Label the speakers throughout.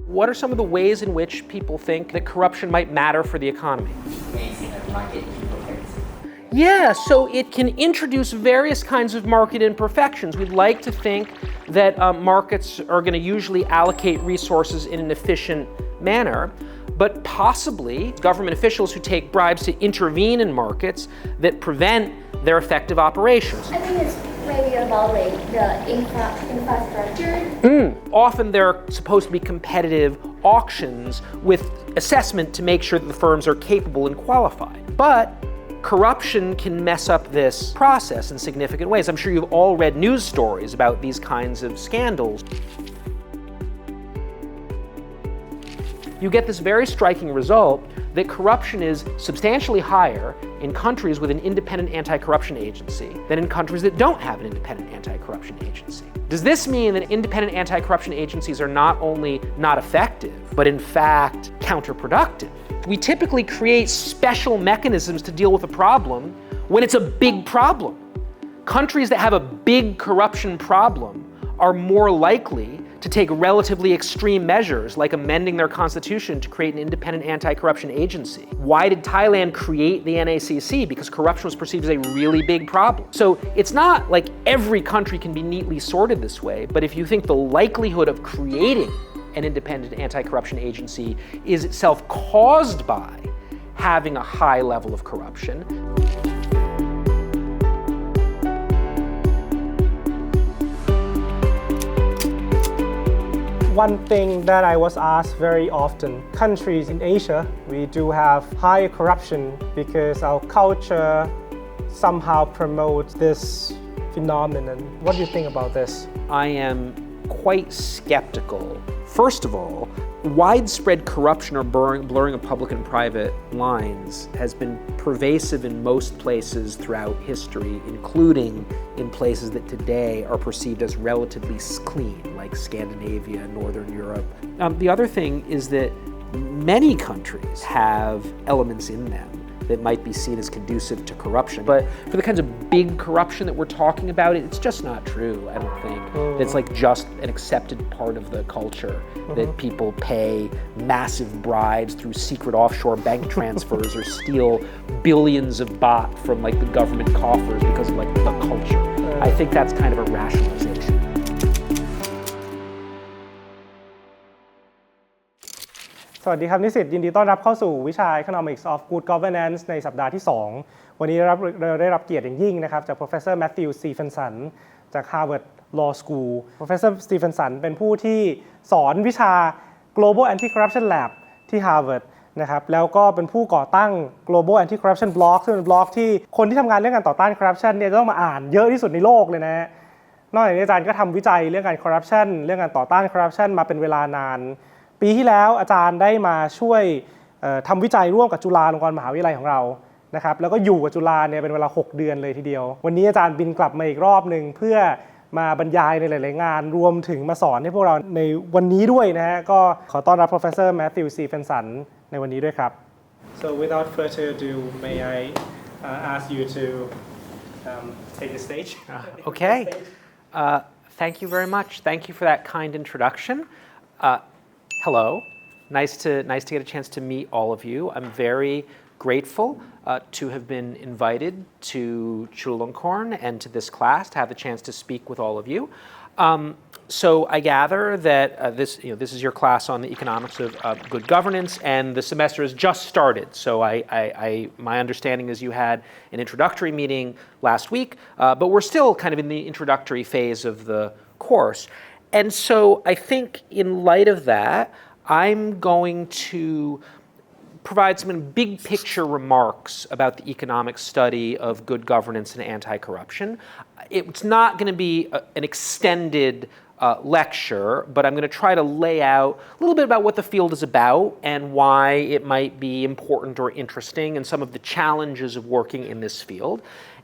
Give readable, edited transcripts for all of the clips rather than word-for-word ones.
Speaker 1: What are some of the ways in which people think that corruption might matter for the economy? Yeah, so it can introduce various kinds of market imperfections. We'd like to think that markets are going to usually allocate resources in an efficient manner, but possibly government officials who take bribes to intervene in markets that prevent their effective operations.
Speaker 2: I think it's maybe about the infrastructure.
Speaker 1: Often they're supposed to be competitive auctions with assessment to make sure that the firms are capable and qualified. But corruption can mess up this process in significant ways. I'm sure you've all read news stories about these kinds of scandals. You get this very striking result that corruption is substantially higher in countries with an independent anti-corruption agency than in countries that don't have an independent anti-corruption agency. Does this mean that independent anti-corruption agencies are not only not effective, but in fact counterproductive? We typically create special mechanisms to deal with a problem when it's a big problem. Countries that have a big corruption problem are more likely to take relatively extreme measures like amending their constitution to create an independent anti-corruption agency. Why did Thailand create the NACC? Because corruption was perceived as a really big problem. So it's not like every country can be neatly sorted this way, but if you think the likelihood of creating an independent anti-corruption agency is itself caused by having a high level of corruption.
Speaker 3: One thing that I was asked very often, countries in Asia, we do have high corruption because our culture somehow promotes this phenomenon. What do you think about this?
Speaker 1: I am quite skeptical. First of all, widespread corruption or blurring of public and private lines has been pervasive in most places throughout history, including in places that today are perceived as relatively clean, like Scandinavia, Northern Europe. The other thing is that many countries have elements in them that might be seen as conducive to corruption. But for the kinds of big corruption that we're talking about, it's just not true, I don't think. It's like just an accepted part of the culture that people pay massive bribes through secret offshore bank transfers or steal billions of baht from like the government coffers because of like the culture. I think that's kind of a rationalization.
Speaker 3: สวัสดีครับนิสิตยินดีต้อนรับเข้าสู่วิชา Economics of Good Governance ในสัปดาห์ที่ 2 วันนี้เราได้รับเกียรติอย่างยิ่งนะครับจาก Professor Matthew Stephenson จาก Harvard Law School Professor Stephenson เป็นผู้ที่สอนวิชา Global Anti-Corruption Lab ที่ Harvard นะครับแล้วก็เป็นผู้ก่อตั้ง Global Anti-Corruption Blog ซึ่งเป็นบล็อกที่คนที่ทำงานเรื่องการต่อต้าน corruption เนี่ยจะต้องมาอ่านเยอะที่สุดในโลกเลยนะนอกจากนี้อาจารย์ก็ทำวิจัยเรื่องการ corruption เรื่องการต่อต้าน corruption มาเป็นเวลานานปีที่แล้วอาจารย์ได้มาช่วยทำวิจัยร่วมกับจุฬาลงกรณ์มหาวิทยาลัยของเรานะครับแล้วก็อยู่กับจุฬาเนี่ยเป็นเวลา6 เดือนเลยทีเดียววันนี้อาจารย์บินกลับมาอีกรอบนึงเพื่อมาบรรยายในหลายๆงานรวมถึงมาสอนให้พวกเราในวันนี้ด้วยนะฮะก็ขอต้อนรับ Professor Matthew Stephenson ในวันนี้ด้วยครับ So without further ado may I ask you to take the stage
Speaker 1: Okay thank you very much thank you for that kind introduction Hello. Nice to get a chance to meet all of you. I'm very grateful to have been invited to Chulalongkorn and to this class to have the chance to speak with all of you. So I gather that this is your class on the economics of good governance, and the semester has just started. So my understanding is you had an introductory meeting last week, but we're still kind of in the introductory phase of the course. And so I think in light of that, I'm going to provide some big picture remarks about the economic study of good governance and anti-corruption. It's not going to be an extended lecture, but I'm going to try to lay out a little bit about what the field is about and why it might be important or interesting and some of the challenges of working in this field.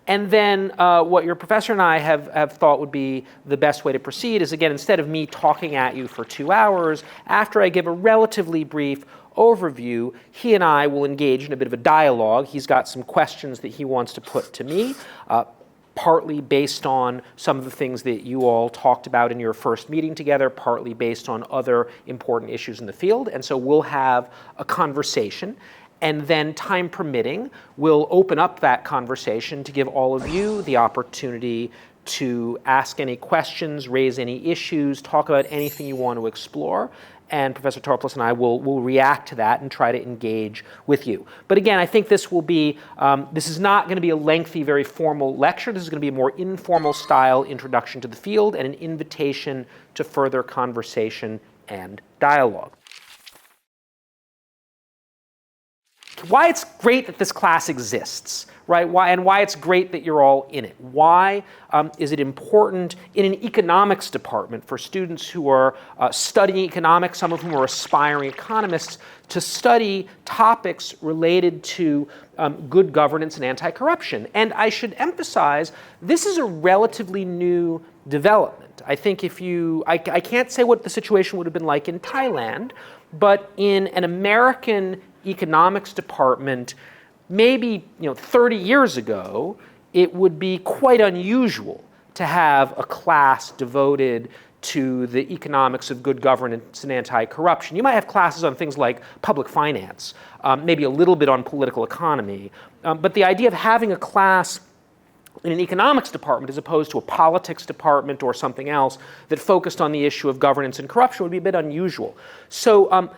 Speaker 1: And then what your professor and I have thought would be the best way to proceed is, again, instead of me talking at you for 2 hours, after I give a relatively brief overview, he and I will engage in a bit of a dialogue. He's got some questions that he wants to put to me. partly based on some of the things that you all talked about in your first meeting together, partly based on other important issues in the field. And so we'll have a conversation, and then time permitting, we'll open up that conversation to give all of you the opportunity to ask any questions, raise any issues, talk about anything you want to explore. And Professor Torplis and I will react to that and try to engage with you. But again, I think this will be, this is not going to be a lengthy, very formal lecture. This is going to be a more informal style introduction to the field and an invitation to further conversation and dialogue. Why it's great that this class exists, right? Why it's great that you're all in it. Why is it important in an economics department for students who are studying economics, some of whom are aspiring economists, to study topics related to good governance and anti-corruption? And I should emphasize, this is a relatively new development. I think I can't say what the situation would have been like in Thailand, but in an American economics department, maybe 30 years ago, it would be quite unusual to have a class devoted to the economics of good governance and anti-corruption. You might have classes on things like public finance, maybe a little bit on political economy, but the idea of having a class in an economics department as opposed to a politics department or something else that focused on the issue of governance and corruption would be a bit unusual. So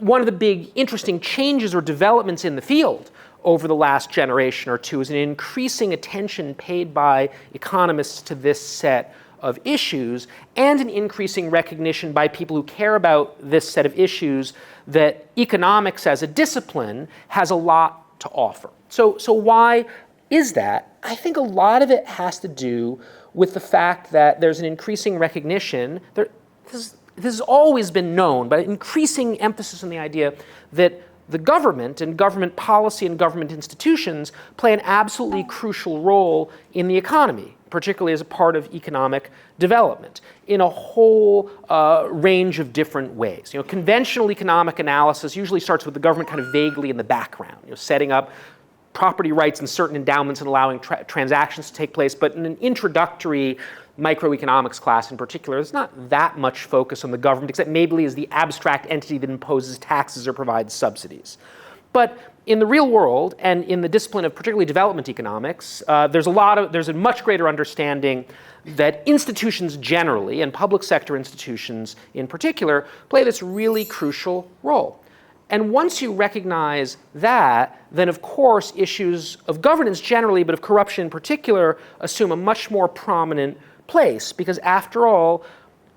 Speaker 1: one of the big interesting changes or developments in the field over the last generation or two is an increasing attention paid by economists to this set of issues, and an increasing recognition by people who care about this set of issues that economics as a discipline has a lot to offer. So why is that? I think a lot of it has to do with the fact that there's an increasing recognition. This has always been known, but increasing emphasis on the idea that the government and government policy and government institutions play an absolutely crucial role in the economy, particularly as a part of economic development, in a whole range of different ways. Conventional economic analysis usually starts with the government kind of vaguely in the background, setting up property rights and certain endowments and allowing transactions to take place, but in an introductory microeconomics class in particular, there's not that much focus on the government, except maybe as the abstract entity that imposes taxes or provides subsidies. But in the real world, and in the discipline of particularly development economics, there's a much greater understanding that institutions generally, and public sector institutions in particular, play this really crucial role. And once you recognize that, then of course issues of governance generally, but of corruption in particular, assume a much more prominent place, because after all,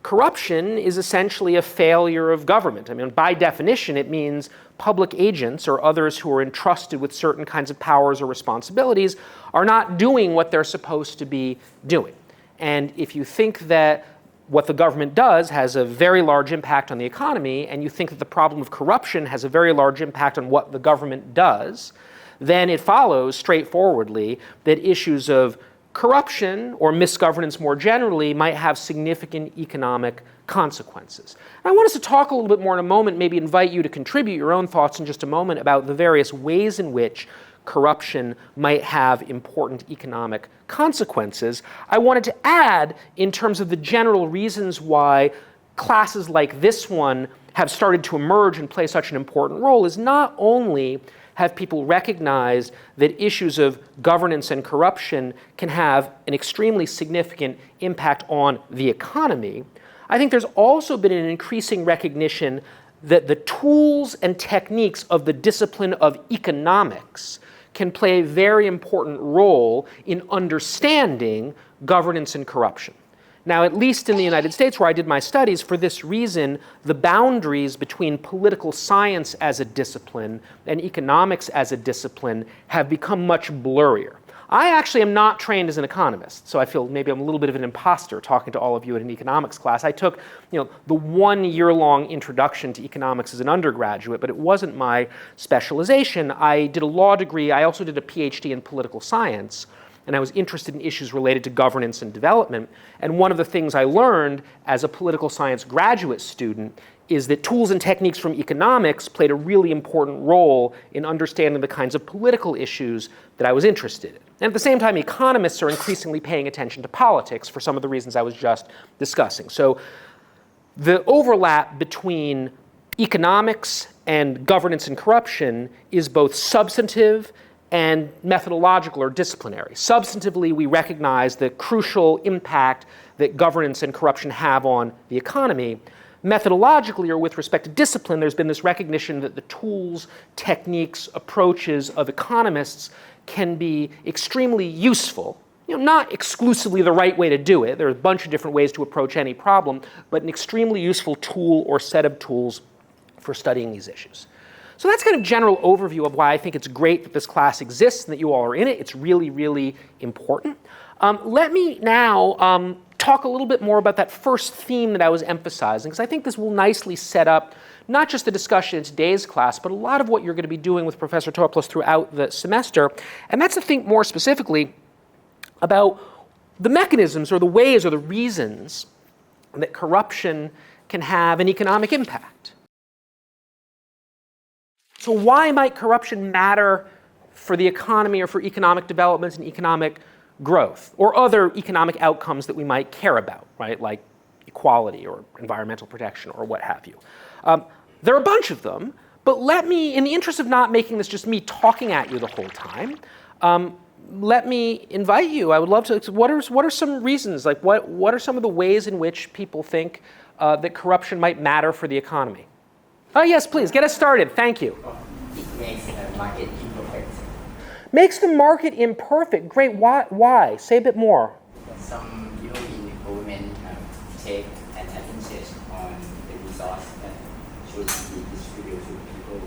Speaker 1: corruption is essentially a failure of government. I mean, by definition, it means public agents or others who are entrusted with certain kinds of powers or responsibilities are not doing what they're supposed to be doing. And if you think that what the government does has a very large impact on the economy, and you think that the problem of corruption has a very large impact on what the government does, then it follows straightforwardly that issues of corruption or misgovernance more generally might have significant economic consequences. And I want us to talk a little bit more in a moment, maybe invite you to contribute your own thoughts in just a moment about the various ways in which corruption might have important economic consequences. I wanted to add, in terms of the general reasons why classes like this one have started to emerge and play such an important role, is not only have people recognize that issues of governance and corruption can have an extremely significant impact on the economy, I think there's also been an increasing recognition that the tools and techniques of the discipline of economics can play a very important role in understanding governance and corruption. Now, at least in the United States, where I did my studies, for this reason, the boundaries between political science as a discipline and economics as a discipline have become much blurrier. I actually am not trained as an economist, so I feel maybe I'm a little bit of an imposter talking to all of you at an economics class. I took, the 1 year-long introduction to economics as an undergraduate, but it wasn't my specialization. I did a law degree. I also did a PhD in political science, and I was interested in issues related to governance and development. And one of the things I learned as a political science graduate student is that tools and techniques from economics played a really important role in understanding the kinds of political issues that I was interested in. And at the same time, economists are increasingly paying attention to politics for some of the reasons I was just discussing. So the overlap between economics and governance and corruption is both substantive and methodological or disciplinary. Substantively, we recognize the crucial impact that governance and corruption have on the economy. Methodologically, or with respect to discipline, there's been this recognition that the tools, techniques, approaches of economists can be extremely useful. Not exclusively the right way to do it. There are a bunch of different ways to approach any problem, but an extremely useful tool or set of tools for studying these issues. So that's kind of general overview of why I think it's great that this class exists and that you all are in it. It's really, really important. Let me now talk a little bit more about that first theme that I was emphasizing, because I think this will nicely set up not just the discussion in today's class, but a lot of what you're going to be doing with Professor Topoulos throughout the semester. And that's to think more specifically about the mechanisms or the ways or the reasons that corruption can have an economic impact. So why might corruption matter for the economy or for economic development and economic growth or other economic outcomes that we might care about, right? Like equality or environmental protection or what have you. There are a bunch of them, but let me, in the interest of not making this just me talking at you the whole time, let me invite you. I would love to, what are some reasons, like what are some of the ways in which people think that corruption might matter for the economy? Oh yes, please, get us started. Thank you.
Speaker 4: It makes the market imperfect.
Speaker 1: Makes the market imperfect. Great. Why? Say a bit more.
Speaker 4: Some people in the government take an advantage on the resource that should be distributed to people.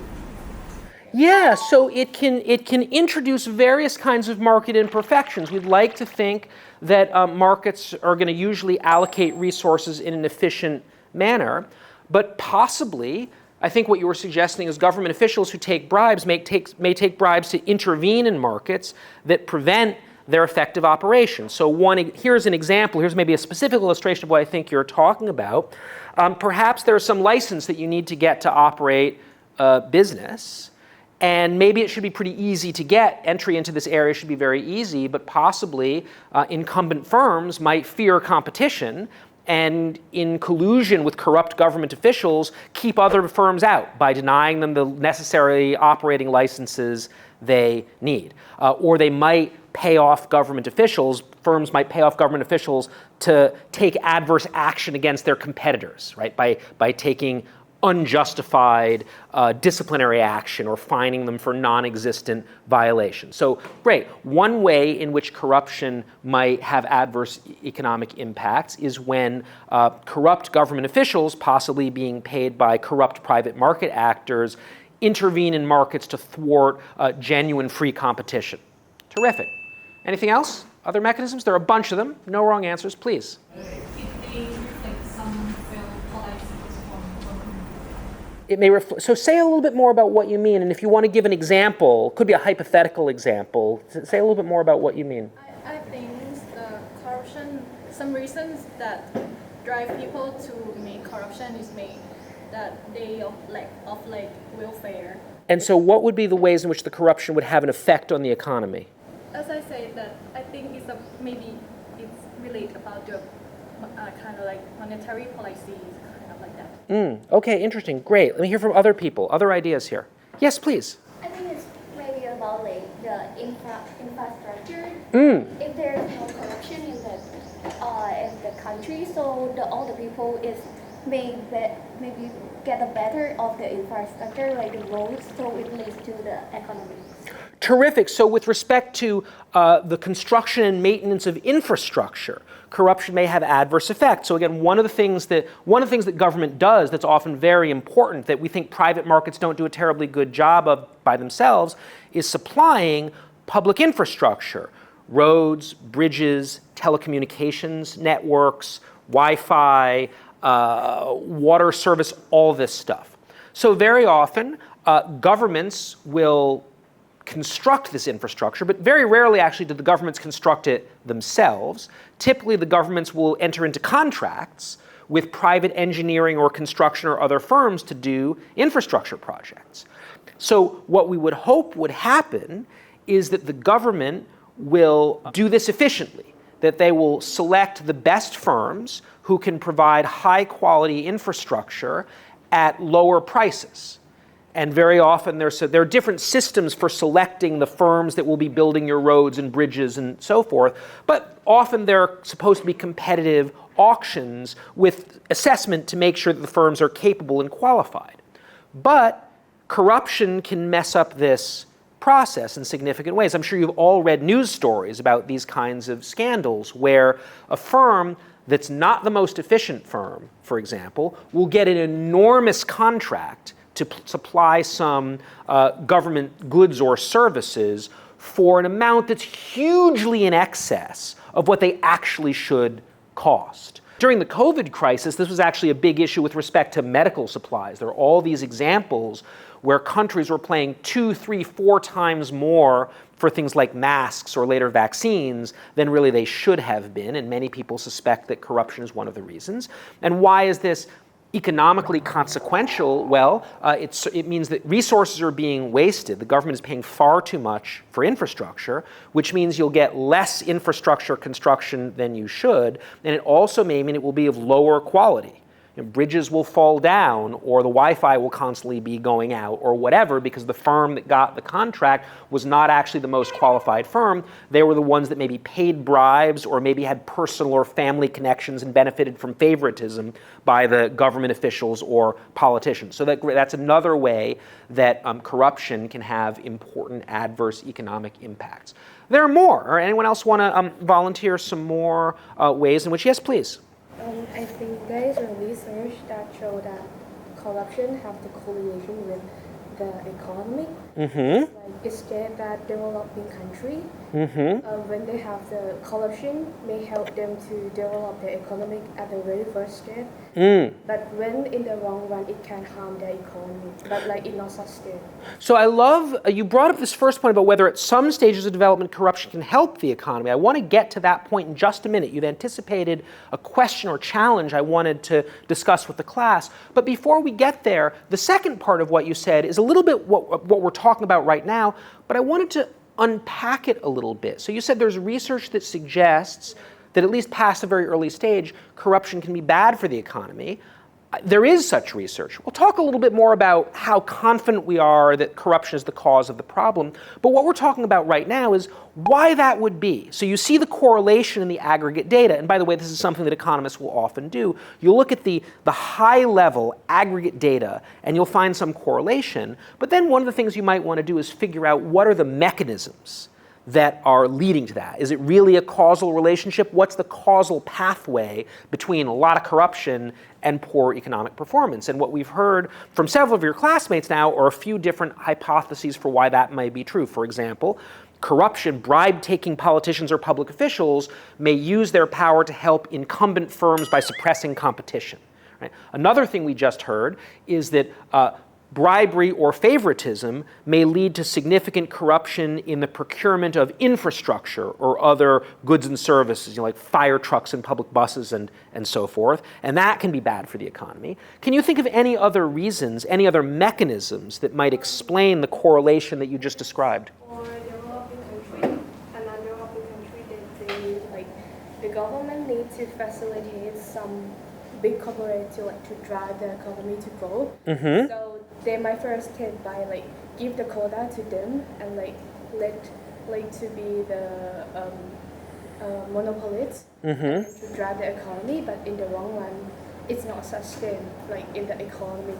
Speaker 1: Yeah, so it can introduce various kinds of market imperfections. We'd like to think that markets are going to usually allocate resources in an efficient manner, but possibly, I think what you were suggesting is government officials who take bribes may take bribes to intervene in markets that prevent their effective operation. So here's an example, here's maybe a specific illustration of what I think you're talking about. Perhaps there's some license that you need to get to operate a business, and maybe it should be pretty easy to get. Entry into this area should be very easy, but possibly incumbent firms might fear competition and in collusion with corrupt government officials, keep other firms out by denying them the necessary operating licenses they need. Or they might pay off government officials, firms might pay off government officials to take adverse action against their competitors, right? By taking unjustified disciplinary action or fining them for non-existent violations. So great, one way in which corruption might have adverse economic impacts is when corrupt government officials, possibly being paid by corrupt private market actors, intervene in markets to thwart genuine free competition. Terrific. Anything else? Other mechanisms? There are a bunch of them. No wrong answers, please. It may reflect. So say a little bit more about what you mean, and if you want to give an example, could be a hypothetical example. Say a little bit more about what you mean.
Speaker 5: I think the corruption, some reasons that drive people to make corruption is made that they of welfare.
Speaker 1: And so what would be the ways in which the corruption would have an effect on the economy?
Speaker 5: As I say, that I think maybe it's related about the kind of like monetary policies.
Speaker 1: Okay, interesting. Great. Let me hear from other people. Other ideas here. Yes, please.
Speaker 2: I think it's maybe about like the infrastructure. If there's no corruption in the country, so all the people maybe get a better of the infrastructure, like the roads, so it leads to the economy.
Speaker 1: Terrific. So with respect to the construction and maintenance of infrastructure, corruption may have adverse effects. So again, one of the things that government does that's often very important that we think private markets don't do a terribly good job of by themselves is supplying public infrastructure, roads, bridges, telecommunications networks, Wi-Fi, water service, all this stuff. So very often, governments will construct this infrastructure, but very rarely actually do the governments construct it themselves. Typically, the governments will enter into contracts with private engineering or construction or other firms to do infrastructure projects. So what we would hope would happen is that the government will do this efficiently, that they will select the best firms who can provide high quality infrastructure at lower prices. And very often there are different systems for selecting the firms that will be building your roads and bridges and so forth, but often they're supposed to be competitive auctions with assessment to make sure that the firms are capable and qualified. But corruption can mess up this process in significant ways. I'm sure you've all read news stories about these kinds of scandals where a firm that's not the most efficient firm, for example, will get an enormous contract to supply some government goods or services for an amount that's hugely in excess of what they actually should cost. During the COVID crisis, this was actually a big issue with respect to medical supplies. There are all these examples where countries were paying 2, 3, 4 times more for things like masks or later vaccines than really they should have been, and many people suspect that corruption is one of the reasons. And why is this economically consequential? Well, it means that resources are being wasted. The government is paying far too much for infrastructure, which means you'll get less infrastructure construction than you should, and it also may mean it will be of lower quality. Bridges will fall down, or the Wi-Fi will constantly be going out, or whatever, because the firm that got the contract was not actually the most qualified firm. They were the ones that maybe paid bribes or maybe had personal or family connections and benefited from favoritism by the government officials or politicians. So that's another way that corruption can have important adverse economic impacts. There are more. Anyone else want to volunteer some more ways in which? Yes, please.
Speaker 6: I think there is a research that shows that corruption have the correlation with the economy. Like it states that developing country, when they have the corruption, may help them to develop their economy at the very first step. But when in the long run, it can harm their economy, but like it not sustain.
Speaker 1: So I love, you brought up this first point about whether at some stages of development corruption can help the economy. I want to get to that point in just a minute. You've anticipated a question or challenge I wanted to discuss with the class. But before we get there, the second part of what you said is a little bit what we're talking about right now, but I wanted to unpack it a little bit. So you said there's research that suggests that at least past a very early stage, corruption can be bad for the economy. There is such research. We'll talk a little bit more about how confident we are that corruption is the cause of the problem. But what we're talking about right now is why that would be. So you see the correlation in the aggregate data. And by the way, this is something that economists will often do. You'll look at the high-level aggregate data, and you'll find some correlation. But then one of the things you might want to do is figure out what are the mechanisms that are leading to that. Is it really a causal relationship? What's the causal pathway between a lot of corruption and poor economic performance? And what we've heard from several of your classmates now are a few different hypotheses for why that may be true. For example, corruption, bribe-taking politicians or public officials may use their power to help incumbent firms by suppressing competition. Right? Another thing we just heard is that bribery or favoritism may lead to significant corruption in the procurement of infrastructure or other goods and services, like fire trucks and public buses and so forth, and that can be bad for the economy. Can you think of any other reasons, any other mechanisms that might explain the correlation that you just described?
Speaker 6: Or developing country, and undeveloping country, the government needs to facilitate some big corporate to drive the economy to grow. So they might first tend by give the quota to them and let to be the monopolists to drive the economy, but in the long run, it's not sustained in the economy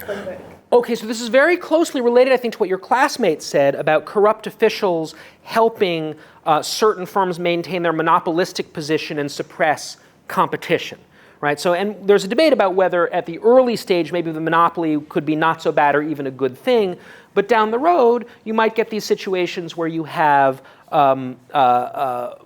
Speaker 6: framework.
Speaker 1: Okay, so this is very closely related, I think, to what your classmates said about corrupt officials helping certain firms maintain their monopolistic position and suppress competition. Right? So, and there's a debate about whether at the early stage maybe the monopoly could be not so bad or even a good thing, but down the road you might get these situations where you have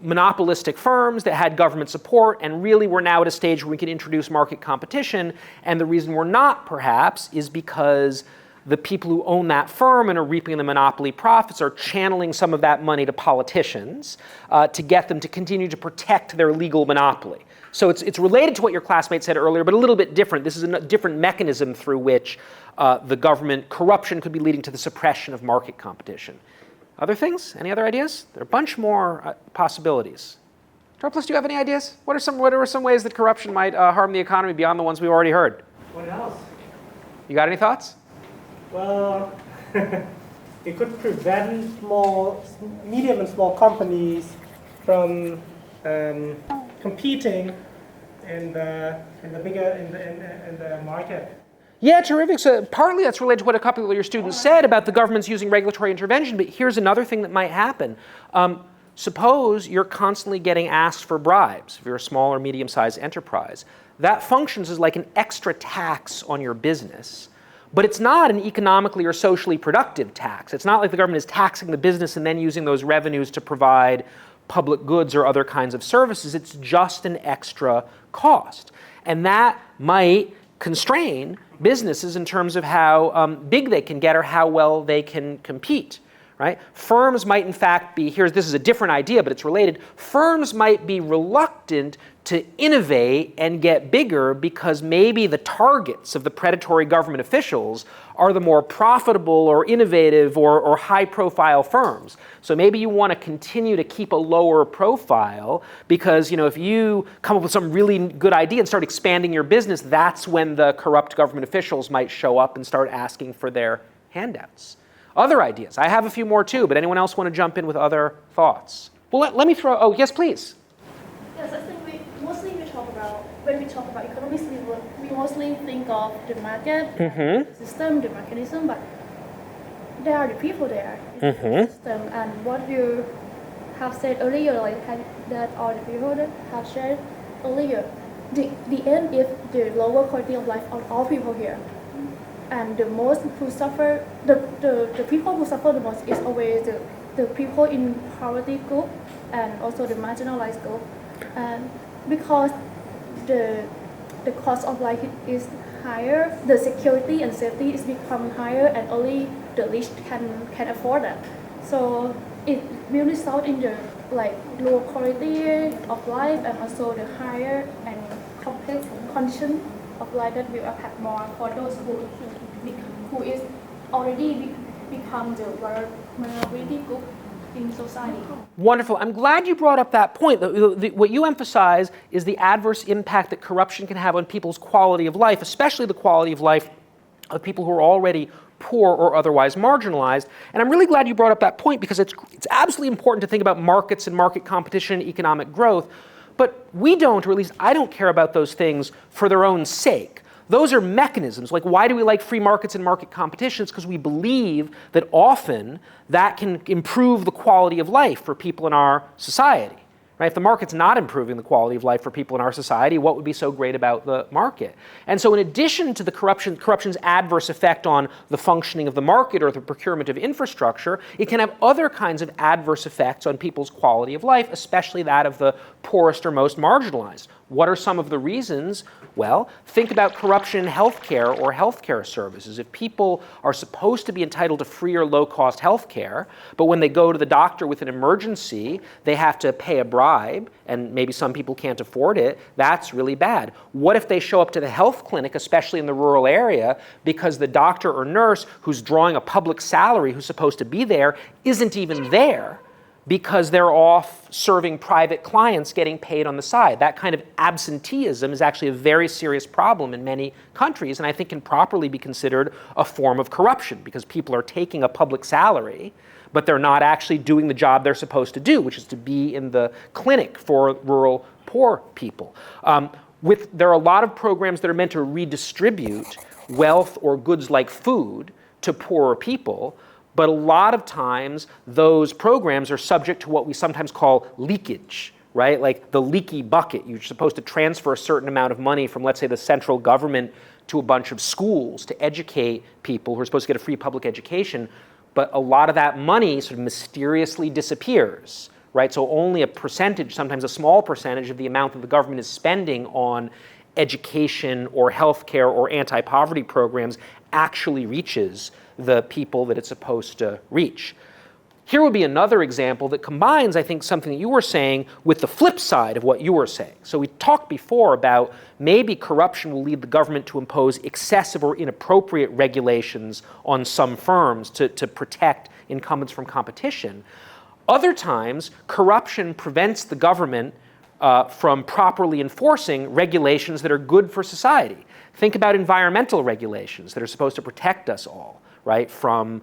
Speaker 1: monopolistic firms that had government support, and really we're now at a stage where we can introduce market competition, and the reason we're not perhaps is because the people who own that firm and are reaping the monopoly profits are channeling some of that money to politicians to get them to continue to protect their legal monopoly. So it's related to what your classmate said earlier, but a little bit different. This is a different mechanism through which the government corruption could be leading to the suppression of market competition. Other things? Any other ideas? There are a bunch more possibilities. Torplus, do you have any ideas? What are some ways that corruption might harm the economy beyond the ones we've already heard?
Speaker 3: What else?
Speaker 1: You got any thoughts?
Speaker 3: Well, it could prevent medium and small companies from competing in the market.
Speaker 1: Yeah, terrific. So partly that's related to what a couple of your students said about the government's using regulatory intervention, but here's another thing that might happen. Suppose you're constantly getting asked for bribes if you're a small or medium-sized enterprise. That functions as like an extra tax on your business, but it's not an economically or socially productive tax. It's not like the government is taxing the business and then using those revenues to provide public goods or other kinds of services. It's just an extra cost. And that might constrain businesses in terms of how big they can get or how well they can compete. Right? Firms might in fact be, this is a different idea, but it's related. Firms might be reluctant to innovate and get bigger because maybe the targets of the predatory government officials are the more profitable or innovative or high-profile firms. So maybe you want to continue to keep a lower profile because, if you come up with some really good idea and start expanding your business, that's when the corrupt government officials might show up and start asking for their handouts. Other ideas. I have a few more too, but anyone else want to jump in with other thoughts? Well, let me throw, yes, please.
Speaker 5: Yes, I think when we talk about economics, we mostly think of the market, the system, the mechanism, but there are the people there in the system. And what you have said earlier, that all the people that have shared earlier, the end is the lower quality of life of all people here. And the most who suffer, the people who suffer the most is always the people in poverty group and also the marginalized group. And because the cost of life is higher, the security and safety is becoming higher, and only the rich can afford that. So it will result in the lower quality of life and also the higher and complex condition of life that will impact more for those who is already become the minority group in society.
Speaker 1: Wonderful. I'm glad you brought up that point. What you emphasize is the adverse impact that corruption can have on people's quality of life, especially the quality of life of people who are already poor or otherwise marginalized. And I'm really glad you brought up that point because it's absolutely important to think about markets and market competition and economic growth. But we don't, or at least I don't care about those things for their own sake. Those are mechanisms. Like, why do we like free markets and market competition? It's because we believe that often that can improve the quality of life for people in our society. Right? If the market's not improving the quality of life for people in our society, what would be so great about the market? And so in addition to the corruption's adverse effect on the functioning of the market or the procurement of infrastructure, it can have other kinds of adverse effects on people's quality of life, especially that of the poorest or most marginalized. What are some of the reasons? Well, think about corruption in healthcare or healthcare services. If people are supposed to be entitled to free or low-cost healthcare, but when they go to the doctor with an emergency, they have to pay a bribe, and maybe some people can't afford it, that's really bad. What if they show up to the health clinic, especially in the rural area, because the doctor or nurse who's drawing a public salary, who's supposed to be there, isn't even there? Because they're off serving private clients getting paid on the side. That kind of absenteeism is actually a very serious problem in many countries, and I think can properly be considered a form of corruption because people are taking a public salary, but they're not actually doing the job they're supposed to do, which is to be in the clinic for rural poor people. There are a lot of programs that are meant to redistribute wealth or goods like food to poorer people, but a lot of times those programs are subject to what we sometimes call leakage, right? Like the leaky bucket. You're supposed to transfer a certain amount of money from, let's say, the central government to a bunch of schools to educate people who are supposed to get a free public education, but a lot of that money sort of mysteriously disappears, right? So only a percentage, sometimes a small percentage of the amount that the government is spending on education or healthcare or anti-poverty programs actually reaches the people that it's supposed to reach. Here would be another example that combines, I think, something that you were saying with the flip side of what you were saying. So we talked before about maybe corruption will lead the government to impose excessive or inappropriate regulations on some firms to protect incumbents from competition. Other times, corruption prevents the government from properly enforcing regulations that are good for society. Think about environmental regulations that are supposed to protect us all, right, from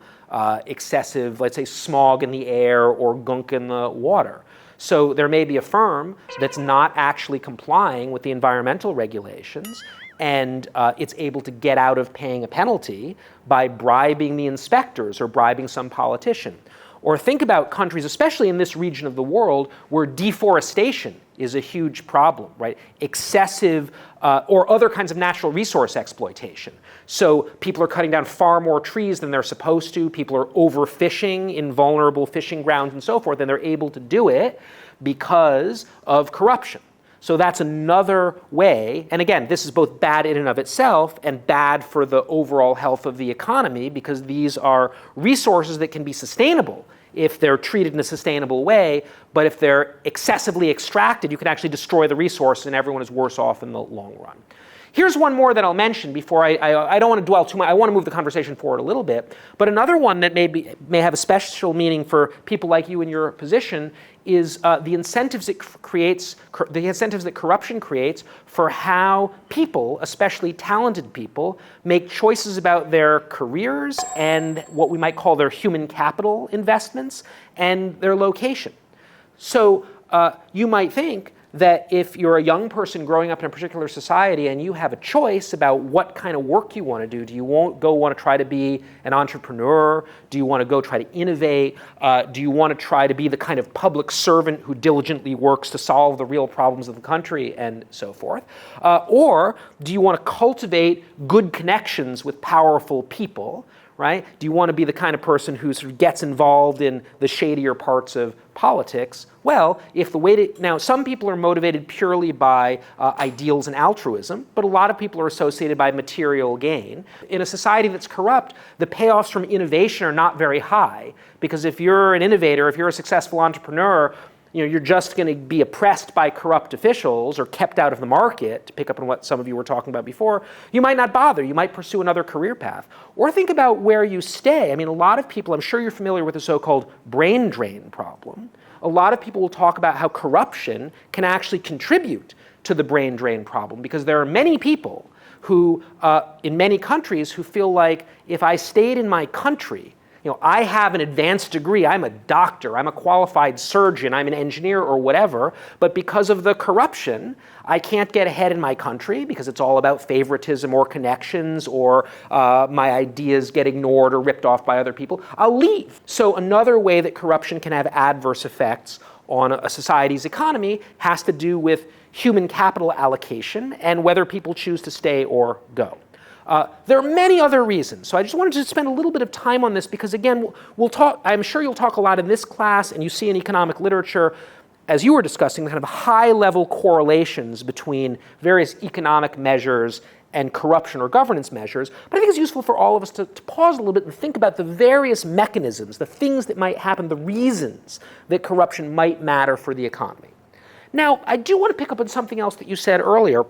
Speaker 1: excessive, let's say, smog in the air or gunk in the water. So there may be a firm that's not actually complying with the environmental regulations, and it's able to get out of paying a penalty by bribing the inspectors or bribing some politician. Or think about countries, especially in this region of the world, where deforestation is a huge problem, right? Excessive or other kinds of natural resource exploitation. So people are cutting down far more trees than they're supposed to. People are overfishing in vulnerable fishing grounds and so forth, and they're able to do it because of corruption. So that's another way, and again, this is both bad in and of itself and bad for the overall health of the economy, because these are resources that can be sustainable if they're treated in a sustainable way, but if they're excessively extracted, you can actually destroy the resource and everyone is worse off in the long run. Here's one more that I'll mention before I don't want to dwell too much. I want to move the conversation forward a little bit, but another one that may have a special meaning for people like you in your position is the incentives that corruption creates for how people, especially talented people, make choices about their careers and what we might call their human capital investments and their location. So you might think that if you're a young person growing up in a particular society and you have a choice about what kind of work you want to do you want to try to be an entrepreneur? Do you want to go try to innovate? Do you want to try to be the kind of public servant who diligently works to solve the real problems of the country and so forth? Or do you want to cultivate good connections with powerful people? Right? Do you want to be the kind of person who sort of gets involved in the shadier parts of politics? Well, now some people are motivated purely by ideals and altruism, but a lot of people are associated by material gain. In a society that's corrupt, the payoffs from innovation are not very high, because if you're an innovator, if you're a successful entrepreneur, you're just going to be oppressed by corrupt officials or kept out of the market, to pick up on what some of you were talking about before. You might not bother. You might pursue another career path. Or think about where you stay. I mean, a lot of people, I'm sure you're familiar with the so-called brain drain problem. A lot of people will talk about how corruption can actually contribute to the brain drain problem, because there are many people who, in many countries, who feel like if I stayed in my country, I have an advanced degree, I'm a doctor, I'm a qualified surgeon, I'm an engineer or whatever, but because of the corruption, I can't get ahead in my country because it's all about favoritism or connections, or my ideas get ignored or ripped off by other people. I'll leave. So another way that corruption can have adverse effects on a society's economy has to do with human capital allocation and whether people choose to stay or go. There are many other reasons, so I just wanted to spend a little bit of time on this because, again, we'll talk. I'm sure you'll talk a lot in this class, and you see in economic literature, as you were discussing, the kind of high-level correlations between various economic measures and corruption or governance measures. But I think it's useful for all of us to pause a little bit and think about the various mechanisms, the things that might happen, the reasons that corruption might matter for the economy. Now, I do want to pick up on something else that you said earlier,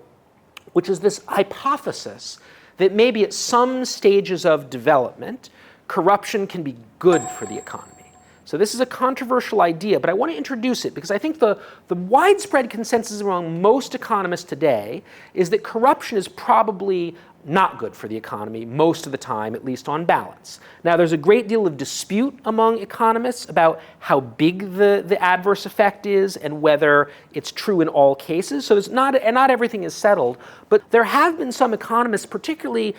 Speaker 1: which is this hypothesis that maybe at some stages of development, corruption can be good for the economy. So this is a controversial idea, but I want to introduce it because I think the widespread consensus among most economists today is that corruption is probably not good for the economy most of the time, at least on balance. Now, there's a great deal of dispute among economists about how big the adverse effect is and whether it's true in all cases. So not everything is settled, but there have been some economists, particularly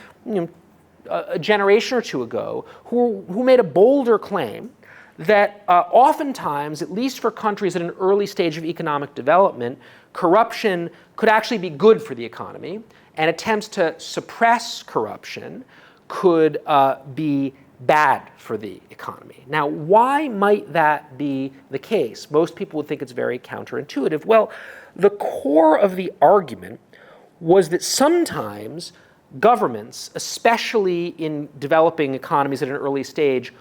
Speaker 1: a generation or two ago, who made a bolder claim that oftentimes, at least for countries at an early stage of economic development, corruption could actually be good for the economy, and attempts to suppress corruption could be bad for the economy. Now, why might that be the case? Most people would think it's very counterintuitive. Well, the core of the argument was that sometimes governments, especially in developing economies at an early stage,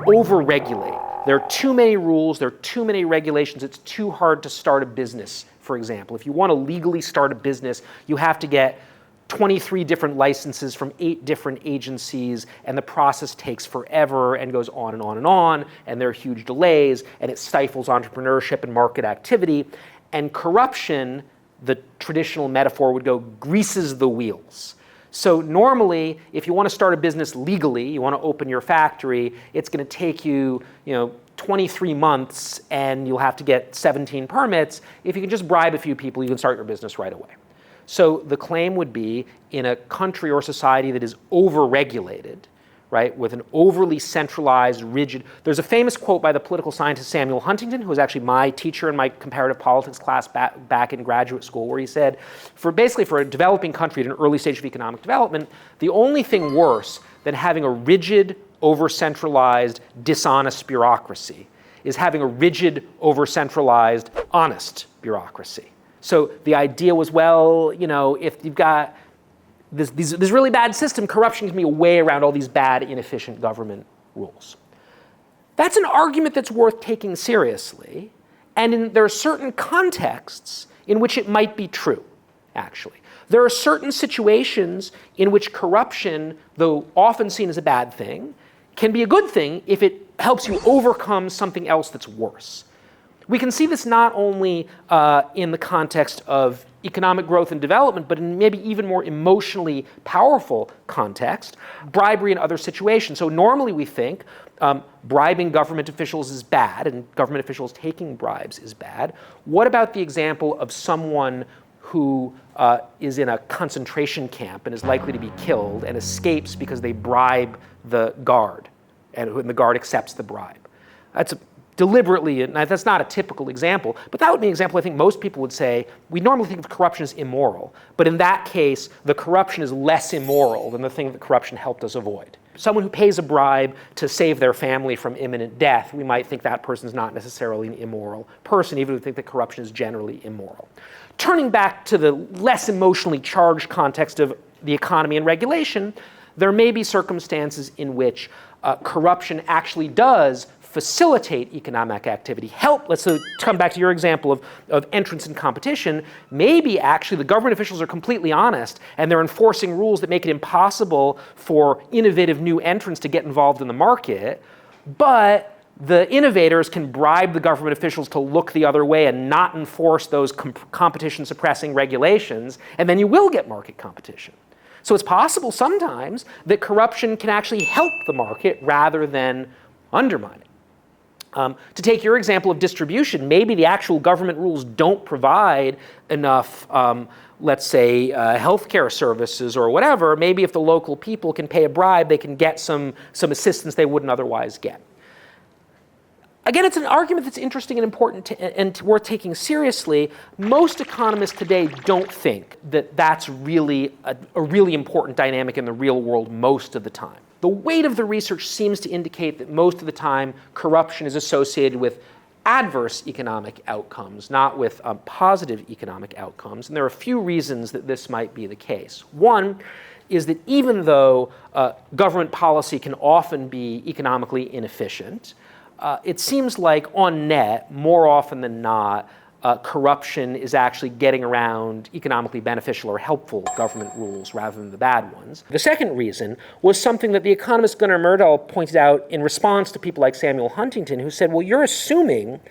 Speaker 1: overregulate There are too many rules, there are too many regulations, it's too hard to start a business, for example. If you want to legally start a business, you have to get 23 different licenses from 8 different agencies, and the process takes forever and goes on and on and on, and there are huge delays, and it stifles entrepreneurship and market activity. And corruption, the traditional metaphor would go, greases the wheels. So normally, if you want to start a business legally, you want to open your factory, it's going to take you, 23 months, and you'll have to get 17 permits. If you can just bribe a few people, you can start your business right away. So the claim would be, in a country or society that is over-regulated, right, with an overly centralized, rigid... There's a famous quote by the political scientist Samuel Huntington, who was actually my teacher in my comparative politics class back in graduate school, where he said, for a developing country at an early stage of economic development, the only thing worse than having a rigid, over-centralized, dishonest bureaucracy is having a rigid, over-centralized, honest bureaucracy. So the idea was, well, if you've got this really bad system, corruption can be a way around all these bad, inefficient government rules. That's an argument that's worth taking seriously, and there are certain contexts in which it might be true, actually. There are certain situations in which corruption, though often seen as a bad thing, can be a good thing if it helps you overcome something else that's worse. We can see this not only in the context of economic growth and development, but in maybe even more emotionally powerful context, bribery and other situations. So normally we think bribing government officials is bad, and government officials taking bribes is bad. What about the example of someone who is in a concentration camp and is likely to be killed and escapes because they bribe the guard, and the guard accepts the bribe? That's deliberately, and that's not a typical example, but that would be an example I think most people would say, we normally think of corruption as immoral, but in that case, the corruption is less immoral than the thing that corruption helped us avoid. Someone who pays a bribe to save their family from imminent death, we might think that person's not necessarily an immoral person, even if we think that corruption is generally immoral. Turning back to the less emotionally charged context of the economy and regulation, there may be circumstances in which corruption actually does facilitate economic activity, let's come back to your example of entrance and competition. Maybe actually the government officials are completely honest and they're enforcing rules that make it impossible for innovative new entrants to get involved in the market, but the innovators can bribe the government officials to look the other way and not enforce those competition suppressing regulations, and then you will get market competition. So it's possible sometimes that corruption can actually help the market rather than undermine it. To take your example of distribution, maybe the actual government rules don't provide enough, let's say, healthcare services or whatever. Maybe if the local people can pay a bribe, they can get some assistance they wouldn't otherwise get. Again, it's an argument that's interesting and important and worth taking seriously. Most economists today don't think that that's really a really important dynamic in the real world most of the time. The weight of the research seems to indicate that most of the time corruption is associated with adverse economic outcomes, not with positive economic outcomes. And there are a few reasons that this might be the case. One is that even though government policy can often be economically inefficient, it seems like on net, more often than not, corruption is actually getting around economically beneficial or helpful government rules rather than the bad ones. The second reason was something that the economist Gunnar Myrdal pointed out in response to people like Samuel Huntington, who said, well, you're assuming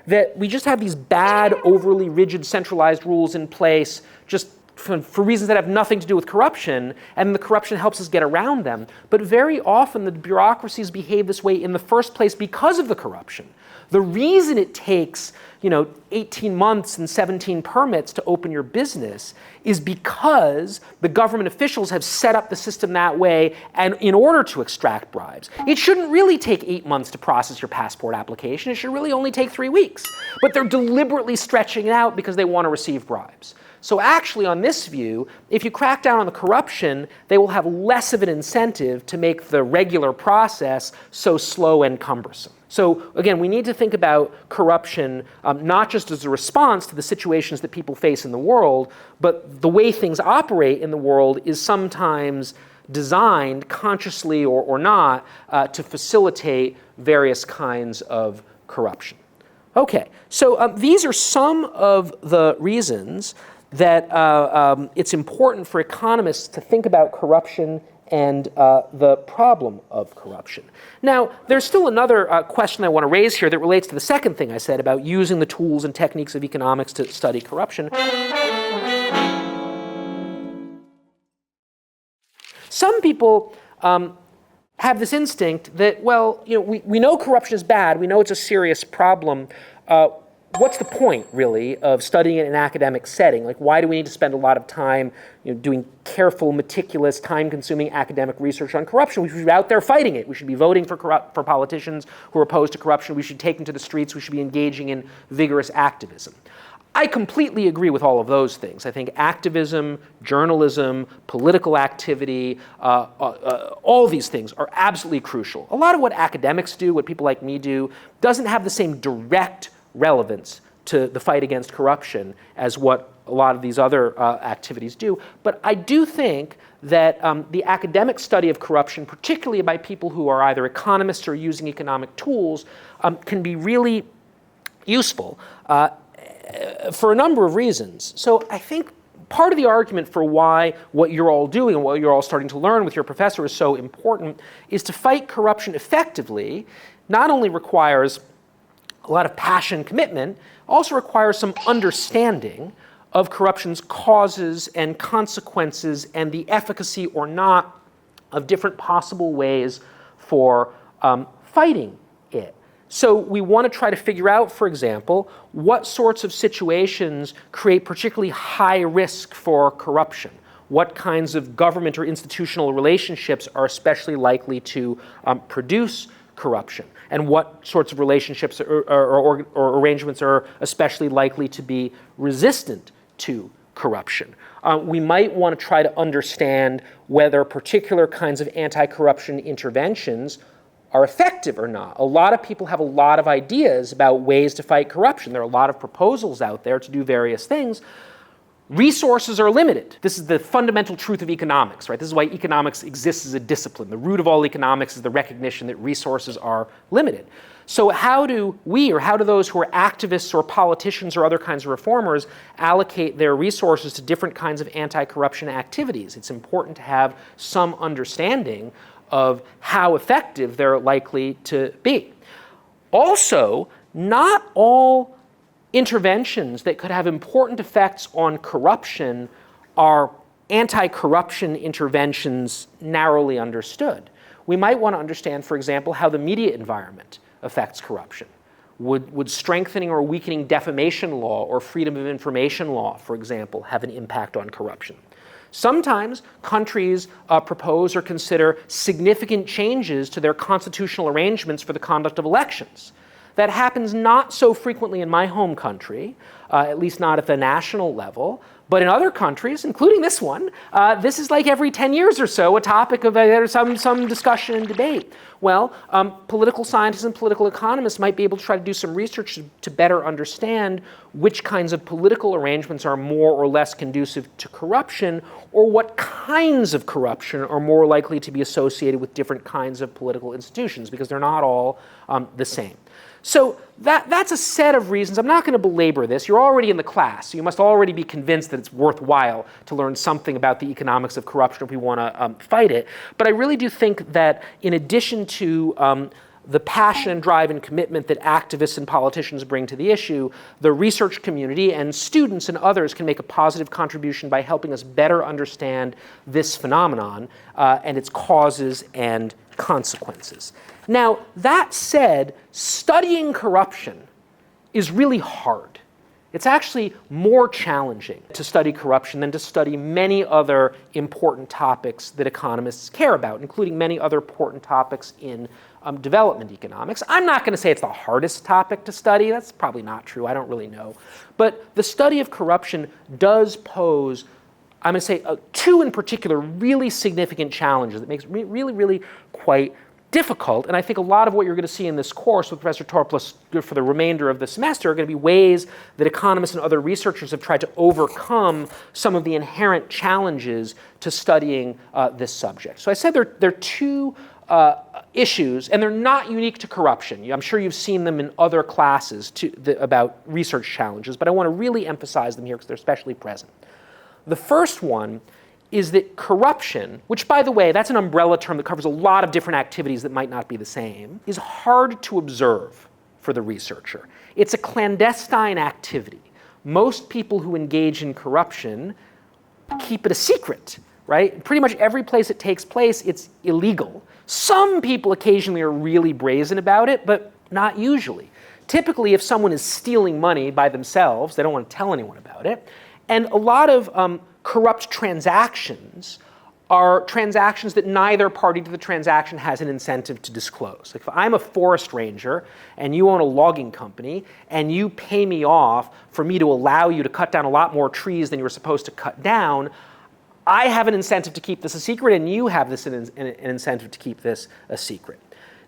Speaker 1: that we just have these bad, overly rigid, centralized rules in place just for reasons that have nothing to do with corruption, and the corruption helps us get around them. But very often the bureaucracies behave this way in the first place because of the corruption. The reason it takes 18 months and 17 permits to open your business is because the government officials have set up the system that way and in order to extract bribes. It shouldn't really take 8 months to process your passport application. It should really only take 3 weeks. But they're deliberately stretching it out because they want to receive bribes. So actually, on this view, if you crack down on the corruption, they will have less of an incentive to make the regular process so slow and cumbersome. So again, we need to think about corruption not just as a response to the situations that people face in the world, but the way things operate in the world is sometimes designed consciously or not to facilitate various kinds of corruption. Okay, so these are some of the reasons that it's important for economists to think about corruption and the problem of corruption. Now, there's still another question I want to raise here that relates to the second thing I said about using the tools and techniques of economics to study corruption. Some people have this instinct that, well, we know corruption is bad, we know it's a serious problem. What's the point, really, of studying it in an academic setting? Like, why do we need to spend a lot of time doing careful, meticulous, time-consuming academic research on corruption? We should be out there fighting it. We should be voting for politicians who are opposed to corruption. We should take them to the streets. We should be engaging in vigorous activism. I completely agree with all of those things. I think activism, journalism, political activity, all these things are absolutely crucial. A lot of what academics do, what people like me do, doesn't have the same direct relevance to the fight against corruption as what a lot of these other activities do. But I do think that the academic study of corruption, particularly by people who are either economists or using economic tools, can be really useful for a number of reasons. So I think part of the argument for why what you're all doing and what you're all starting to learn with your professor is so important is to fight corruption effectively not only requires a lot of passion and commitment, also requires some understanding of corruption's causes and consequences and the efficacy or not of different possible ways for fighting it. So we want to try to figure out, for example, what sorts of situations create particularly high risk for corruption. What kinds of government or institutional relationships are especially likely to produce corruption, and what sorts of relationships or arrangements are especially likely to be resistant to corruption. We might want to try to understand whether particular kinds of anti-corruption interventions are effective or not. A lot of people have a lot of ideas about ways to fight corruption. There are a lot of proposals out there to do various things. Resources are limited. This is the fundamental truth of economics, right? This is why economics exists as a discipline. The root of all economics is the recognition that resources are limited. So how do we, or how do those who are activists or politicians or other kinds of reformers allocate their resources to different kinds of anti-corruption activities? It's important to have some understanding of how effective they're likely to be. Also, not all interventions that could have important effects on corruption are anti-corruption interventions narrowly understood. We might want to understand, for example, how the media environment affects corruption. Would strengthening or weakening defamation law or freedom of information law, for example, have an impact on corruption? Sometimes countries propose or consider significant changes to their constitutional arrangements for the conduct of elections. That happens not so frequently in my home country, at least not at the national level, but in other countries, including this one, this is like every 10 years or so a topic of some discussion and debate. Well, political scientists and political economists might be able to try to do some research to better understand which kinds of political arrangements are more or less conducive to corruption, or what kinds of corruption are more likely to be associated with different kinds of political institutions, because they're not all the same. So that's a set of reasons. I'm not going to belabor this. You're already in the class, so you must already be convinced that it's worthwhile to learn something about the economics of corruption if we want to fight it. But I really do think that in addition to the passion and drive and commitment that activists and politicians bring to the issue, the research community and students and others can make a positive contribution by helping us better understand this phenomenon and its causes and consequences. Now, that said, studying corruption is really hard. It's actually more challenging to study corruption than to study many other important topics that economists care about, including many other important topics in development economics. I'm not going to say it's the hardest topic to study. That's probably not true. I don't really know. But the study of corruption does pose, I'm going to say, two in particular really significant challenges that makes it really, really quite difficult, and I think a lot of what you're going to see in this course with Professor Torplis for the remainder of the semester are going to be ways that economists and other researchers have tried to overcome some of the inherent challenges to studying this subject. So I said there are two issues, and they're not unique to corruption. I'm sure you've seen them in other classes about research challenges, but I want to really emphasize them here because they're especially present. The first one is that corruption, which by the way, that's an umbrella term that covers a lot of different activities that might not be the same, is hard to observe for the researcher. It's a clandestine activity. Most people who engage in corruption keep it a secret, right? Pretty much every place it takes place, it's illegal. Some people occasionally are really brazen about it, but not usually. Typically, if someone is stealing money by themselves, they don't want to tell anyone about it. And a lot of corrupt transactions are transactions that neither party to the transaction has an incentive to disclose. Like if I'm a forest ranger and you own a logging company and you pay me off for me to allow you to cut down a lot more trees than you were supposed to cut down, I have an incentive to keep this a secret and you have an incentive to keep this a secret.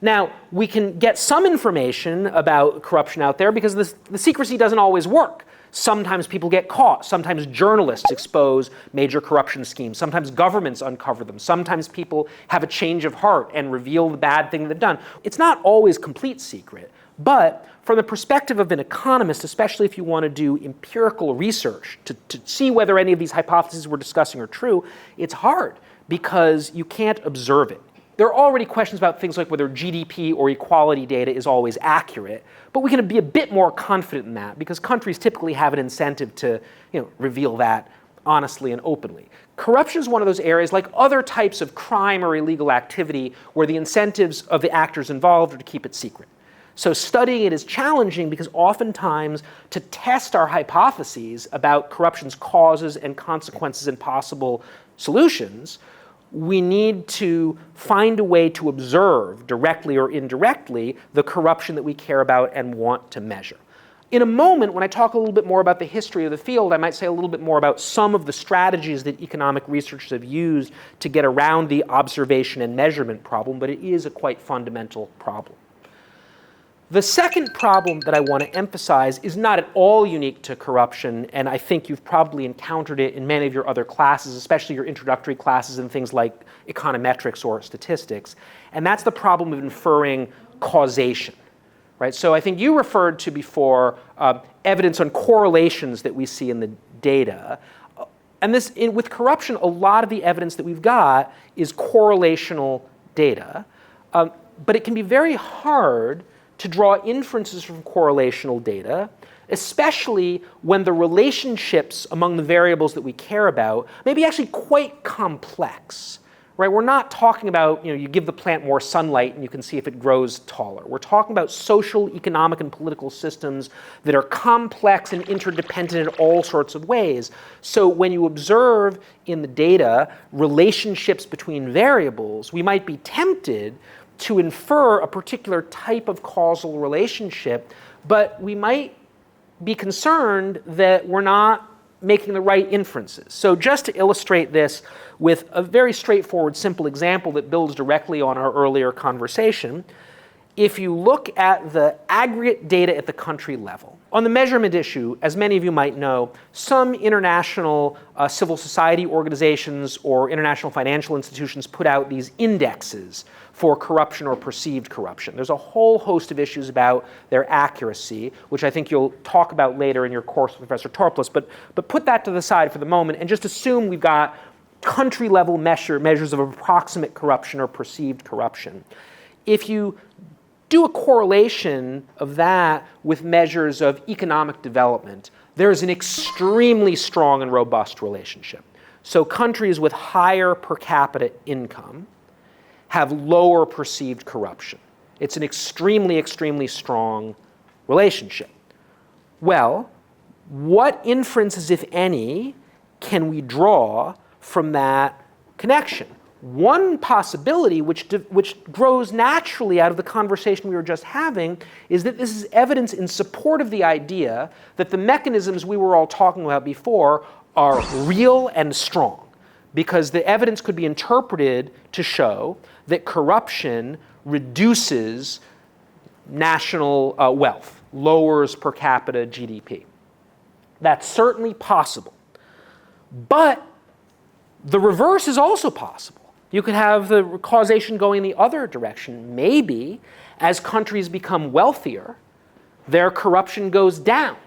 Speaker 1: Now, we can get some information about corruption out there because the secrecy doesn't always work. Sometimes people get caught. Sometimes journalists expose major corruption schemes. Sometimes governments uncover them. Sometimes people have a change of heart and reveal the bad thing they've done. It's not always complete secret, but from the perspective of an economist, especially if you want to do empirical research to see whether any of these hypotheses we're discussing are true, it's hard because you can't observe it. There are already questions about things like whether GDP or equality data is always accurate, but we can be a bit more confident in that because countries typically have an incentive to reveal that honestly and openly. Corruption is one of those areas, like other types of crime or illegal activity, where the incentives of the actors involved are to keep it secret. So studying it is challenging because oftentimes to test our hypotheses about corruption's causes and consequences and possible solutions, we need to find a way to observe directly or indirectly the corruption that we care about and want to measure. In a moment, when I talk a little bit more about the history of the field, I might say a little bit more about some of the strategies that economic researchers have used to get around the observation and measurement problem, but it is a quite fundamental problem. The second problem that I want to emphasize is not at all unique to corruption, and I think you've probably encountered it in many of your other classes, especially your introductory classes in things like econometrics or statistics, and that's the problem of inferring causation. Right? So I think you referred to before evidence on correlations that we see in the data. And with corruption, a lot of the evidence that we've got is correlational data, but it can be very hard to draw inferences from correlational data, especially when the relationships among the variables that we care about may be actually quite complex. Right? We're not talking about, you give the plant more sunlight and you can see if it grows taller. We're talking about social, economic, and political systems that are complex and interdependent in all sorts of ways. So when you observe in the data relationships between variables, we might be tempted to infer a particular type of causal relationship, but we might be concerned that we're not making the right inferences. So just to illustrate this with a very straightforward, simple example that builds directly on our earlier conversation, if you look at the aggregate data at the country level, on the measurement issue, as many of you might know, some international civil society organizations or international financial institutions put out these indexes for corruption or perceived corruption. There's a whole host of issues about their accuracy, which I think you'll talk about later in your course with Professor Torplis, but put that to the side for the moment and just assume we've got country-level measures of approximate corruption or perceived corruption. If you do a correlation of that with measures of economic development, there's an extremely strong and robust relationship. So countries with higher per capita income have lower perceived corruption. It's an extremely, extremely strong relationship. Well, what inferences, if any, can we draw from that connection? One possibility, which grows naturally out of the conversation we were just having, is that this is evidence in support of the idea that the mechanisms we were all talking about before are real and strong. because the evidence could be interpreted to show that corruption reduces national wealth, lowers per capita GDP. That's certainly possible. But the reverse is also possible. You could have the causation going in the other direction. Maybe as countries become wealthier, their corruption goes down,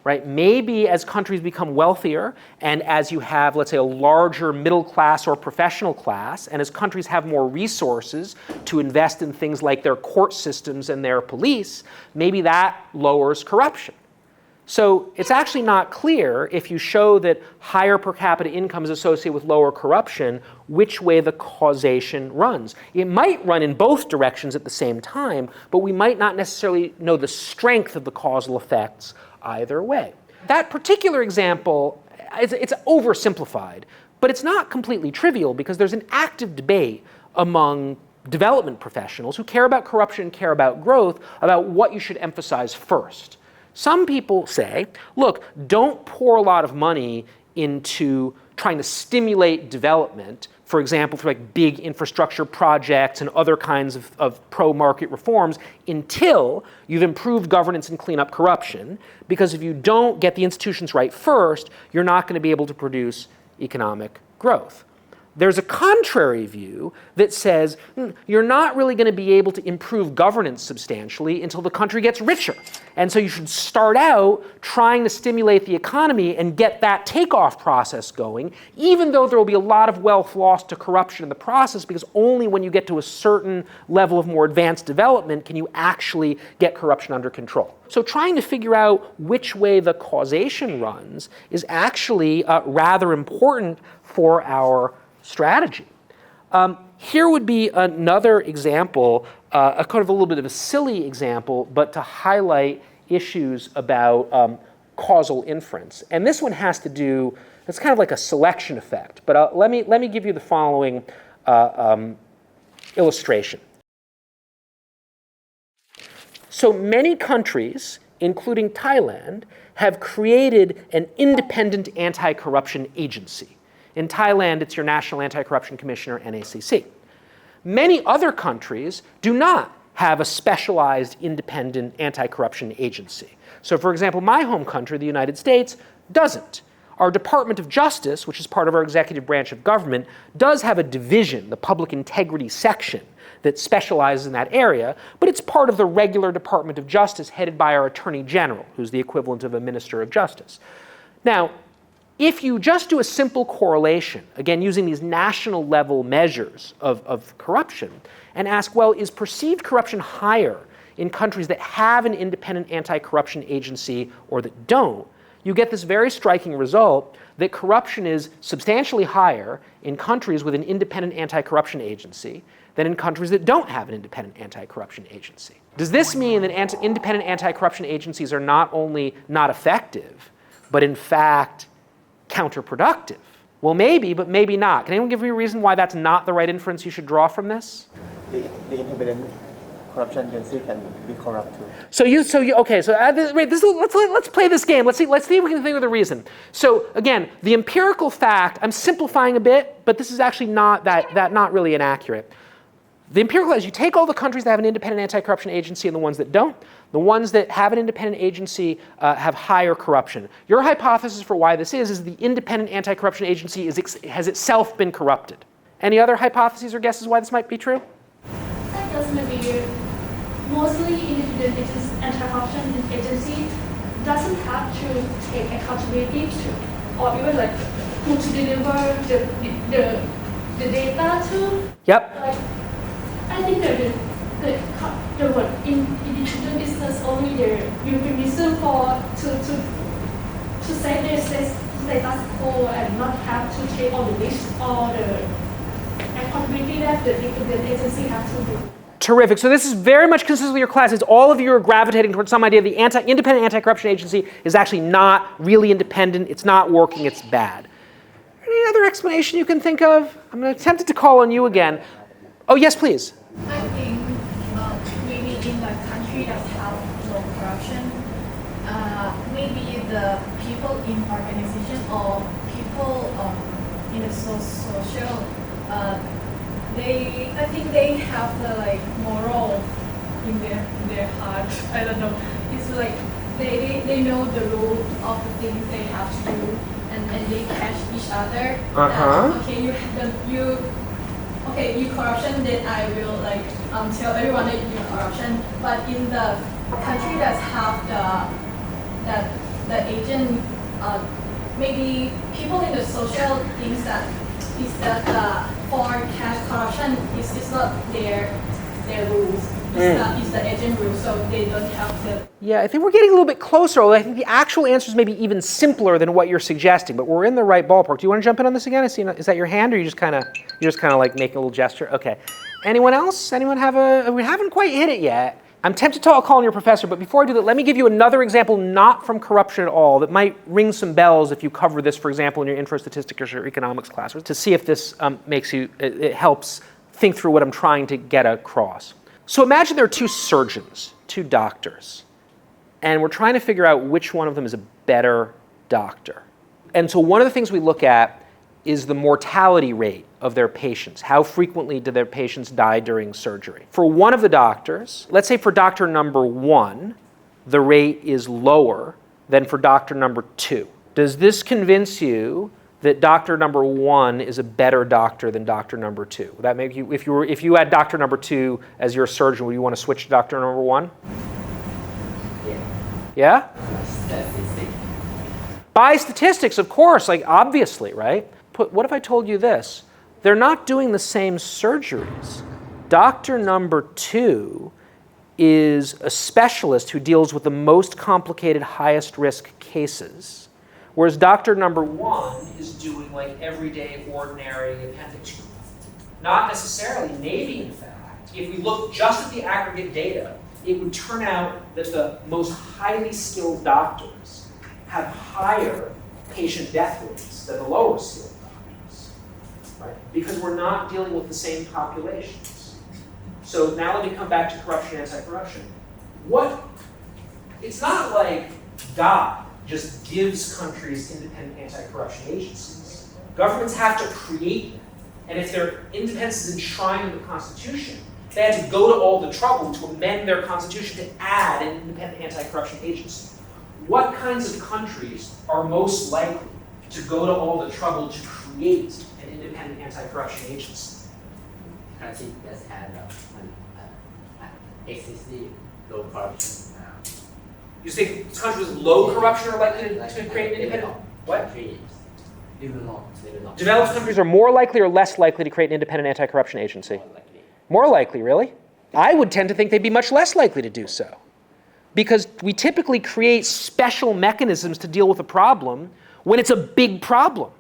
Speaker 1: right? Maybe as countries become wealthier and as you have, let's say, a larger middle class or professional class, and as countries have more resources to invest in things like their court systems and their police, maybe that lowers corruption. So it's actually not clear if you show that higher per capita income is associated with lower corruption, which way the causation runs. It might run in both directions at the same time, but we might not necessarily know the strength of the causal effects either way. That particular example, it's oversimplified, but it's not completely trivial because there's an active debate among development professionals who care about corruption and care about growth about what you should emphasize first. Some people say, look, don't pour a lot of money into trying to stimulate development, for example, through like big infrastructure projects and other kinds of pro-market reforms, until you've improved governance and clean up corruption, because if you don't get the institutions right first, you're not going to be able to produce economic growth. There's a contrary view that says you're not really going to be able to improve governance substantially until the country gets richer. And so you should start out trying to stimulate the economy and get that takeoff process going, even though there will be a lot of wealth lost to corruption in the process, because only when you get to a certain level of more advanced development can you actually get corruption under control. So trying to figure out which way the causation runs is actually rather important for our strategy. Here would be another example, a kind of a little bit of a silly example, but to highlight issues about causal inference. And this one has to do, it's kind of like a selection effect, but let me give you the following illustration. So many countries, including Thailand, have created an independent anti-corruption agency. In Thailand, it's your National Anti-Corruption Commissioner, NACC. Many other countries do not have a specialized independent anti-corruption agency. So for example, my home country, the United States, doesn't. Our Department of Justice, which is part of our executive branch of government, does have a division, the Public Integrity Section, that specializes in that area, but it's part of the regular Department of Justice headed by our Attorney General, who's the equivalent of a Minister of Justice. Now, if you just do a simple correlation, again, using these national level measures of corruption, and ask, well, is perceived corruption higher in countries that have an independent anti-corruption agency or that don't, you get this very striking result that corruption is substantially higher in countries with an independent anti-corruption agency than in countries that don't have an independent anti-corruption agency. Does this mean that independent anti-corruption agencies are not only not effective, but in fact counterproductive? Well, maybe, but maybe not. Can anyone give me a reason why that's not the right inference you should draw from this?
Speaker 7: The independent corruption agency can be corrupt too.
Speaker 1: Let's play this game. Let's see if we can think of the reason. So again, the empirical fact, I'm simplifying a bit, but this is actually not really inaccurate. The empirical is you take all the countries that have an independent anti-corruption agency and the ones that don't. The ones that have an independent agency have higher corruption. Your hypothesis for why this is the independent anti-corruption agency has itself been corrupted. Any other hypotheses or guesses why this might be true?
Speaker 5: That doesn't be mostly independent anti-corruption agency doesn't have to take accountability to, or even like who to deliver the data to.
Speaker 1: Yep.
Speaker 5: Like, I think the word independent is just only the euphemism to say their status quo and not have to take all the risk or the accountability that the independent agency has to do.
Speaker 1: Terrific. So this is very much consistent with your classes. All of you are gravitating towards some idea the independent anti-corruption agency is actually not really independent. It's not working. It's bad. Any other explanation you can think of? I'm tempted to call on you again. Oh, yes, please.
Speaker 8: I think maybe in the country that have low corruption, maybe the people in organization or people in the social, I think they have the like moral in their heart. I don't know. It's like they know the rule of the things they have to do, and they catch each other. Okay, you corruption, then I will like tell everyone that you corruption. But in the country that have the agent, maybe people in the social thinks that is that for cash corruption is not their rules. It's the agent rules, so they don't have to.
Speaker 1: Yeah, I think we're getting a little bit closer, although I think the actual answer is maybe even simpler than what you're suggesting, but we're in the right ballpark. Do you want to jump in on this again? Is that your hand, or you're just kind of like making a little gesture? Okay. Anyone else? Anyone we haven't quite hit it yet. I'm tempted to call on your professor, but before I do that, let me give you another example not from corruption at all that might ring some bells if you cover this, for example, in your intro statistics or economics class, to see if this it helps think through what I'm trying to get across. So imagine there are two surgeons, two doctors, and we're trying to figure out which one of them is a better doctor. And so one of the things we look at is the mortality rate of their patients. How frequently do their patients die during surgery? For one of the doctors, let's say for doctor number 1, the rate is lower than for doctor number 2. Does this convince you that doctor number 1 is a better doctor than doctor number 2? Would that make you, if you had doctor number 2 as your surgeon, would you want to switch to doctor number 1? Yeah?
Speaker 4: Statistics.
Speaker 1: By statistics, of course, like obviously, right? But what if I told you this? They're not doing the same surgeries. Doctor number 2 is a specialist who deals with the most complicated, highest risk cases, whereas doctor number 1 is doing like everyday, ordinary appendix. Not necessarily, maybe in fact, if we look just at the aggregate data, it would turn out that the most highly skilled doctors have higher patient death rates than the lower skilled doctors, right? Because we're not dealing with the same populations. So now let me come back to corruption, anti-corruption. It's not like God just gives countries independent anti-corruption agencies. Governments have to create them. And if their independence is enshrined in the Constitution, they had to go to all the trouble to amend their Constitution to add an independent anti-corruption agency. What kinds of countries are most likely to go to all the trouble to create an independent anti-corruption agency?
Speaker 4: Countries that have excessively low corruption.
Speaker 1: You think countries with low corruption are likely to create an independent? What? Developed countries are more likely or less likely to create an independent anti-corruption agency? More likely, really? I would tend to think they'd be much less likely to do so. Because we typically create special mechanisms to deal with a problem when it's a big problem.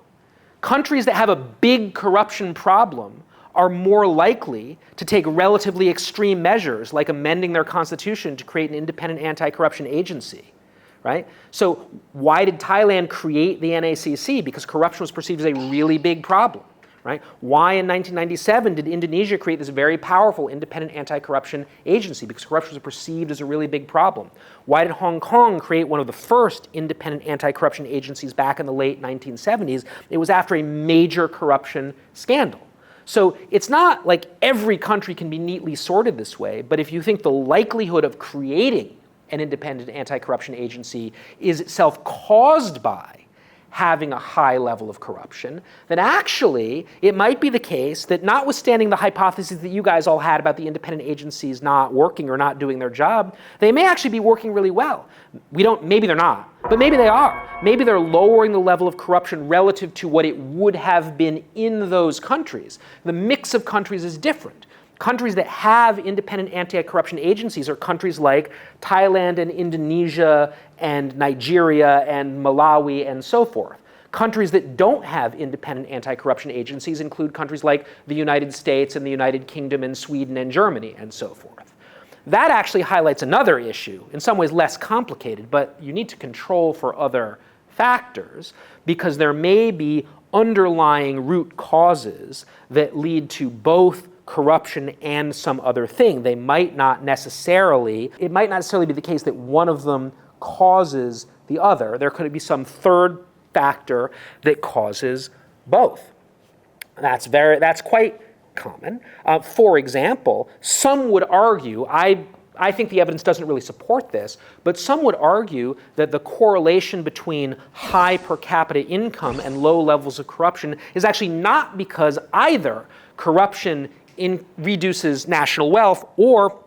Speaker 1: Countries that have a big corruption problem are more likely to take relatively extreme measures, like amending their constitution to create an independent anti-corruption agency, right? So why did Thailand create the NACC? Because corruption was perceived as a really big problem, right? Why in 1997 did Indonesia create this very powerful independent anti-corruption agency? Because corruption was perceived as a really big problem. Why did Hong Kong create one of the first independent anti-corruption agencies back in the late 1970s? It was after a major corruption scandal. So it's not like every country can be neatly sorted this way, but if you think the likelihood of creating an independent anti-corruption agency is itself caused by having a high level of corruption, then actually it might be the case that notwithstanding the hypotheses that you guys all had about the independent agencies not working or not doing their job, they may actually be working really well. Maybe they're not, but maybe they are. Maybe they're lowering the level of corruption relative to what it would have been in those countries. The mix of countries is different. Countries that have independent anti-corruption agencies are countries like Thailand and Indonesia and Nigeria and Malawi and so forth. Countries that don't have independent anti-corruption agencies include countries like the United States and the United Kingdom and Sweden and Germany and so forth. That actually highlights another issue, in some ways less complicated, but you need to control for other factors because there may be underlying root causes that lead to both corruption and some other thing. It might not necessarily be the case that one of them causes the other. There could be some third factor that causes both. That's quite common. For example, some would argue, I think the evidence doesn't really support this, but some would argue that the correlation between high per capita income and low levels of corruption is actually not because either corruption reduces national wealth or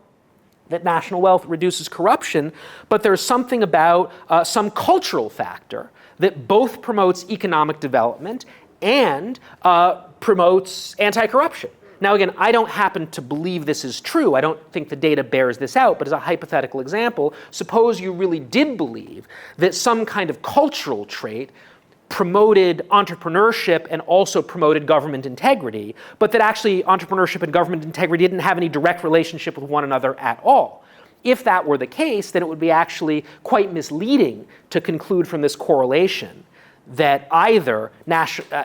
Speaker 1: that national wealth reduces corruption, but there's something about some cultural factor that both promotes economic development and promotes anti-corruption. Now again, I don't happen to believe this is true. I don't think the data bears this out, but as a hypothetical example, suppose you really did believe that some kind of cultural trait promoted entrepreneurship and also promoted government integrity, but that actually entrepreneurship and government integrity didn't have any direct relationship with one another at all. If that were the case, then it would be actually quite misleading to conclude from this correlation that either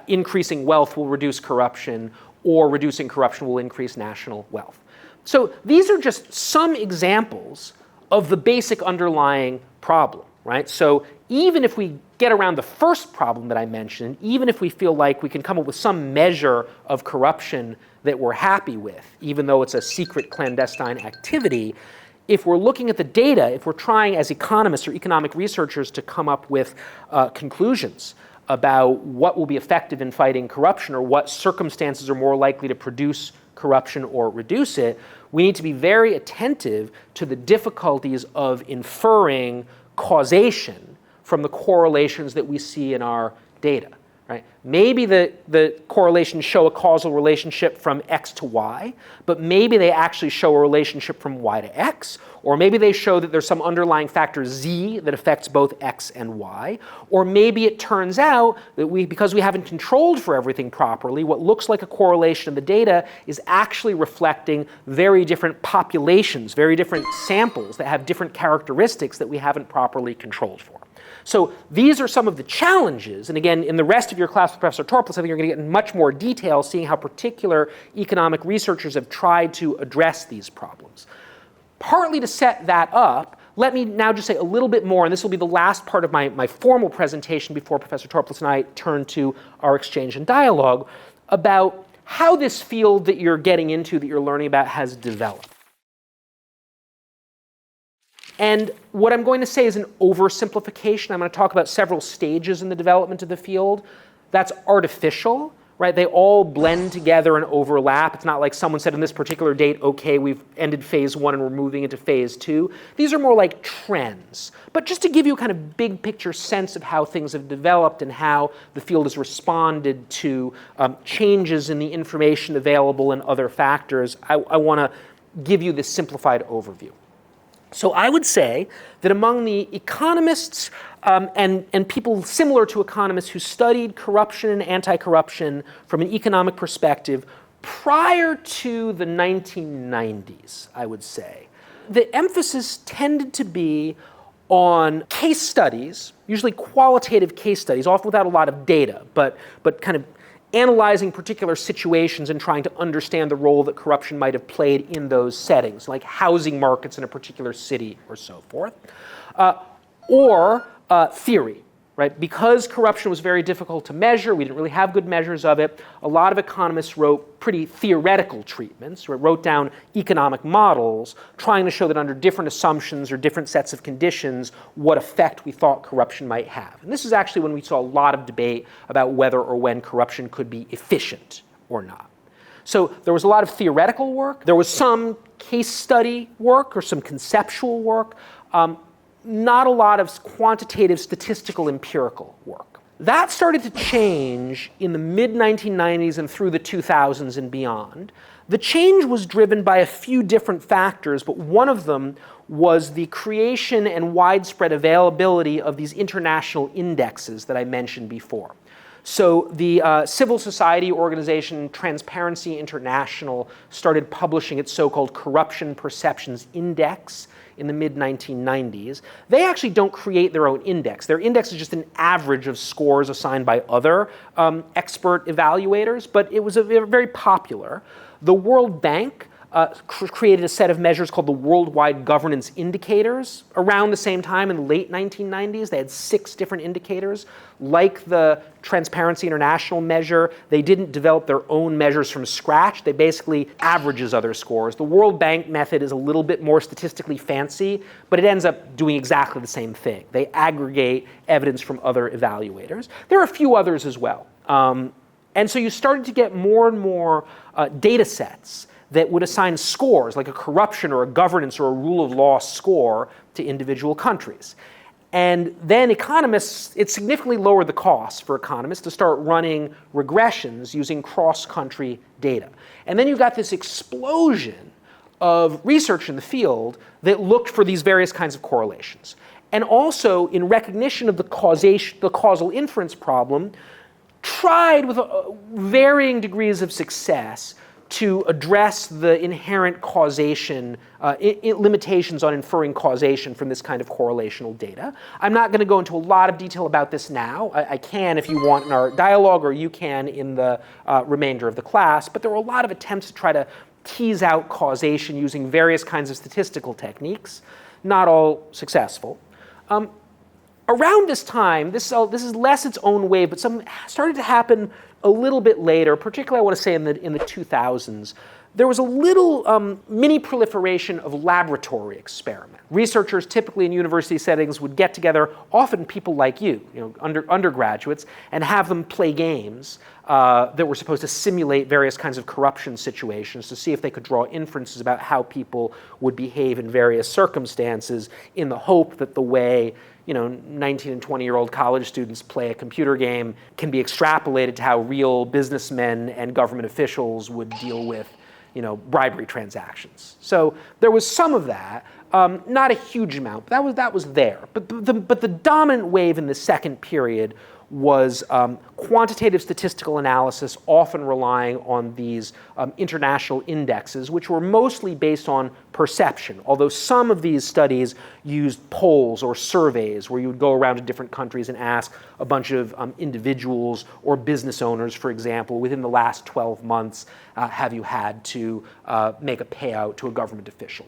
Speaker 1: increasing wealth will reduce corruption or reducing corruption will increase national wealth. So these are just some examples of the basic underlying problem, right? So even if we get around the first problem that I mentioned, even if we feel like we can come up with some measure of corruption that we're happy with, even though it's a secret clandestine activity, if we're looking at the data, if we're trying as economists or economic researchers to come up with conclusions about what will be effective in fighting corruption or what circumstances are more likely to produce corruption or reduce it, we need to be very attentive to the difficulties of inferring causation from the correlations that we see in our data. Right? Maybe the correlations show a causal relationship from X to Y, but maybe they actually show a relationship from Y to X, or maybe they show that there's some underlying factor Z that affects both X and Y, or maybe it turns out that because we haven't controlled for everything properly, what looks like a correlation in the data is actually reflecting very different populations, very different samples that have different characteristics that we haven't properly controlled for. So these are some of the challenges, and again, in the rest of your class with Professor Torplis, I think you're going to get in much more detail seeing how particular economic researchers have tried to address these problems. Partly to set that up, let me now just say a little bit more, and this will be the last part of my formal presentation before Professor Torplis and I turn to our exchange and dialogue, about how this field that you're getting into, that you're learning about, has developed. And what I'm going to say is an oversimplification. I'm going to talk about several stages in the development of the field. That's artificial, right? They all blend together and overlap. It's not like someone said on this particular date, okay, we've ended phase 1 and we're moving into phase 2. These are more like trends. But just to give you a kind of big picture sense of how things have developed and how the field has responded to changes in the information available and other factors, I want to give you this simplified overview. So I would say that among the economists and people similar to economists who studied corruption and anti-corruption from an economic perspective prior to the 1990s, I would say, the emphasis tended to be on case studies, usually qualitative case studies, often without a lot of data, but kind of analyzing particular situations and trying to understand the role that corruption might have played in those settings, like housing markets in a particular city or so forth, or theory, right? Because corruption was very difficult to measure, we didn't really have good measures of it, a lot of economists wrote pretty theoretical treatments, wrote down economic models, trying to show that under different assumptions or different sets of conditions, what effect we thought corruption might have. And this is actually when we saw a lot of debate about whether or when corruption could be efficient or not. So there was a lot of theoretical work, there was some case study work or some conceptual work, not a lot of quantitative, statistical, empirical work. That started to change in the mid-1990s and through the 2000s and beyond. The change was driven by a few different factors, but one of them was the creation and widespread availability of these international indexes that I mentioned before. So the civil society organization Transparency International started publishing its so-called Corruption Perceptions Index in the mid-1990s. They actually don't create their own index. Their index is just an average of scores assigned by other expert evaluators, but it was very popular. The World Bank created a set of measures called the Worldwide Governance Indicators around the same time in the late 1990s. They had 6 different indicators. Like the Transparency International measure, they didn't develop their own measures from scratch. They basically averages other scores. The World Bank method is a little bit more statistically fancy, but it ends up doing exactly the same thing. They aggregate evidence from other evaluators. There are a few others as well. And so you started to get more and more data sets that would assign scores, like a corruption or a governance or a rule of law score, to individual countries. And then economists, it significantly lowered the cost for economists to start running regressions using cross-country data. And then you got this explosion of research in the field that looked for these various kinds of correlations. And also, in recognition of the causal inference problem, tried with varying degrees of success to address the inherent causation, limitations on inferring causation from this kind of correlational data. I'm not going to go into a lot of detail about this now. I can if you want in our dialogue, or you can in the remainder of the class, but there were a lot of attempts to try to tease out causation using various kinds of statistical techniques, not all successful. Around this time, this is less its own wave, but some started to happen a little bit later, particularly I want to say in the 2000s. There was a little mini proliferation of laboratory experiment. Researchers, typically in university settings, would get together, often people like you know, undergraduates, and have them play games that were supposed to simulate various kinds of corruption situations to see if they could draw inferences about how people would behave in various circumstances, in the hope that the way 19 and 20-year-old college students play a computer game can be extrapolated to how real businessmen and government officials would deal with bribery transactions. So there was some of that, not a huge amount, but that was there. But the dominant wave in the second period was quantitative statistical analysis, often relying on these international indexes, which were mostly based on perception, although some of these studies used polls or surveys where you would go around to different countries and ask a bunch of individuals or business owners, for example, within the last 12 months, have you had to make a payout to a government official?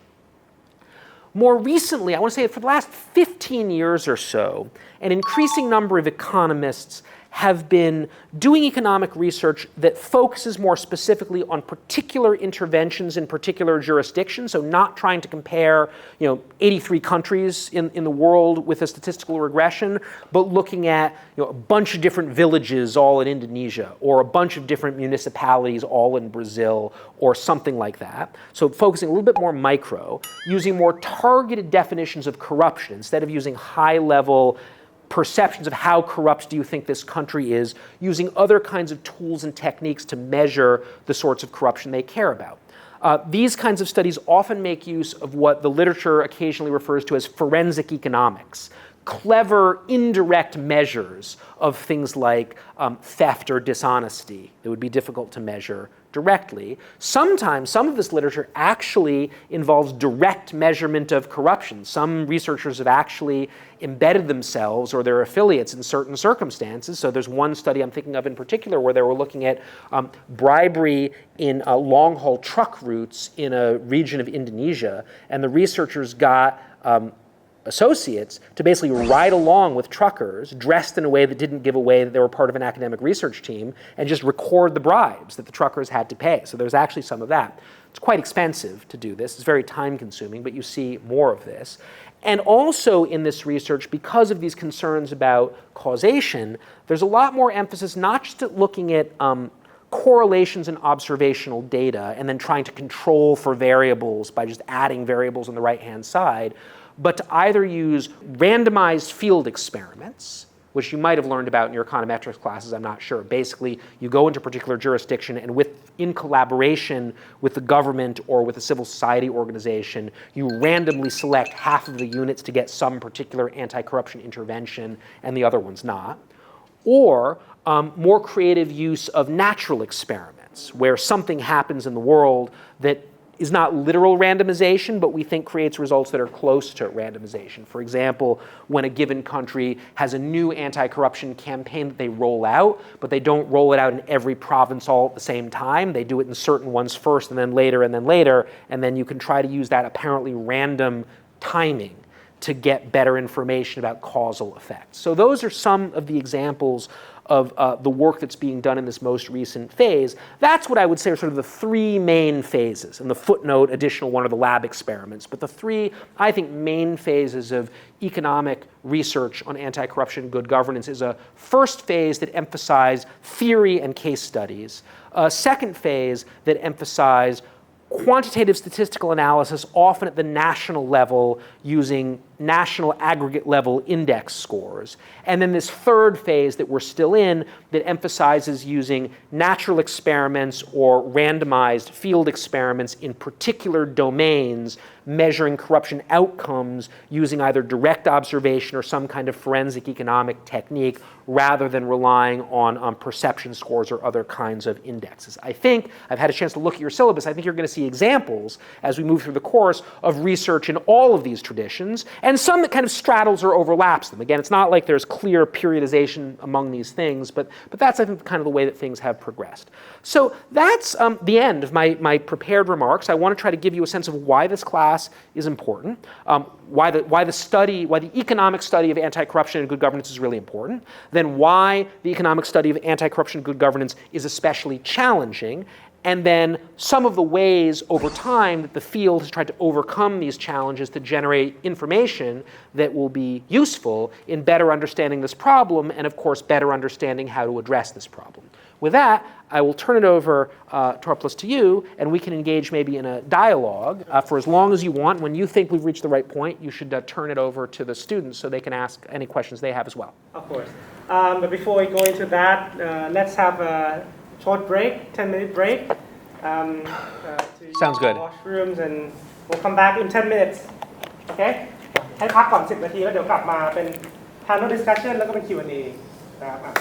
Speaker 1: More recently, I want to say for the last 15 years or so, an increasing number of economists have been doing economic research that focuses more specifically on particular interventions in particular jurisdictions, so not trying to compare 83 countries in the world with a statistical regression, but looking at a bunch of different villages all in Indonesia, or a bunch of different municipalities all in Brazil, or something like that. So focusing a little bit more micro, using more targeted definitions of corruption instead of using high-level perceptions of how corrupt do you think this country is, using other kinds of tools and techniques to measure the sorts of corruption they care about. These kinds of studies often make use of what the literature occasionally refers to as forensic economics, clever indirect measures of things like theft or dishonesty that would be difficult to measure directly. Sometimes some of this literature actually involves direct measurement of corruption. Some researchers have actually embedded themselves or their affiliates in certain circumstances. So there's one study I'm thinking of in particular where they were looking at bribery in long-haul truck routes in a region of Indonesia, and the researchers got associates to basically ride along with truckers dressed in a way that didn't give away that they were part of an academic research team and just record the bribes that the truckers had to pay. So there's actually some of that. It's quite expensive to do this. It's very time consuming, but you see more of this. And also in this research, because of these concerns about causation, there's a lot more emphasis not just at looking at correlations in observational data and then trying to control for variables by just adding variables on the right-hand side, but to either use randomized field experiments, which you might have learned about in your econometrics classes, I'm not sure. Basically, you go into a particular jurisdiction and in collaboration with the government or with a civil society organization, you randomly select half of the units to get some particular anti-corruption intervention and the other ones not. Or more creative use of natural experiments, where something happens in the world that is not literal randomization, but we think creates results that are close to randomization. For example, when a given country has a new anti-corruption campaign that they roll out, but they don't roll it out in every province all at the same time. They do it in certain ones first and then later, and then you can try to use that apparently random timing to get better information about causal effects. So those are some of the examples of the work that's being done in this most recent phase. That's what I would say are sort of the three main phases. And the footnote, additional one, are the lab experiments. But the three, I think, main phases of economic research on anti-corruption and good governance is a first phase that emphasizes theory and case studies, a second phase that emphasizes quantitative statistical analysis, often at the national level, using national aggregate level index scores. And then this third phase that we're still in that emphasizes using natural experiments or randomized field experiments in particular domains, measuring corruption outcomes using either direct observation or some kind of forensic economic technique, rather than relying on perception scores or other kinds of indexes. I think, I've had a chance to look at your syllabus, I think you're going to see examples as we move through the course of research in all of these traditions, and some that kind of straddles or overlaps them. Again, it's not like there's clear periodization among these things, but that's, I think, kind of the way that things have progressed. So that's the end of my prepared remarks. I want to try to give you a sense of why this class is important, why the economic study of anti-corruption and good governance is really important, then why the economic study of anti-corruption and good governance is especially challenging, and then some of the ways over time that the field has tried to overcome these challenges to generate information that will be useful in better understanding this problem and, of course, better understanding how to address this problem. With that, I will turn it over, Torplis, to you, and we can engage maybe in a dialogue for as long as you want. When you think we've reached the right point, you should turn it over to the students so they can ask any questions they have as well.
Speaker 3: Of course. But before we go into that, let's have a short break, 10-minute break.
Speaker 1: Sounds good.
Speaker 3: Washrooms, and we'll come back in 10 minutes. Okay? ให้พักก่อน 10 นาทีแล้วเดี๋ยวกลับมาเป็น panel discussion แล้วก็เป็น Q&A นะครับ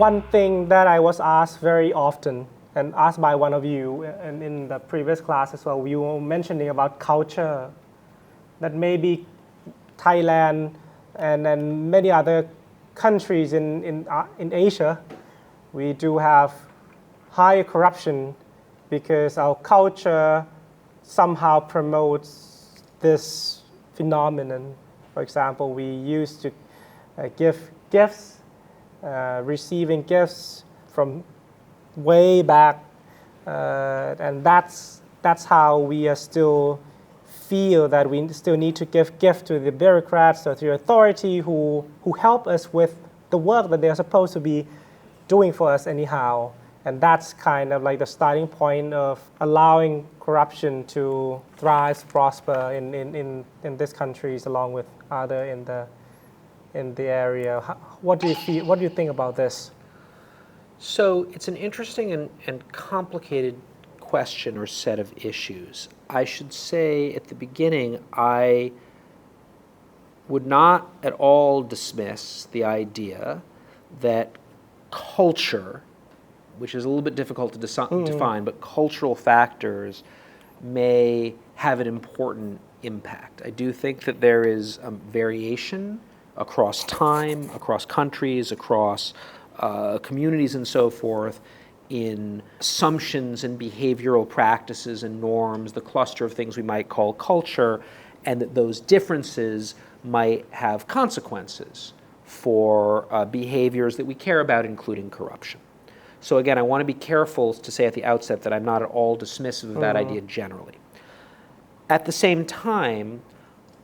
Speaker 3: One thing that I was asked very often and asked by one of you and in the previous class as well, we were mentioning about culture, that maybe Thailand and many other countries in Asia, we do have high corruption because our culture somehow promotes this phenomenon. For example, we used to give gifts, receiving gifts from way back, and that's how we are still feel that we still need to give gift to the bureaucrats or to the authority who help us with the work that they're supposed to be doing for us anyhow. And that's kind of like the starting point of allowing corruption to thrive, prosper in these countries along with other in the area. What do you feel? What do you think about this?
Speaker 1: So it's an interesting and complicated question or set of issues. I should say at the beginning, I would not at all dismiss the idea that culture, which is a little bit difficult to define, but cultural factors may have an important impact. I do think that there is variation across time, across countries, across communities and so forth, in assumptions and behavioral practices and norms, the cluster of things we might call culture, and that those differences might have consequences for behaviors that we care about, including corruption. So again, I want to be careful to say at the outset that I'm not at all dismissive of that idea generally. At the same time,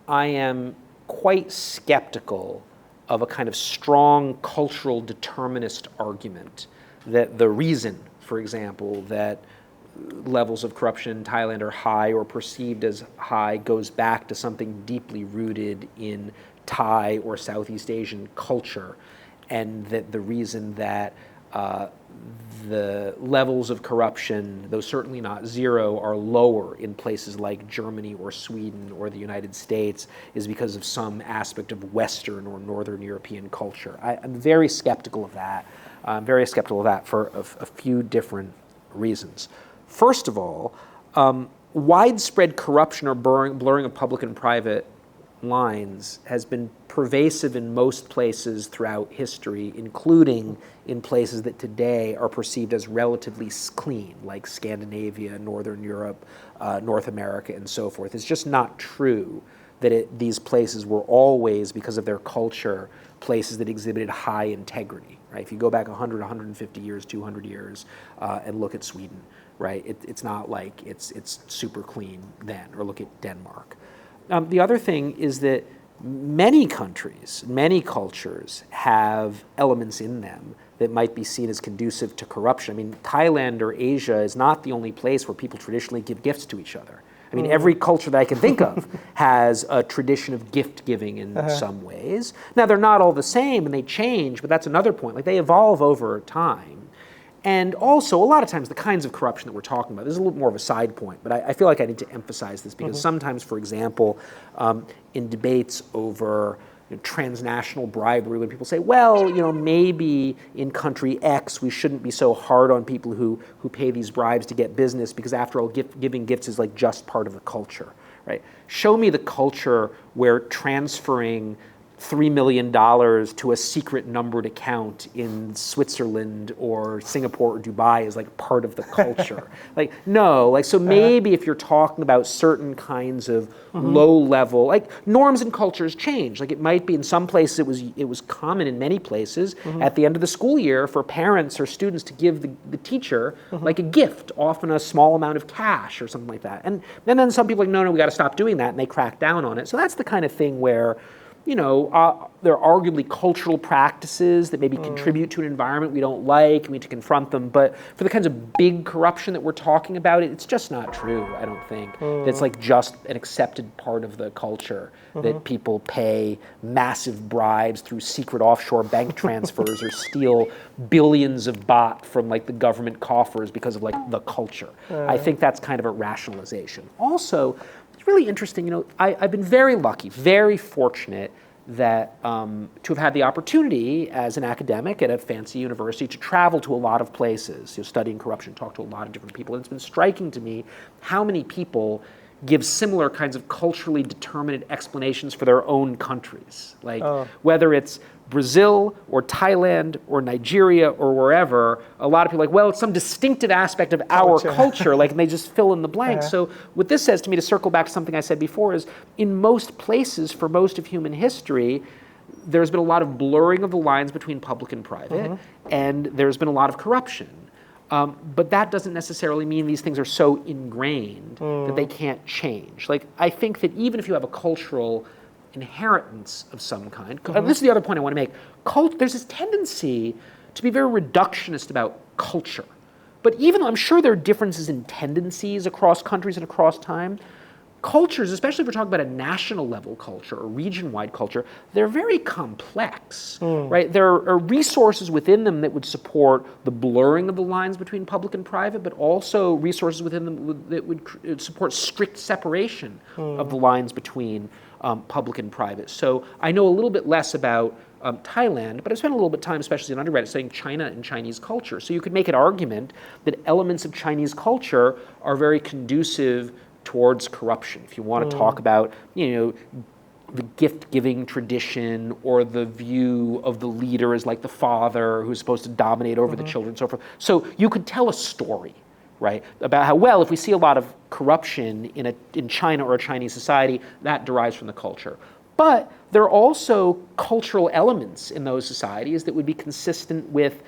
Speaker 1: I am quite skeptical of a kind of strong cultural determinist argument that the reason, for example, that levels of corruption in Thailand are high or perceived as high goes back to something deeply rooted in Thai or Southeast Asian culture, and that the reason that the levels of corruption, though certainly not zero, are lower in places like Germany or Sweden or the United States is because of some aspect of Western or Northern European culture. I'm very skeptical of that. I'm very skeptical of that for a few different reasons. First of all, widespread corruption or blurring of public and private lines has been pervasive in most places throughout history, including in places that today are perceived as relatively clean, like Scandinavia, Northern Europe, North America, and so forth. It's just not true that these places were always, because of their culture, places that exhibited high integrity. Right? If you go back 100, 150 years, 200 years, and look at Sweden, right? It's not like it's super clean then, or look at Denmark. The other thing is that many countries, many cultures have elements in them that might be seen as conducive to corruption. I mean, Thailand or Asia is not the only place where people traditionally give gifts to each other. I mean, every culture that I can think of has a tradition of gift giving in some ways. Now, they're not all the same and they change, but that's another point. Like, they evolve over time. And also, a lot of times, the kinds of corruption that we're talking about, this is a little more of a side point, but I feel like I need to emphasize this because sometimes, for example, in debates over transnational bribery, when people say, well, maybe in country X, we shouldn't be so hard on people who pay these bribes to get business because, after all, giving gifts is like just part of the culture, right? Show me the culture where transferring $3 million to a secret numbered account in Switzerland or Singapore or Dubai is like part of the culture. Like, no, like, so maybe if you're talking about certain kinds of low level, like norms and cultures change. Like, it might be in some places it was common in many places at the end of the school year for parents or students to give the teacher like a gift, often a small amount of cash or something like that. And then some people are like, no, we got to stop doing that, and they crack down on it. So that's the kind of thing where there are arguably cultural practices that maybe contribute to an environment we don't like, and we need to confront them. But for the kinds of big corruption that we're talking about, it's just not true, I don't think. It's like just an accepted part of the culture that people pay massive bribes through secret offshore bank transfers or steal billions of baht from like the government coffers because of like the culture. I think that's kind of a rationalization. Also, it's really interesting, I've been very lucky, very fortunate that to have had the opportunity as an academic at a fancy university to travel to a lot of places, studying corruption, talk to a lot of different people. And it's been striking to me how many people give similar kinds of culturally determined explanations for their own countries. Like whether it's Brazil or Thailand or Nigeria or wherever, a lot of people are like, well, it's some distinctive aspect of our culture, like, and they just fill in the blank. So what this says to me, to circle back to something I said before, is in most places for most of human history, there's been a lot of blurring of the lines between public and private, and there's been a lot of corruption. But that doesn't necessarily mean these things are so ingrained that they can't change. Like, I think that even if you have a cultural inheritance of some kind, this is the other point I want to make, there's this tendency to be very reductionist about culture. But even though I'm sure there are differences in tendencies across countries and across time, cultures, especially if we're talking about a national level culture or region-wide culture, they're very complex, right? There are resources within them that would support the blurring of the lines between public and private, but also resources within them that would support strict separation of the lines between public and private. So I know a little bit less about Thailand, but I spent a little bit of time, especially as an undergrad, studying China and Chinese culture. So you could make an argument that elements of Chinese culture are very conducive towards corruption. If you want to talk about, the gift-giving tradition or the view of the leader as like the father who's supposed to dominate over the children and so forth. So you could tell a story, right, about how, well, if we see a lot of corruption in China or a Chinese society, that derives from the culture. But there are also cultural elements in those societies that would be consistent with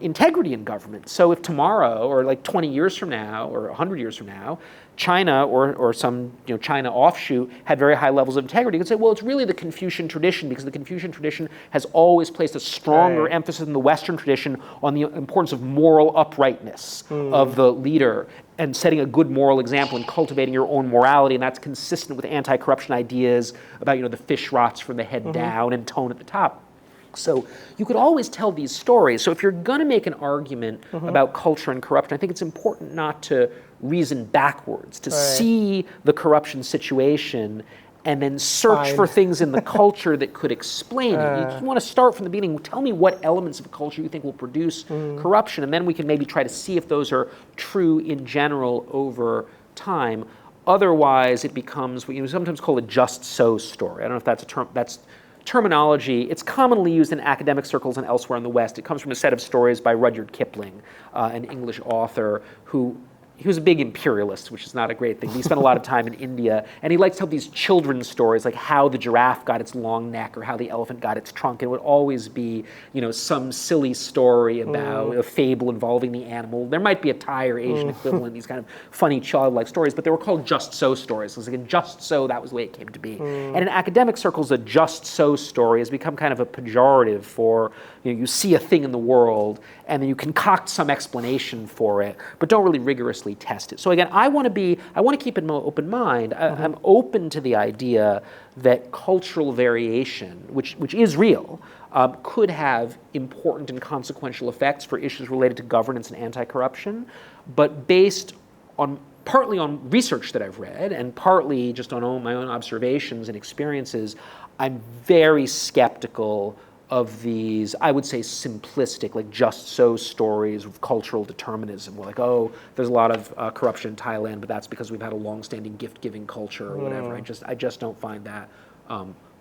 Speaker 1: integrity in government. So if tomorrow, or like 20 years from now, or 100 years from now, China or some China offshoot had very high levels of integrity, you could say, well, it's really the Confucian tradition, because the Confucian tradition has always placed a stronger emphasis in the Western tradition on the importance of moral uprightness of the leader and setting a good moral example and cultivating your own morality, and that's consistent with anti-corruption ideas about the fish rots from the head down and tone at the top. So you could always tell these stories. So if you're going to make an argument about culture and corruption, I think it's important not to reason backwards, to see the corruption situation and then search for things in the culture that could explain it. You want to start from the beginning. Tell me what elements of culture you think will produce corruption, and then we can maybe try to see if those are true in general over time. Otherwise, it becomes what you sometimes call a just so story. I don't know if that's a term. That's terminology. It's commonly used in academic circles and elsewhere in the West. It comes from a set of stories by Rudyard Kipling, an English author who he was a big imperialist, which is not a great thing. He spent a lot of time in India, and he liked to tell these children's stories, like how the giraffe got its long neck or how the elephant got its trunk. It would always be, some silly story about a fable involving the animal. There might be a Thai or Asian equivalent, these kind of funny childlike stories, but they were called just so stories. It was like a just so, that was the way it came to be. And in academic circles, a just so story has become kind of a pejorative for, you see a thing in the world, and then you concoct some explanation for it, but don't really rigorously test it. So again, I want to keep an open mind. I'm open to the idea that cultural variation, which is real, could have important and consequential effects for issues related to governance and anti-corruption, but based on partly on research that I've read and partly just on my own observations and experiences, I'm very skeptical of these, I would say, simplistic, like just so stories of cultural determinism. We're like, oh, there's a lot of corruption in Thailand, but that's because we've had a long-standing gift-giving culture or whatever. I just don't find that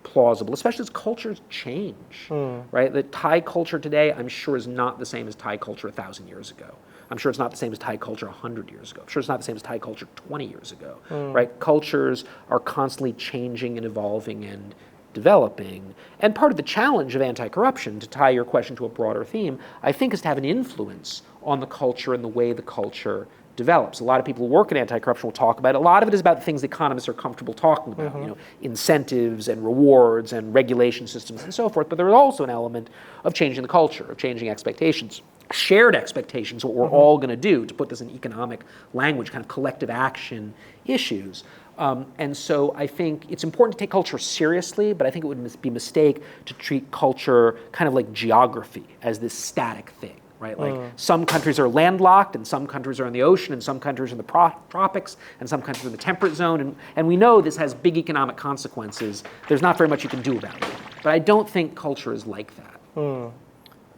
Speaker 1: plausible, especially as cultures change, right? The Thai culture today, I'm sure, is not the same as Thai culture 1,000 years ago. I'm sure it's not the same as Thai culture 100 years ago. I'm sure it's not the same as Thai culture 20 years ago, right? Cultures are constantly changing and evolving and developing. And part of the challenge of anti-corruption, to tie your question to a broader theme, I think is to have an influence on the culture and the way the culture develops. A lot of people who work in anti-corruption will talk about it. A lot of it is about the things economists are comfortable talking about, incentives and rewards and regulation systems and so forth. But there is also an element of changing the culture, of changing expectations. Shared expectations, what we're all going to do, to put this in economic language, kind of collective action issues. And so I think it's important to take culture seriously, but I think it would be a mistake to treat culture kind of like geography as this static thing, right? Like some countries are landlocked, and some countries are in the ocean, and some countries are in the tropics, and some countries are in the temperate zone, and we know this has big economic consequences. There's not very much you can do about it. But I don't think culture is like that.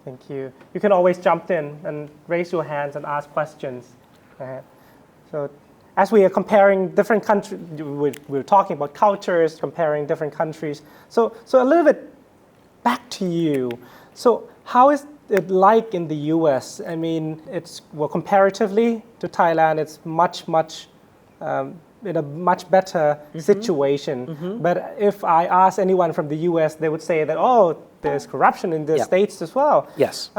Speaker 3: Thank you. You can always jump in and raise your hands and ask questions. So as we are comparing different countries, we're talking about cultures, comparing different countries. So a little bit back to you. So how is it like in the US? I mean, comparatively to Thailand, it's much in a much better situation. But if I ask anyone from the US, they would say that, there's corruption in the States as well.
Speaker 1: Yes.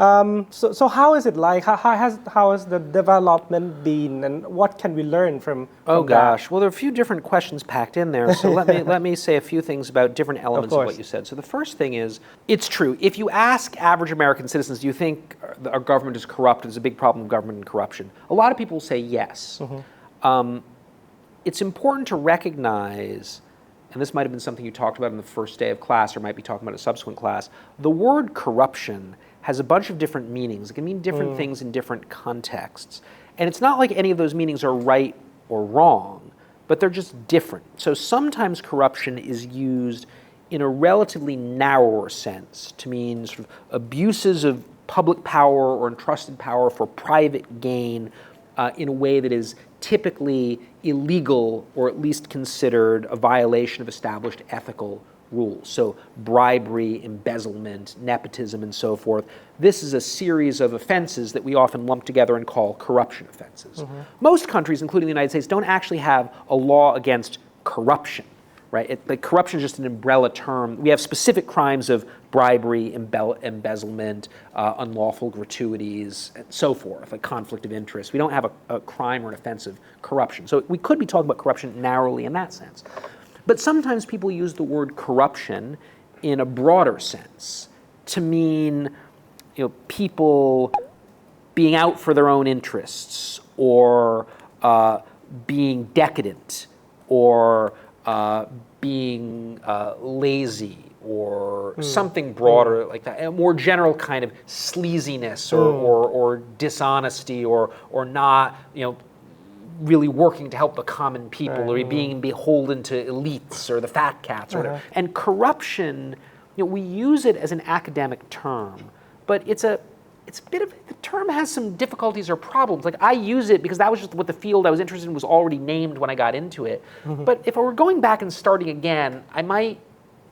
Speaker 3: So how is it like? How has the development been, and what can we learn from
Speaker 1: gosh. Well, there are a few different questions packed in there. So let me say a few things about different elements of what you said. So the first thing is, it's true. If you ask average American citizens, do you think our government is corrupt? There's a big problem with government and corruption. A lot of people will say yes. It's important to recognize, and this might have been something you talked about in the first day of class or might be talking about in a subsequent class, the word corruption has a bunch of different meanings. It can mean different things in different contexts. And it's not like any of those meanings are right or wrong, but they're just different. So sometimes corruption is used in a relatively narrower sense to mean sort of abuses of public power or entrusted power for private gain in a way that is typically illegal or at least considered a violation of established ethical rules. So bribery, embezzlement, nepotism, and so forth. This is a series of offenses that we often lump together and call corruption offenses. Most countries, including the United States, don't actually have a law against corruption, right? Corruption is just an umbrella term. We have specific crimes of bribery, embezzlement, unlawful gratuities, and so forth, like conflict of interest. We don't have a crime or an offense of corruption. So we could be talking about corruption narrowly in that sense. But sometimes people use the word corruption in a broader sense to mean, people being out for their own interests, or being decadent, or being lazy, or something broader like that, a more general kind of sleaziness or dishonesty or not, really working to help the common people or being beholden to elites or the fat cats or whatever. And corruption, we use it as an academic term, but it's a bit of, the term has some difficulties or problems. Like I use it because that was just what the field I was interested in was already named when I got into it. But if I were going back and starting again, I might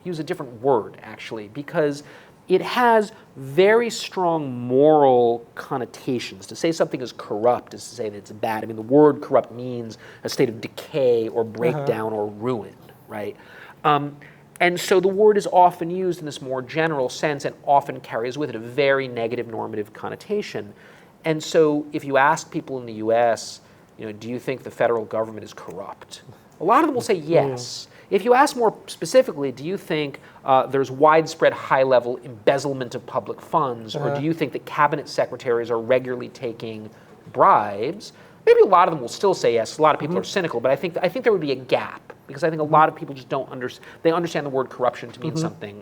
Speaker 1: use a different word actually, because it has very strong moral connotations. To say something is corrupt is to say that it's bad. I mean, the word corrupt means a state of decay or breakdown or ruin, right? And so the word is often used in this more general sense and often carries with it a very negative normative connotation. And so if you ask people in the US, do you think the federal government is corrupt? A lot of them will say yes. If you ask more specifically, do you think there's widespread high-level embezzlement of public funds, or do you think that cabinet secretaries are regularly taking bribes? Maybe a lot of them will still say yes. A lot of people are cynical, but I think there would be a gap, because I think a lot of people just don't understand. They understand the word corruption to mean something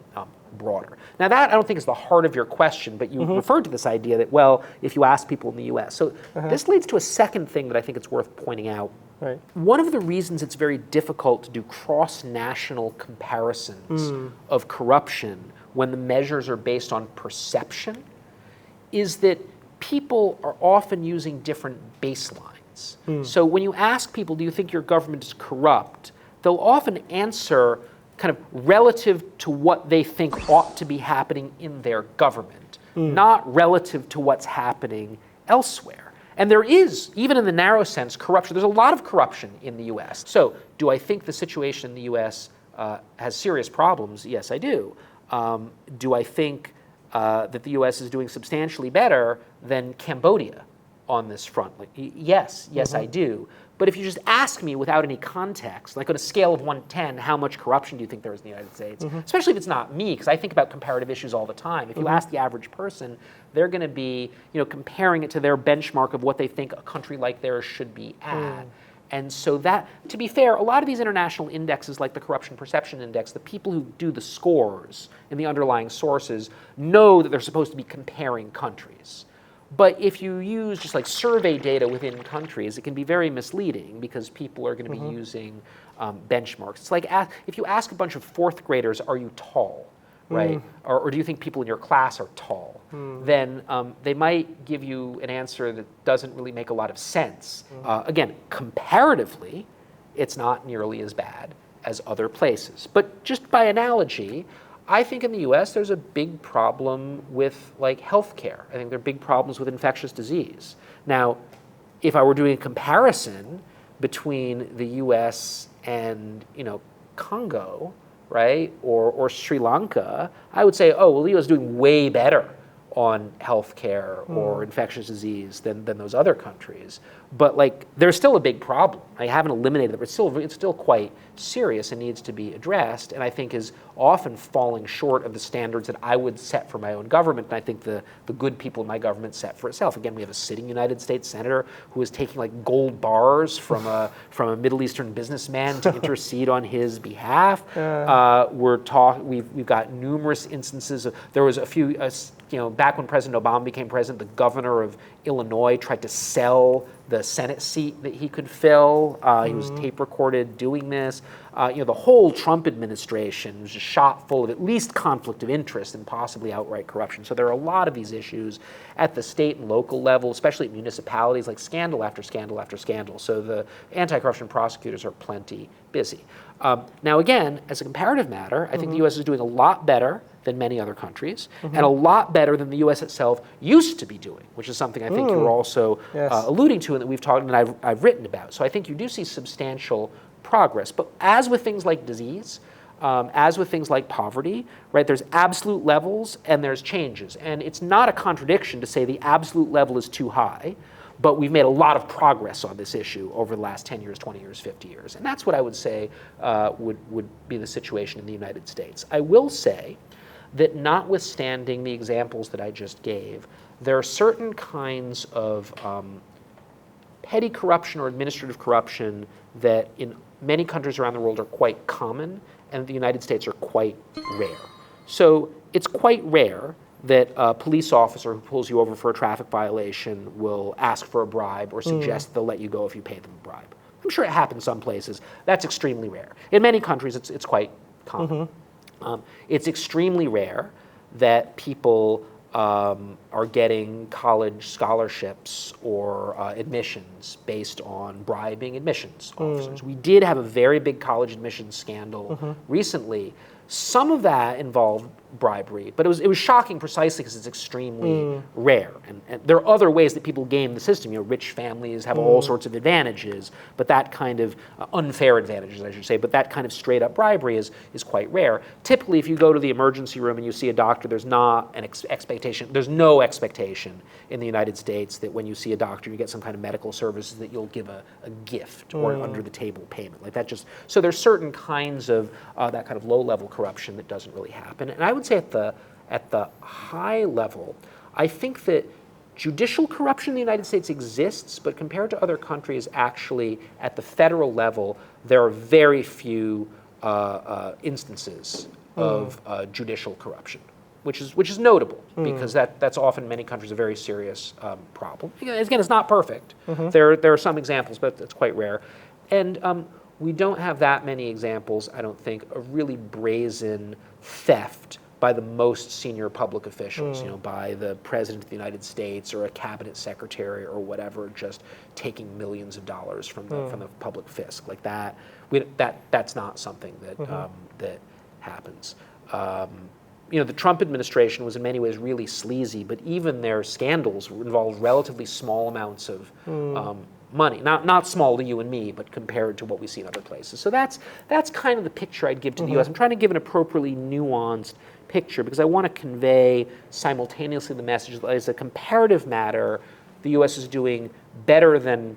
Speaker 1: broader. Now that I don't think is the heart of your question, but you referred to this idea that, well, if you ask people in the US. So this leads to a second thing that I think it's worth pointing out.
Speaker 3: Right.
Speaker 1: One of the reasons it's very difficult to do cross-national comparisons of corruption when the measures are based on perception is that people are often using different baselines. So when you ask people, do you think your government is corrupt, they'll often answer kind of relative to what they think ought to be happening in their government, not relative to what's happening elsewhere. And there is, even in the narrow sense, corruption. There's a lot of corruption in the US. So do I think the situation in the US has serious problems? Yes, I do. Do I think that the US is doing substantially better than Cambodia on this front? Yes, I do. But if you just ask me without any context, like on a scale of 1 to 10, how much corruption do you think there is in the United States? Especially if it's not me, because I think about comparative issues all the time. If you ask the average person, they're going to be, comparing it to their benchmark of what they think a country like theirs should be at. And so that, to be fair, a lot of these international indexes, like the Corruption Perception Index, the people who do the scores in the underlying sources know that they're supposed to be comparing countries. But if you use just like survey data within countries, it can be very misleading because people are going to be using benchmarks. It's like if you ask a bunch of fourth graders, are you tall, right? Or do you think people in your class are tall? Then they might give you an answer that doesn't really make a lot of sense. Again, comparatively, it's not nearly as bad as other places. But just by analogy, I think in the US there's a big problem with like healthcare. I think there are big problems with infectious disease. Now, if I were doing a comparison between the US and Congo, right, or Sri Lanka, I would say, oh, well, the US is doing way better on healthcare or infectious disease than those other countries. But like, there's still a big problem. I haven't eliminated it, but it's still quite serious and needs to be addressed, and I think is often falling short of the standards that I would set for my own government, and I think the good people in my government set for itself. Again, we have a sitting United States senator who is taking like gold bars from a Middle Eastern businessman to intercede on his behalf. We've got numerous instances of, there was a few, back when President Obama became president, the governor of Illinois tried to sell the Senate seat that he could fill. He was tape recorded doing this. The whole Trump administration was just shot full of at least conflict of interest and possibly outright corruption. So there are a lot of these issues at the state and local level, especially at municipalities, like scandal after scandal after scandal. So the anti-corruption prosecutors are plenty busy. Now again, as a comparative matter, I think the US is doing a lot better than many other countries, and a lot better than the US itself used to be doing, which is something I think you're also alluding to and that we've talked and I've written about. So I think you do see substantial progress. But as with things like disease, as with things like poverty, right, there's absolute levels and there's changes. And it's not a contradiction to say the absolute level is too high, but we've made a lot of progress on this issue over the last 10 years, 20 years, 50 years. And that's what I would say would be the situation in the United States. I will say that notwithstanding the examples that I just gave, there are certain kinds of petty corruption or administrative corruption that in many countries around the world are quite common and the United States are quite rare. So it's quite rare that a police officer who pulls you over for a traffic violation will ask for a bribe or suggest they'll let you go if you pay them a bribe. I'm sure it happens some places. That's extremely rare. In many countries, it's quite common. It's extremely rare that people are getting college scholarships or admissions based on bribing admissions officers. We did have a very big college admissions scandal recently. Some of that involved bribery, but it was shocking precisely because it's extremely rare. And there are other ways that people game the system. You know, rich families have all sorts of advantages, but that kind of unfair advantages, I should say, but that kind of straight up bribery is quite rare. Typically, if you go to the emergency room and you see a doctor, there's not an expectation, there's no expectation in the United States that when you see a doctor, you get some kind of medical services that you'll give a gift or an under the table payment. Like that just, so there's certain kinds of that kind of low level corruption that doesn't really happen. And I would say at the high level, I think that judicial corruption in the United States exists, but compared to other countries, actually at the federal level, there are very few instances of judicial corruption, which is notable because that's often in many countries a very serious problem. Again, it's not perfect. There are some examples, but it's quite rare. And we don't have that many examples, I don't think, of really brazen theft by the most senior public officials, you know, by the President of the United States or a cabinet secretary or whatever, just taking millions of dollars from the public fisc like that. That's not something that that happens. You know, the Trump administration was in many ways really sleazy, but even their scandals involved relatively small amounts of money. Not small to you and me, but compared to what we see in other places. So that's kind of the picture I'd give to the U.S. I'm trying to give an appropriately nuanced picture because I want to convey simultaneously the message that as a comparative matter, the U.S. is doing better than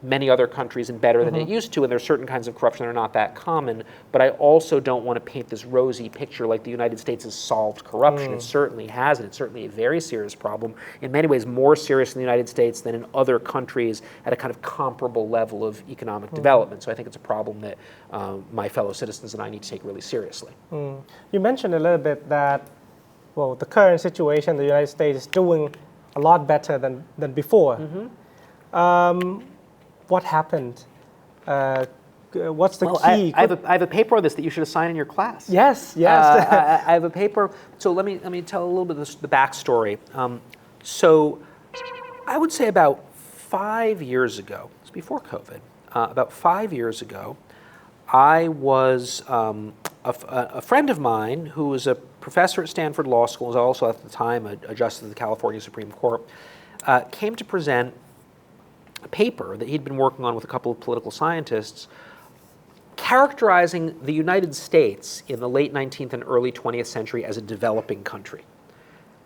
Speaker 1: many other countries and better than it used to, and there are certain kinds of corruption that are not that common, but I also don't want to paint this rosy picture like the United States has solved corruption. It certainly hasn't. It's certainly a very serious problem, in many ways more serious in the United States than in other countries at a kind of comparable level of economic development. So I think it's a problem that my fellow citizens and I need to take really seriously.
Speaker 3: You mentioned a little bit that, well, the current situation, the United States is doing a lot better than before. What happened? What's the key?
Speaker 1: I have a paper on this that you should assign in your class.
Speaker 3: Yes.
Speaker 1: I have a paper. So let me tell a little bit of the backstory. So I would say about 5 years ago, it's before COVID, about 5 years ago, I was a friend of mine who was a professor at Stanford Law School, was also at the time a justice of the California Supreme Court, came to present a paper that he'd been working on with a couple of political scientists characterizing the United States in the late 19th and early 20th century as a developing country.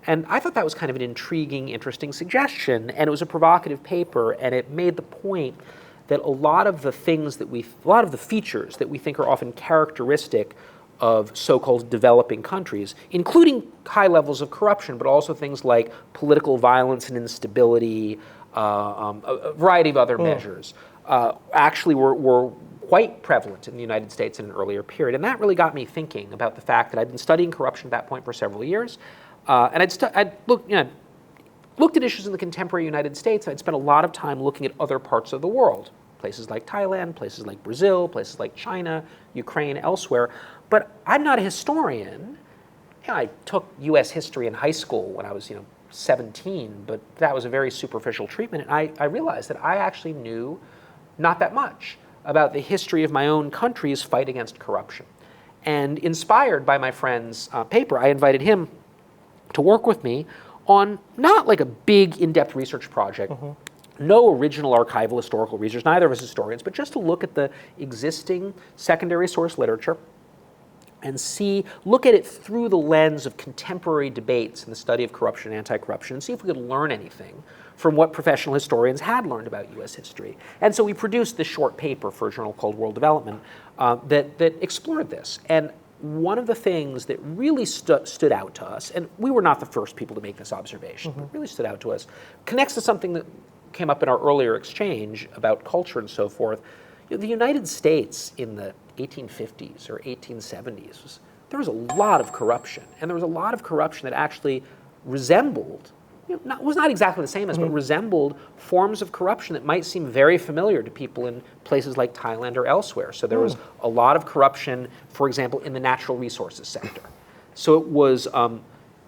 Speaker 1: And I thought that was kind of an intriguing, interesting suggestion, and it was a provocative paper, and it made the point that a lot of the features that we think are often characteristic of so-called developing countries, including high levels of corruption, but also things like political violence and instability, a variety of other measures, actually were quite prevalent in the United States in an earlier period. And that really got me thinking about the fact that I'd been studying corruption at that point for several years. And I'd looked at issues in the contemporary United States, and I'd spent a lot of time looking at other parts of the world, places like Thailand, places like Brazil, places like China, Ukraine, elsewhere. But I'm not a historian. You know, I took U.S. history in high school when I was, 17, but that was a very superficial treatment. And I realized that I actually knew not that much about the history of my own country's fight against corruption. And inspired by my friend's paper, I invited him to work with me on not like a big in-depth research project, no original archival historical research, neither of us historians, but just to look at the existing secondary source literature and look at it through the lens of contemporary debates in the study of corruption and anti-corruption, and see if we could learn anything from what professional historians had learned about U.S. history. And so we produced this short paper for a journal called World Development that explored this. And one of the things that really stood out to us, and we were not the first people to make this observation, but really stood out to us, connects to something that came up in our earlier exchange about culture and so forth. The United States in the 1850s or 1870s, there was a lot of corruption. And there was a lot of corruption that actually resembled, was not exactly the same as, but resembled forms of corruption that might seem very familiar to people in places like Thailand or elsewhere. So there was a lot of corruption, for example, in the natural resources sector. So it was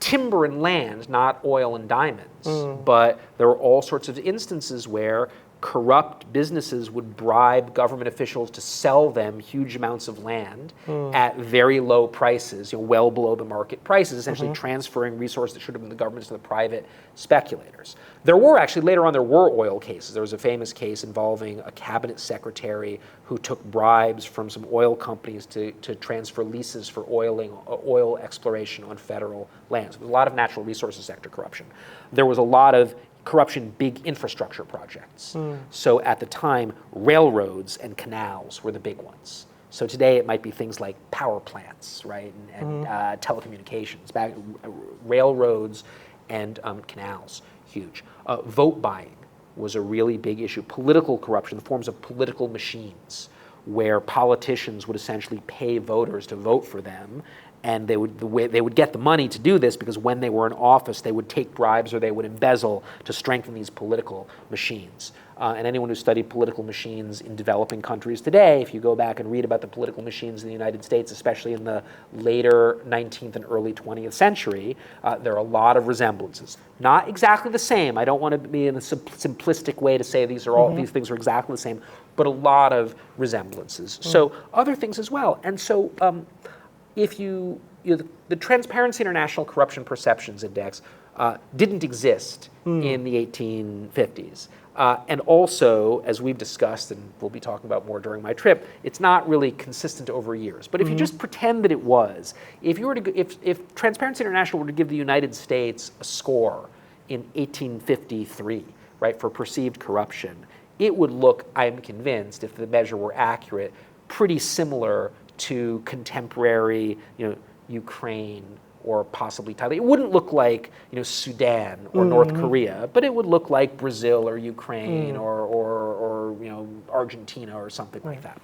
Speaker 1: timber and land, not oil and diamonds. But there were all sorts of instances where corrupt businesses would bribe government officials to sell them huge amounts of land at very low prices, well below the market prices, essentially transferring resources that should have been the government's to the private speculators. There were actually, later on, there were oil cases. There was a famous case involving a cabinet secretary who took bribes from some oil companies to transfer leases for oil exploration on federal lands. There was a lot of natural resources sector corruption. There was a lot of corruption, big infrastructure projects. So at the time, railroads and canals were the big ones. So today it might be things like power plants, right, and telecommunications. Back, railroads and canals, huge. Vote buying was a really big issue. Political corruption, the forms of political machines, where politicians would essentially pay voters to vote for them, and they would get the money to do this because when they were in office, they would take bribes or they would embezzle to strengthen these political machines. And anyone who studied political machines in developing countries today, if you go back and read about the political machines in the United States, especially in the later 19th and early 20th century, there are a lot of resemblances. Not exactly the same. I don't want to be in a simplistic way to say these things are exactly the same, but a lot of resemblances. So other things as well. And so if the Transparency International Corruption Perceptions Index didn't exist in the 1850s. And also, as we've discussed, and we'll be talking about more during my trip, it's not really consistent over years. But if you just pretend that it was, if Transparency International were to give the United States a score in 1853, right, for perceived corruption, it would look, I'm convinced, if the measure were accurate, pretty similar to contemporary, Ukraine or possibly Thailand. It wouldn't look like, Sudan or North Korea, but it would look like Brazil or Ukraine or Argentina or something like that.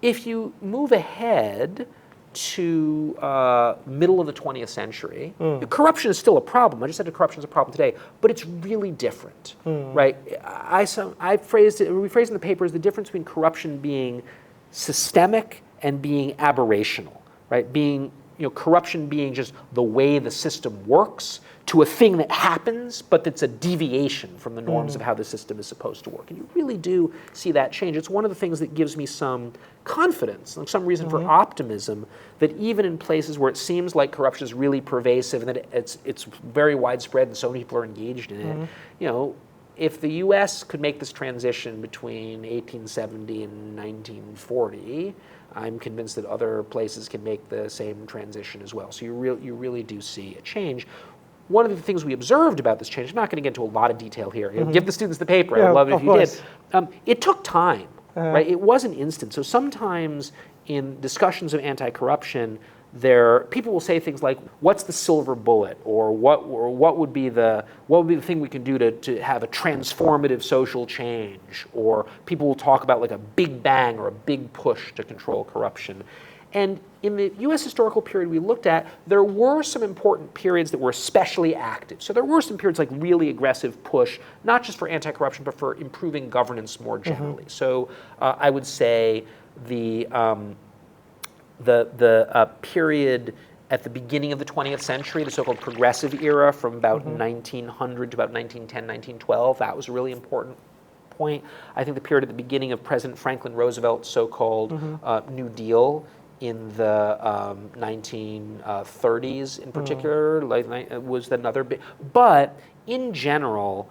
Speaker 1: If you move ahead to middle of the 20th century, corruption is still a problem. I just said corruption is a problem today, but it's really different, right? I rephrased in the paper as the difference between corruption being systemic and being aberrational, right? Being, corruption being just the way the system works to a thing that happens, but that's a deviation from the norms of how the system is supposed to work. And you really do see that change. It's one of the things that gives me some confidence, like some reason for optimism, that even in places where it seems like corruption is really pervasive and that it's very widespread and so many people are engaged in it, if the US could make this transition between 1870 and 1940, I'm convinced that other places can make the same transition as well. So you really do see a change. One of the things we observed about this change, I'm not going to get into a lot of detail here. Give the students the paper. I'd love it if you did. It took time, right? It wasn't instant. So sometimes in discussions of anti-corruption, people will say things like, "What's the silver bullet?" or what would be the thing we can do to have a transformative social change? Or people will talk about like a big bang or a big push to control corruption. And in the U.S. historical period we looked at, there were some important periods that were especially active. So there were some periods like really aggressive push, not just for anti-corruption, but for improving governance more generally. So I would say the period at the beginning of the 20th century, the so-called progressive era from about 1900 to about 1910, 1912, that was a really important point. I think the period at the beginning of President Franklin Roosevelt's so-called New Deal in the 1930s in particular, was another big, but in general,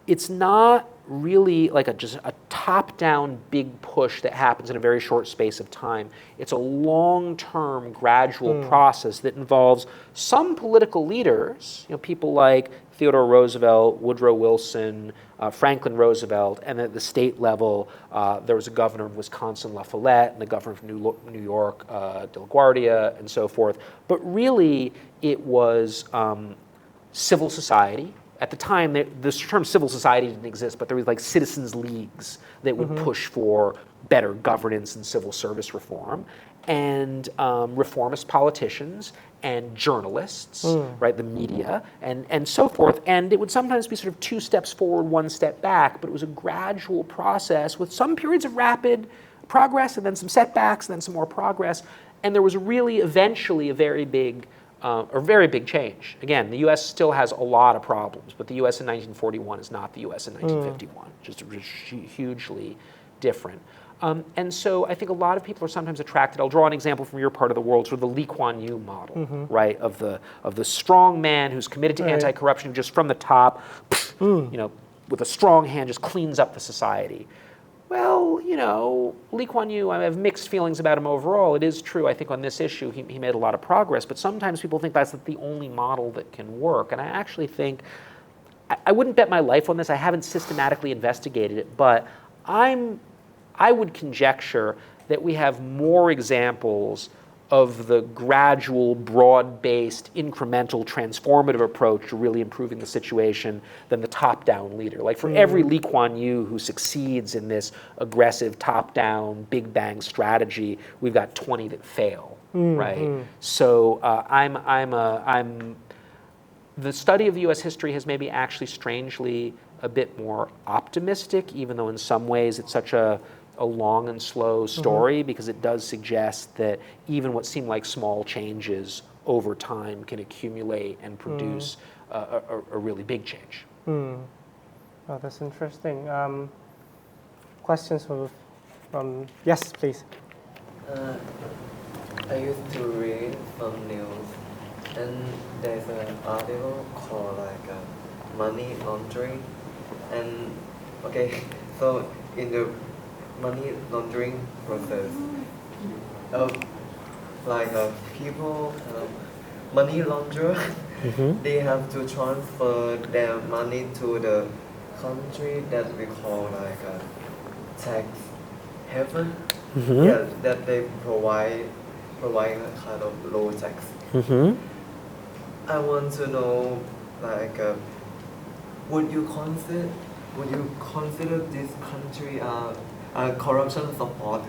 Speaker 1: it's not really like just a top-down big push that happens in a very short space of time. It's a long-term, gradual process that involves some political leaders, people like Theodore Roosevelt, Woodrow Wilson, Franklin Roosevelt, and at the state level, there was a governor of Wisconsin, La Follette, and the governor of New York, DeLaGuardia, and so forth. But really, it was civil society, at the time, the term civil society didn't exist, but there was like citizens' leagues that would push for better governance and civil service reform, and reformist politicians and journalists, right, the media, and so forth. And it would sometimes be sort of 2 steps forward, 1 step back, but it was a gradual process with some periods of rapid progress and then some setbacks and then some more progress. And there was really eventually a very big change. Again, the U.S. still has a lot of problems, but the U.S. in 1941 is not the U.S. in 1951, just hugely different. And so I think a lot of people are sometimes attracted. I'll draw an example from your part of the world, sort of the Lee Kuan Yew model, right, of the strong man who's committed to anti-corruption, just from the top, with a strong hand, just cleans up the society. Well, Lee Kuan Yew, I have mixed feelings about him overall. It is true, I think, on this issue, he made a lot of progress, but sometimes people think that's the only model that can work. And I actually think, I wouldn't bet my life on this, I haven't systematically investigated it, but I would conjecture that we have more examples of the gradual, broad-based, incremental, transformative approach to really improving the situation than the top-down leader. Like for every Lee Kuan Yew who succeeds in this aggressive top-down, big bang strategy, we've got 20 that fail, right? So the study of the U.S. history has maybe actually strangely a bit more optimistic, even though in some ways it's such a long and slow story, because it does suggest that even what seem like small changes over time can accumulate and produce a really big change.
Speaker 3: Oh, that's interesting. Questions from yes, please.
Speaker 9: I used to read some news, and there's an article called money laundering, and so in the money laundering process, people, money launderer, they have to transfer their money to the country that we call tax haven. That they provide a kind of low tax. I want to know, would you consider this country a corruption support?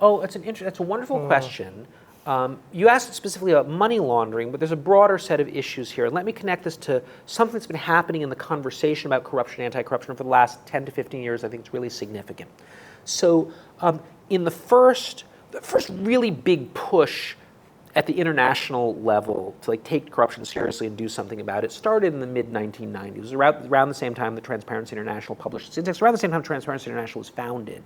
Speaker 1: Oh, that's a wonderful question. You asked specifically about money laundering, but there's a broader set of issues here. And let me connect this to something that's been happening in the conversation about corruption, anti-corruption for the last 10 to 15 years. I think it's really significant. So in the first really big push at the international level to take corruption seriously and do something about it started in the mid-1990s. It was around the same time that Transparency International published its index, around the same time Transparency International was founded.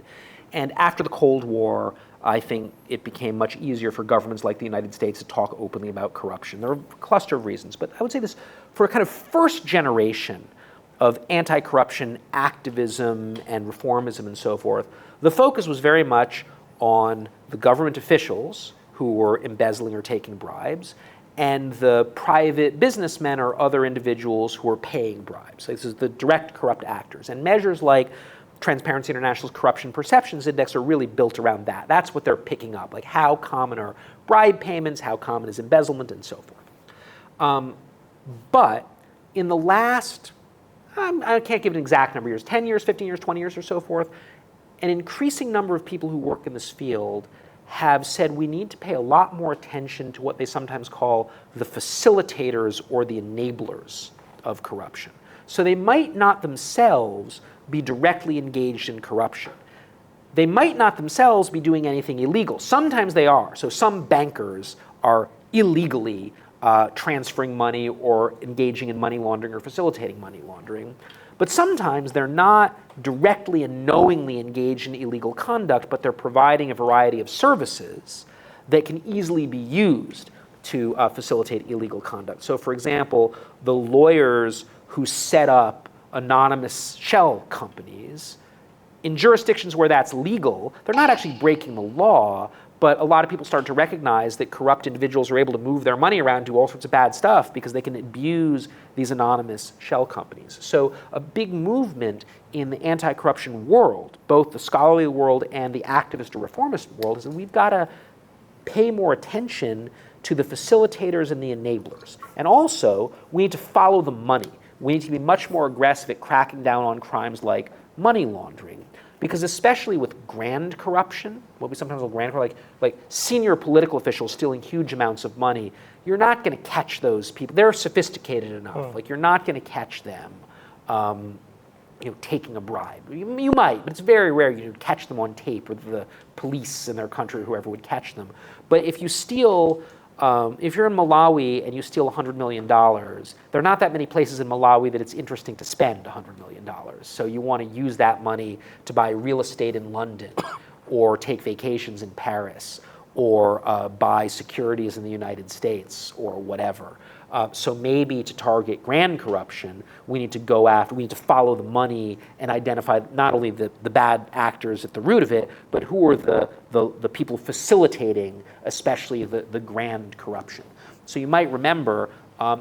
Speaker 1: And after the Cold War, I think it became much easier for governments like the United States to talk openly about corruption. There are a cluster of reasons, but I would say this, for a kind of first generation of anti-corruption activism and reformism and so forth, the focus was very much on the government officials who were embezzling or taking bribes, and the private businessmen or other individuals who were paying bribes. So this is the direct corrupt actors. And measures like Transparency International's Corruption Perceptions Index are really built around that. That's what they're picking up, like how common are bribe payments, how common is embezzlement, and so forth. But in the last, I can't give an exact number of years, 10 years, 15 years, 20 years, or so forth, an increasing number of people who work in this field have said we need to pay a lot more attention to what they sometimes call the facilitators or the enablers of corruption. So they might not themselves be directly engaged in corruption. They might not themselves be doing anything illegal. Sometimes they are. So some bankers are illegally transferring money or engaging in money laundering or facilitating money laundering. But sometimes they're not directly and knowingly engaged in illegal conduct, but they're providing a variety of services that can easily be used to facilitate illegal conduct. So for example, the lawyers who set up anonymous shell companies, in jurisdictions where that's legal, they're not actually breaking the law, but a lot of people start to recognize that corrupt individuals are able to move their money around, do all sorts of bad stuff because they can abuse these anonymous shell companies. So a big movement in the anti-corruption world, both the scholarly world and the activist or reformist world, is that we've got to pay more attention to the facilitators and the enablers. And also, we need to follow the money, we need to be much more aggressive at cracking down on crimes like money laundering. Because especially with grand corruption, what we sometimes call grand corruption, like senior political officials stealing huge amounts of money, you're not going to catch those people. They're sophisticated enough. Like, you're not going to catch them taking a bribe. You might, but it's very rare you catch them on tape, or the police in their country or whoever would catch them. But if you steal, if you're in Malawi and you steal $100 million, there are not that many places in Malawi that it's interesting to spend $100 million. So you want to use that money to buy real estate in London, or take vacations in Paris, or buy securities in the United States, or whatever. So maybe to target grand corruption, we need to follow the money and identify not only the bad actors at the root of it, but who are the people facilitating, especially the grand corruption. So you might remember,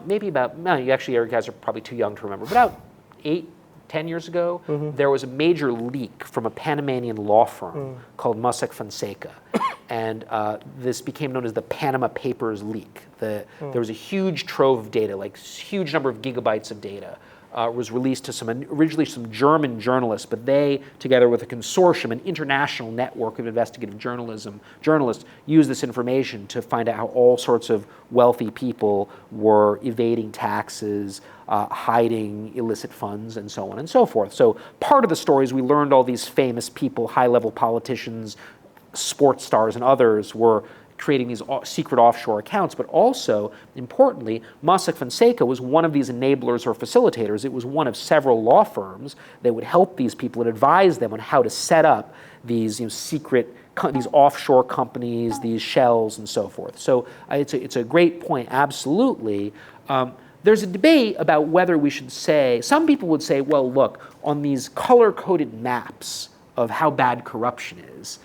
Speaker 1: maybe about, you guys are probably too young to remember, but about 8-10 years ago, there was a major leak from a Panamanian law firm called Mossack Fonseca. And this became known as the Panama Papers leak. There was a huge trove of data, like huge number of gigabytes of data, was released to originally some German journalists, but they, together with a consortium, an international network of investigative journalists, used this information to find out how all sorts of wealthy people were evading taxes, hiding illicit funds, and so on and so forth. So part of the story is we learned all these famous people, high-level politicians, sports stars, and others were creating these secret offshore accounts, but also, importantly, Mossack Fonseca was one of these enablers or facilitators. It was one of several law firms that would help these people and advise them on how to set up these secret, these offshore companies, these shells, and so forth. So it's a great point, absolutely. There's a debate about whether we should say, some people would say, well, look, on these color-coded maps of how bad corruption is,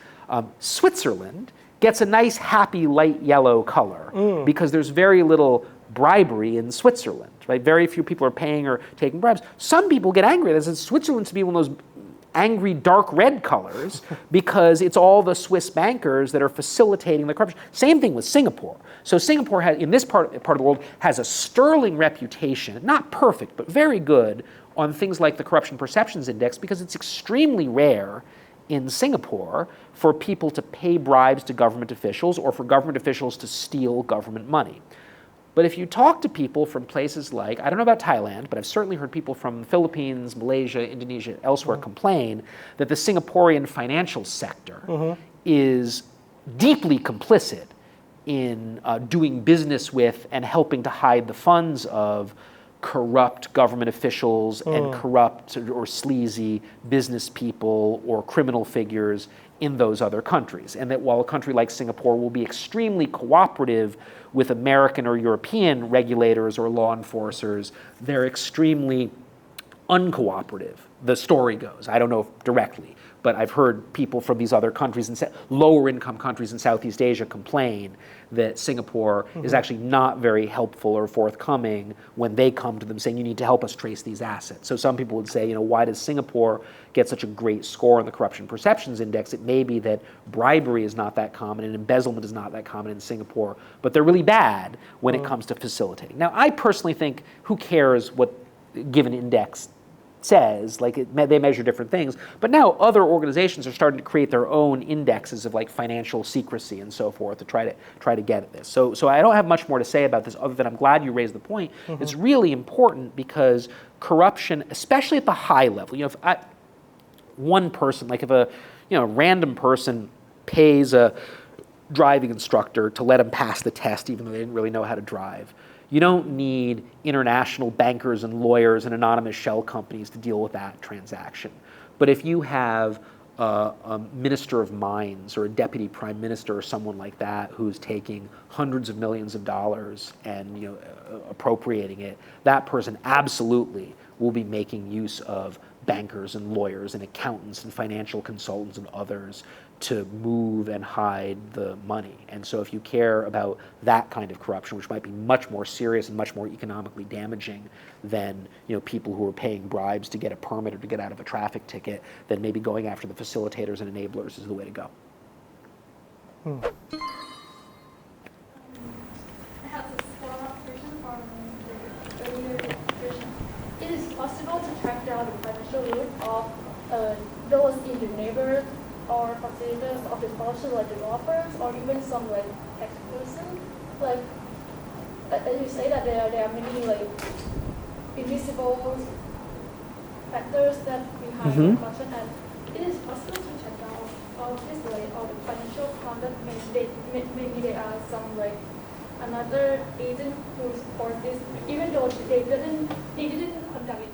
Speaker 1: Switzerland gets a nice, happy, light yellow color because there's very little bribery in Switzerland, right? Very few people are paying or taking bribes. Some people get angry. This is Switzerland to be one of those angry dark red colors because it's all the Swiss bankers that are facilitating the corruption. Same thing with Singapore. So Singapore has, in this part of the world, has a sterling reputation, not perfect, but very good on things like the Corruption Perceptions Index, because it's extremely rare in Singapore for people to pay bribes to government officials or for government officials to steal government money. But if you talk to people from places like, I don't know about Thailand, but I've certainly heard people from the Philippines, Malaysia, Indonesia, elsewhere complain that the Singaporean financial sector is deeply complicit in doing business with and helping to hide the funds of corrupt government officials and corrupt or sleazy business people or criminal figures in those other countries. And that while a country like Singapore will be extremely cooperative with American or European regulators or law enforcers, they're extremely uncooperative, the story goes. I don't know if directly, but I've heard people from these other countries, lower income countries in Southeast Asia, complain that Singapore is actually not very helpful or forthcoming when they come to them saying, you need to help us trace these assets. So some people would say, why does Singapore get such a great score on the Corruption Perceptions Index? It may be that bribery is not that common and embezzlement is not that common in Singapore, but they're really bad when it comes to facilitating. Now, I personally think, who cares what a given index says, they measure different things, but now other organizations are starting to create their own indexes of financial secrecy and so forth to try to get at this. So I don't have much more to say about this other than I'm glad you raised the point. It's really important because corruption, especially at the high level, if one person, if a random person pays a driving instructor to let him pass the test even though they didn't really know how to drive, you don't need international bankers and lawyers and anonymous shell companies to deal with that transaction. But if you have a minister of mines or a deputy prime minister or someone like that who's taking hundreds of millions of dollars and appropriating it, that person absolutely will be making use of bankers and lawyers and accountants and financial consultants and others to move and hide the money. And so if you care about that kind of corruption, which might be much more serious and much more economically damaging than people who are paying bribes to get a permit or to get out of a traffic ticket, then maybe going after the facilitators and enablers is the way to go.
Speaker 5: I have a follow-up question from the earlier question. It track down the financial root of those in the neighborhood or facilitators of the corruption, like developers or even some like tax person. Like as you say that there are many like invisible factors that behind corruption, and it is possible to check down all this like all the financial crime that maybe there are some like another agent who support this, even though they didn't conduct it.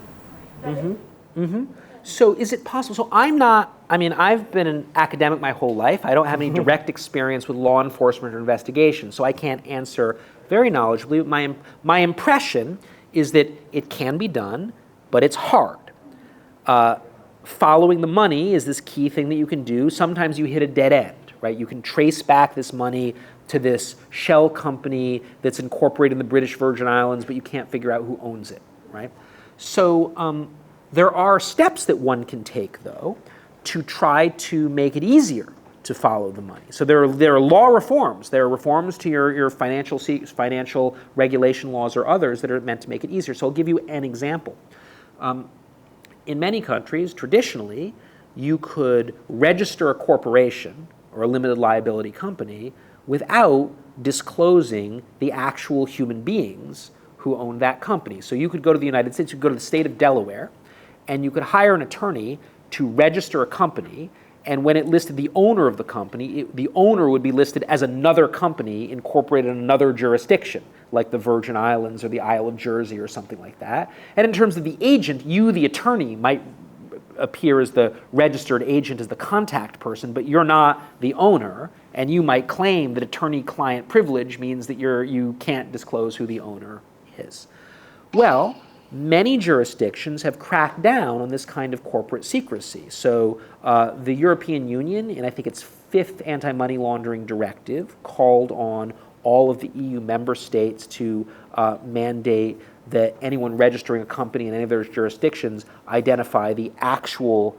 Speaker 1: So is it possible? So I've been an academic my whole life. I don't have any direct experience with law enforcement or investigation, so I can't answer very knowledgeably. My impression is that it can be done, but it's hard. Following the money is this key thing that you can do. Sometimes you hit a dead end, right? You can trace back this money to this shell company that's incorporated in the British Virgin Islands, but you can't figure out who owns it, right? So there are steps that one can take, though, to try to make it easier to follow the money. So there are law reforms. There are reforms to your financial regulation laws or others that are meant to make it easier. So I'll give you an example. In many countries, traditionally, you could register a corporation or a limited liability company without disclosing the actual human beings who own that company. So you could go to the United States, you could go to the state of Delaware, and you could hire an attorney to register a company, and when it listed the owner of the company, the owner would be listed as another company incorporated in another jurisdiction, like the Virgin Islands or the Isle of Jersey or something like that. And in terms of the agent, you, the attorney, might appear as the registered agent, as the contact person, but you're not the owner, and you might claim that attorney-client privilege means that you can't disclose who the owner is. Well, many jurisdictions have cracked down on this kind of corporate secrecy. So the European Union, in I think its 5th anti-money laundering directive, called on all of the EU member states to mandate that anyone registering a company in any of their jurisdictions identify the actual,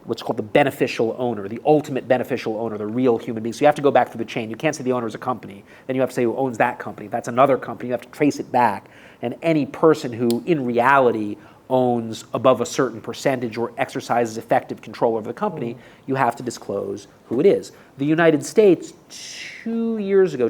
Speaker 1: what's called the beneficial owner, the ultimate beneficial owner, the real human being. So you have to go back through the chain. You can't say the owner is a company. Then you have to say who owns that company. If that's another company, you have to trace it back. And any person who, in reality, owns above a certain percentage or exercises effective control over the company, you have to disclose who it is. The United States, 3 years ago,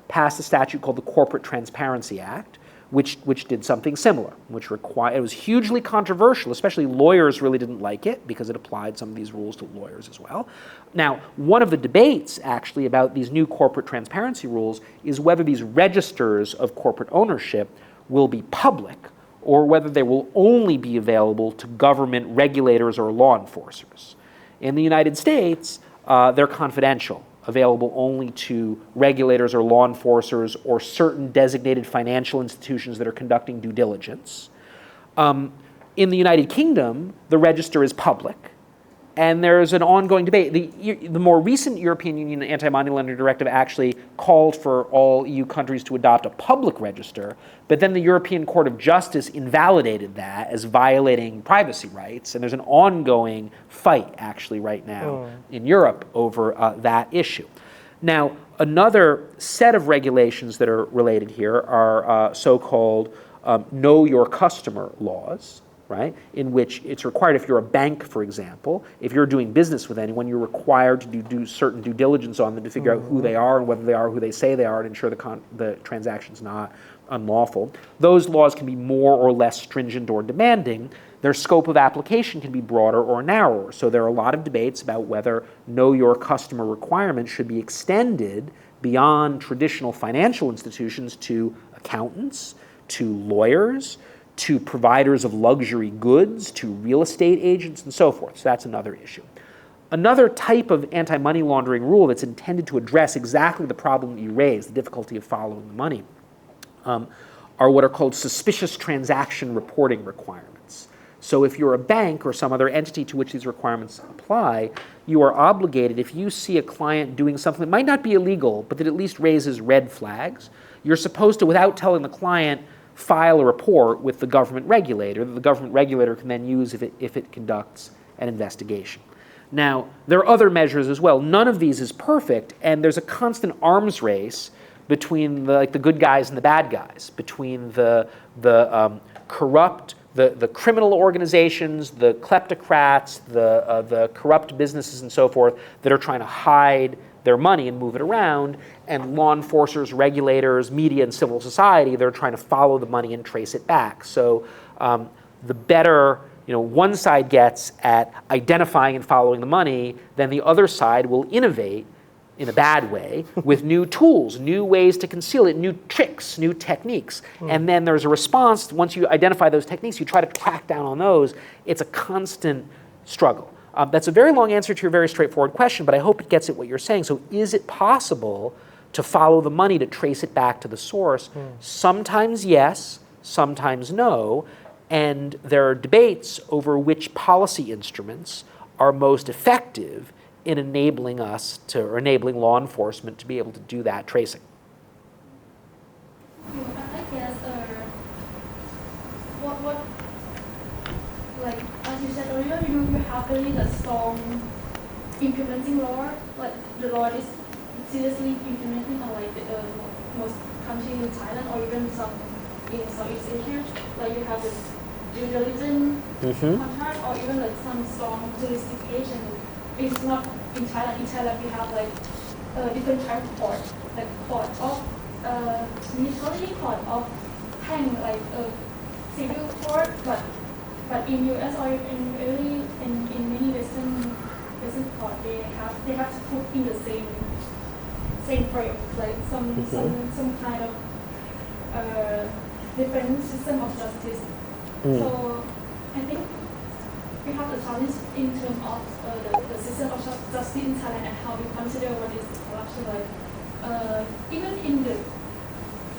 Speaker 1: passed a statute called the Corporate Transparency Act, which did something similar, it was hugely controversial, especially lawyers really didn't like it because it applied some of these rules to lawyers as well. Now, one of the debates actually about these new corporate transparency rules is whether these registers of corporate ownership will be public or whether they will only be available to government regulators or law enforcers. In the United States, they're confidential, available only to regulators or law enforcers or certain designated financial institutions that are conducting due diligence. In the United Kingdom, the register is public, and there's an ongoing debate. The more recent European Union anti-money laundering directive actually called for all EU countries to adopt a public register, but then the European Court of Justice invalidated that as violating privacy rights, and there's an ongoing fight actually right now in Europe over that issue. Now, another set of regulations that are related here are so-called know your customer laws, right? In which it's required, if you're a bank, for example, if you're doing business with anyone, you're required to do certain due diligence on them to figure out who they are and whether they are who they say they are and ensure the transaction's not unlawful. Those laws can be more or less stringent or demanding. Their scope of application can be broader or narrower. So there are a lot of debates about whether know your customer requirements should be extended beyond traditional financial institutions to accountants, to lawyers, to providers of luxury goods, to real estate agents, and so forth. So that's another issue. Another type of anti-money laundering rule that's intended to address exactly the problem that you raised, the difficulty of following the money, are what are called suspicious transaction reporting requirements. So if you're a bank or some other entity to which these requirements apply, you are obligated, if you see a client doing something that might not be illegal, but that at least raises red flags, you're supposed to, without telling the client, file a report with the government regulator that the government regulator can then use if it conducts an investigation. Now, there are other measures as well. None of these is perfect, and there's a constant arms race between the good guys and the bad guys, between the corrupt, the criminal organizations, the kleptocrats, the corrupt businesses and so forth that are trying to hide their money and move it around, and law enforcers, regulators, media, and civil society, they're trying to follow the money and trace it back. So the better one side gets at identifying and following the money, then the other side will innovate in a bad way with new tools, new ways to conceal it, new tricks, new techniques. And then there's a response. Once you identify those techniques, you try to crack down on those. It's a constant struggle. That's a very long answer to your very straightforward question, but I hope it gets at what you're saying. So is it possible to follow the money, to trace it back to the source? Sometimes yes, sometimes no. And there are debates over which policy instruments are most effective in enabling us to, or enabling law enforcement to be able to do that tracing.
Speaker 5: I guess what like as you said earlier, you have really the strong implementing law, like the law is seriously implementing on like most countries in Thailand or even some in Southeast Asia, like you have this due diligence contract or even like some strong jurisdiction. It's not in Thailand. In Thailand we have like different types of court, like court of military, court of hang, like civil court, but in US or in many Western court they have to put in the same frame, like some kind of different system of justice. So I think we have a challenge in terms of the system of justice in Thailand and how we consider what is corruption. Like even in the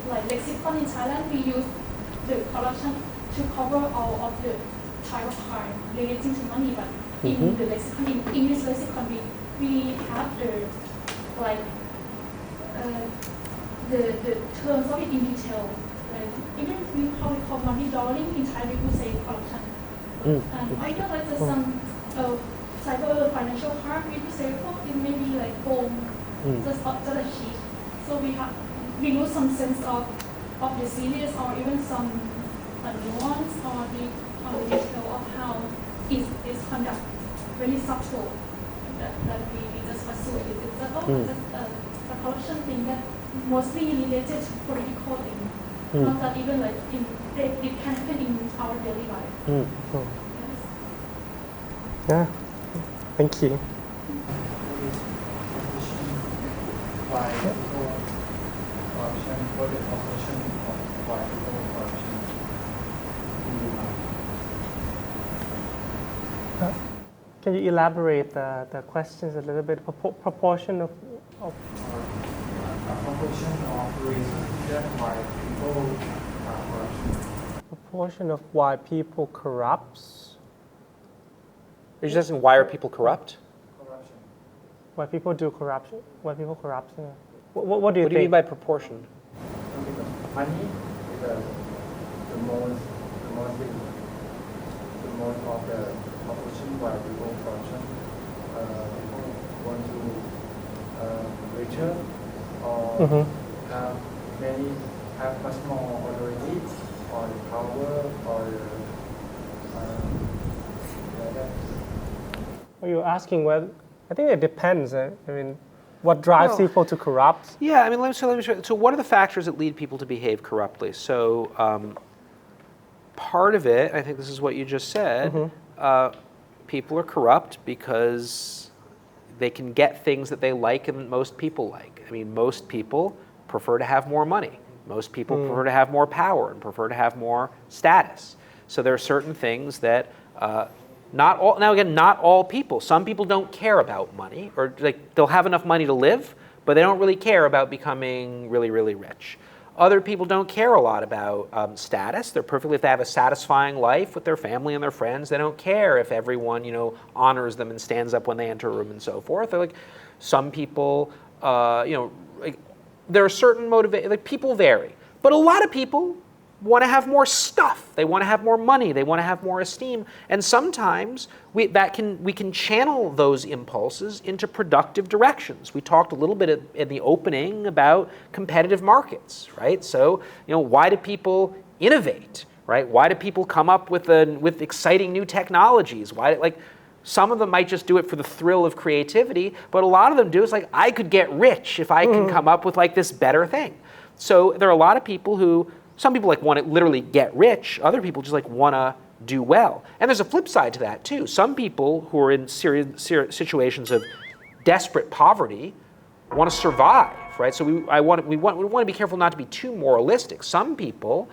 Speaker 5: lexicon in Thailand, we use the corruption to cover all of the type of crime relating to money. But in the lexicon, in English lexicon, we have the terms of it in detail. Like even how we call money laundering in Thai, we would say corruption. And I feel like there's some cyber financial harm. We would say, it may be like home, just a cheat. So we lose some sense of the serious or even some nuance or the detail of how is this conduct really subtle that we just assume it's just a corruption thing that mostly related to political thing. Not that even like it can happen in our daily life. Yes.
Speaker 3: Yeah, thank you.
Speaker 10: Why people corruption? What the proportion of why people corruption in your mind?
Speaker 3: Can you elaborate the questions a little bit? Proportion of
Speaker 10: a proportion of reasons that why people corruption.
Speaker 3: Proportion of why people corrupts.
Speaker 1: You're just asking, why are people corrupt?
Speaker 10: Corruption.
Speaker 3: Why people do corruption? Why people corrupt? Yeah. What do you think?
Speaker 1: What do you mean by proportion?
Speaker 10: Money is the most of the proportion why people corruption. People want to richer or have much more authority or power or
Speaker 3: Well, you're asking whether. I think it depends. I mean, what drives people to corrupt?
Speaker 1: Yeah, I mean, let me show. So, what are the factors that lead people to behave corruptly? So, part of it, I think this is what you just said. People are corrupt because they can get things that they like and that most people like. I mean, most people prefer to have more money. Most people prefer to have more power and prefer to have more status. So there are certain things that not all people. Some people don't care about money, or they'll have enough money to live, but they don't really care about becoming really, really rich. Other people don't care a lot about status. They're perfectly, if they have a satisfying life with their family and their friends, they don't care if everyone, honors them and stands up when they enter a room and so forth. They're like, some people, there are certain motivations, people vary. But a lot of people want to have more stuff. They want to have more money. They want to have more esteem. And sometimes we can channel those impulses into productive directions. We talked a little bit in the opening about competitive markets, right? So, why do people innovate, right? Why do people come up with exciting new technologies? Some of them might just do it for the thrill of creativity, but a lot of them do. It's like, I could get rich if I can come up with like this better thing. So there are a lot of people who, some people like want to literally get rich, other people just like want to do well. And there's a flip side to that too. Some people who are in situations of desperate poverty want to survive, right? So we want to be careful not to be too moralistic. Some people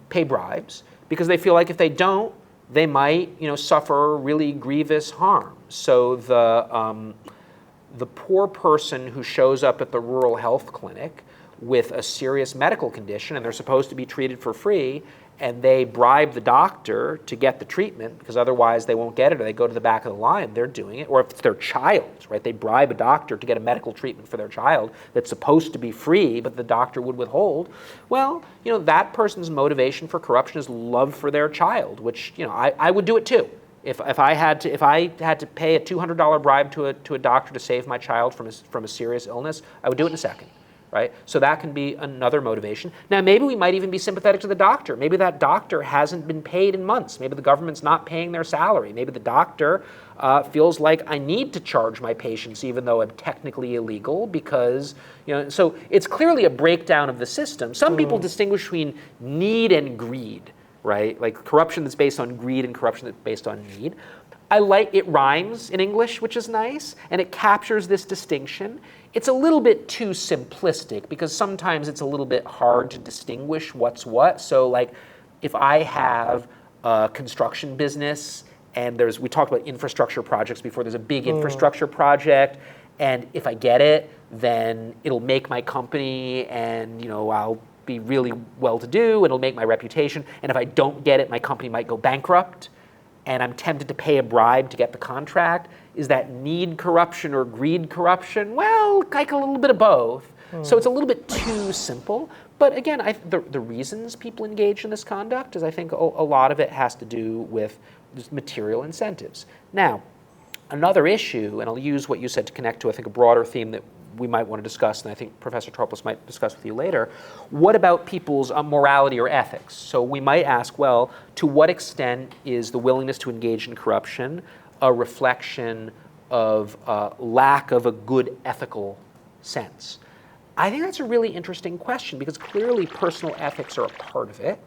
Speaker 1: pay bribes because they feel like if they don't, they might, suffer really grievous harm. So the poor person who shows up at the rural health clinic with a serious medical condition and they're supposed to be treated for free, and they bribe the doctor to get the treatment because otherwise they won't get it, or they go to the back of the line, they're doing it. Or if it's their child, right? They bribe a doctor to get a medical treatment for their child that's supposed to be free, but the doctor would withhold. Well, that person's motivation for corruption is love for their child, which, I would do it too. If I had to pay a $200 bribe to a doctor to save my child from a serious illness, I would do it in a second. Right? So that can be another motivation. Now, maybe we might even be sympathetic to the doctor. Maybe that doctor hasn't been paid in months. Maybe the government's not paying their salary. Maybe the doctor feels like I need to charge my patients even though I'm technically illegal because, so it's clearly a breakdown of the system. Some people distinguish between need and greed, right? Like corruption that's based on greed and corruption that's based on need. It rhymes in English, which is nice, and it captures this distinction. It's a little bit too simplistic because sometimes it's a little bit hard to distinguish what's what. So like if I have a construction business and we talked about infrastructure projects before, there's a big infrastructure project, and if I get it, then it'll make my company and I'll be really well-to-do, it'll make my reputation, and if I don't get it, my company might go bankrupt. And I'm tempted to pay a bribe to get the contract. Is that need corruption or greed corruption? Well, like a little bit of both. So it's a little bit too simple. But again, the reasons people engage in this conduct is I think a lot of it has to do with just material incentives. Now, another issue, and I'll use what you said to connect to I think a broader theme that we might want to discuss, and I think Professor Tropos might discuss with you later. What about people's morality or ethics? So we might ask, well, to what extent is the willingness to engage in corruption a reflection of lack of a good ethical sense? I think that's a really interesting question because clearly personal ethics are a part of it,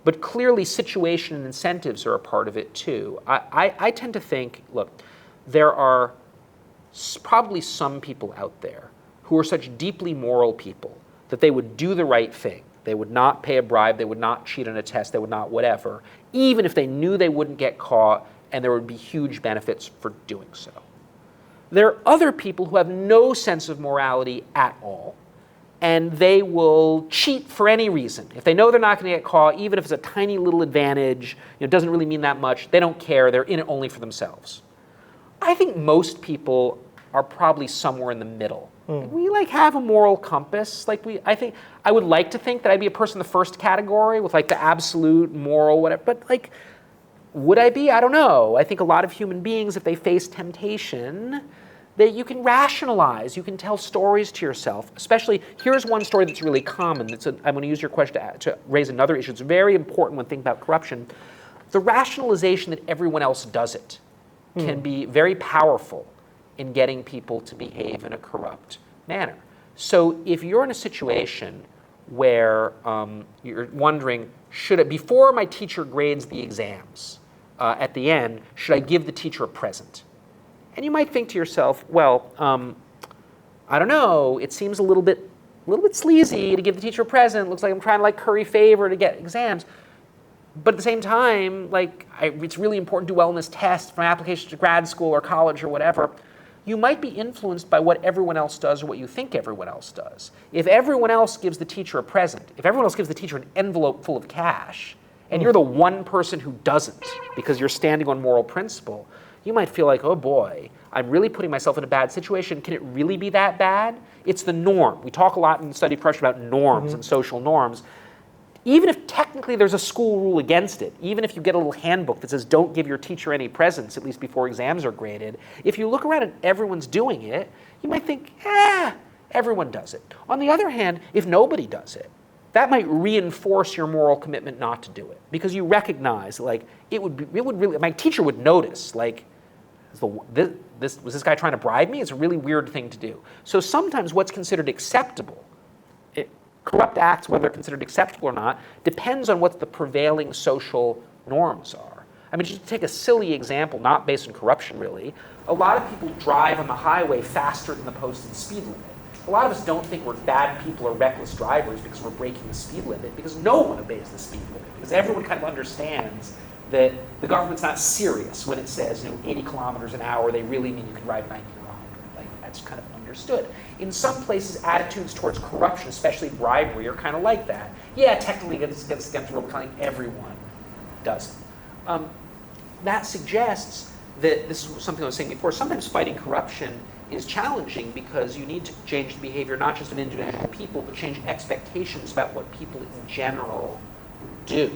Speaker 1: but clearly situation and incentives are a part of it too. I tend to think, look, there are probably some people out there who are such deeply moral people that they would do the right thing. They would not pay a bribe, they would not cheat on a test, they would not whatever, even if they knew they wouldn't get caught and there would be huge benefits for doing so. There are other people who have no sense of morality at all, and they will cheat for any reason. If they know they're not going to get caught, even if it's a tiny little advantage, it doesn't really mean that much, they don't care, they're in it only for themselves. I think most people are probably somewhere in the middle. We have a moral compass. I would like to think that I'd be a person in the first category with the absolute moral whatever, but would I be? I don't know. I think a lot of human beings, if they face temptation, that you can rationalize, you can tell stories to yourself. Especially, here's one story that's really common. I'm going to use your question to raise another issue. It's very important when thinking about corruption. The rationalization that everyone else does it can be very powerful in getting people to behave in a corrupt manner. So if you're in a situation where you're wondering, before my teacher grades the exams, at the end, should I give the teacher a present? And you might think to yourself, well, I don't know, it seems a little bit sleazy to give the teacher a present. Looks like I'm trying to curry favor to get exams. But at the same time, it's really important to do well in this test for an application to grad school or college or whatever. You might be influenced by what everyone else does or what you think everyone else does. If everyone else gives the teacher a present, if everyone else gives the teacher an envelope full of cash, and you're the one person who doesn't because you're standing on moral principle, you might feel like, oh boy, I'm really putting myself in a bad situation. Can it really be that bad? It's the norm. We talk a lot in the study of corruption about norms and social norms. Even if technically there's a school rule against it, even if you get a little handbook that says don't give your teacher any presents, at least before exams are graded, if you look around and everyone's doing it, you might think, everyone does it. On the other hand, if nobody does it, that might reinforce your moral commitment not to do it, because you recognize, like, it would really, my teacher would notice, like, was this guy trying to bribe me? It's a really weird thing to do. So sometimes what's considered acceptable, corrupt acts, whether they're considered acceptable or not, depends on what the prevailing social norms are. I mean, just to take a silly example, not based on corruption really, a lot of people drive on the highway faster than the posted speed limit. A lot of us don't think we're bad people or reckless drivers because we're breaking the speed limit, because no one obeys the speed limit, because everyone kind of understands that the government's not serious when it says 80 kilometers an hour, they really mean you can drive 90 or 100. Like, that's kind of understood. In some places, attitudes towards corruption, especially bribery, are kind of like that. Yeah, technically against the rule, but kind of like everyone does it. That suggests that, this is something I was saying before, sometimes fighting corruption is challenging because you need to change the behavior not just of individual people, but change expectations about what people in general do.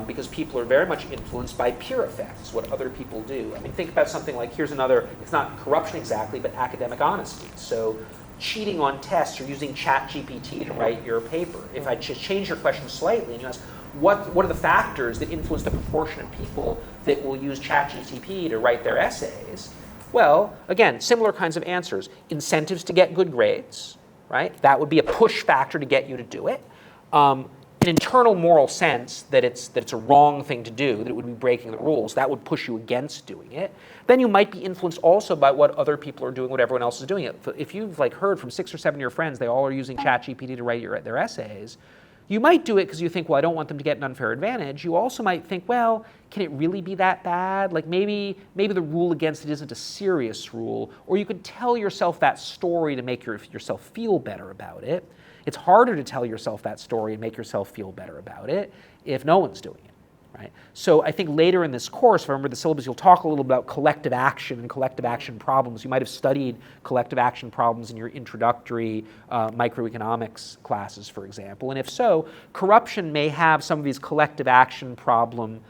Speaker 1: Because people are very much influenced by peer effects, what other people do. I mean, think about something like, here's another, it's not corruption exactly, but academic honesty. So cheating on tests or using ChatGPT to write your paper. If I just change your question slightly and you ask, what are the factors that influence the proportion of people that will use ChatGPT to write their essays? Well, again, similar kinds of answers. Incentives to get good grades, right? That would be a push factor to get you to do it. An internal moral sense that it's a wrong thing to do, that it would be breaking the rules, that would push you against doing it. Then you might be influenced also by what other people are doing, what everyone else is doing. If you've heard from 6 or 7 of your friends, they all are using ChatGPT to write their essays, you might do it because you think, well, I don't want them to get an unfair advantage. You also might think, well, can it really be that bad? Like maybe the rule against it isn't a serious rule, or you could tell yourself that story to make yourself feel better about it. It's harder to tell yourself that story and make yourself feel better about it if no one's doing it, right? So I think later in this course, if I remember the syllabus, you'll talk a little about collective action and collective action problems. You might have studied collective action problems in your introductory microeconomics classes, for example. And if so, corruption may have some of these collective action problem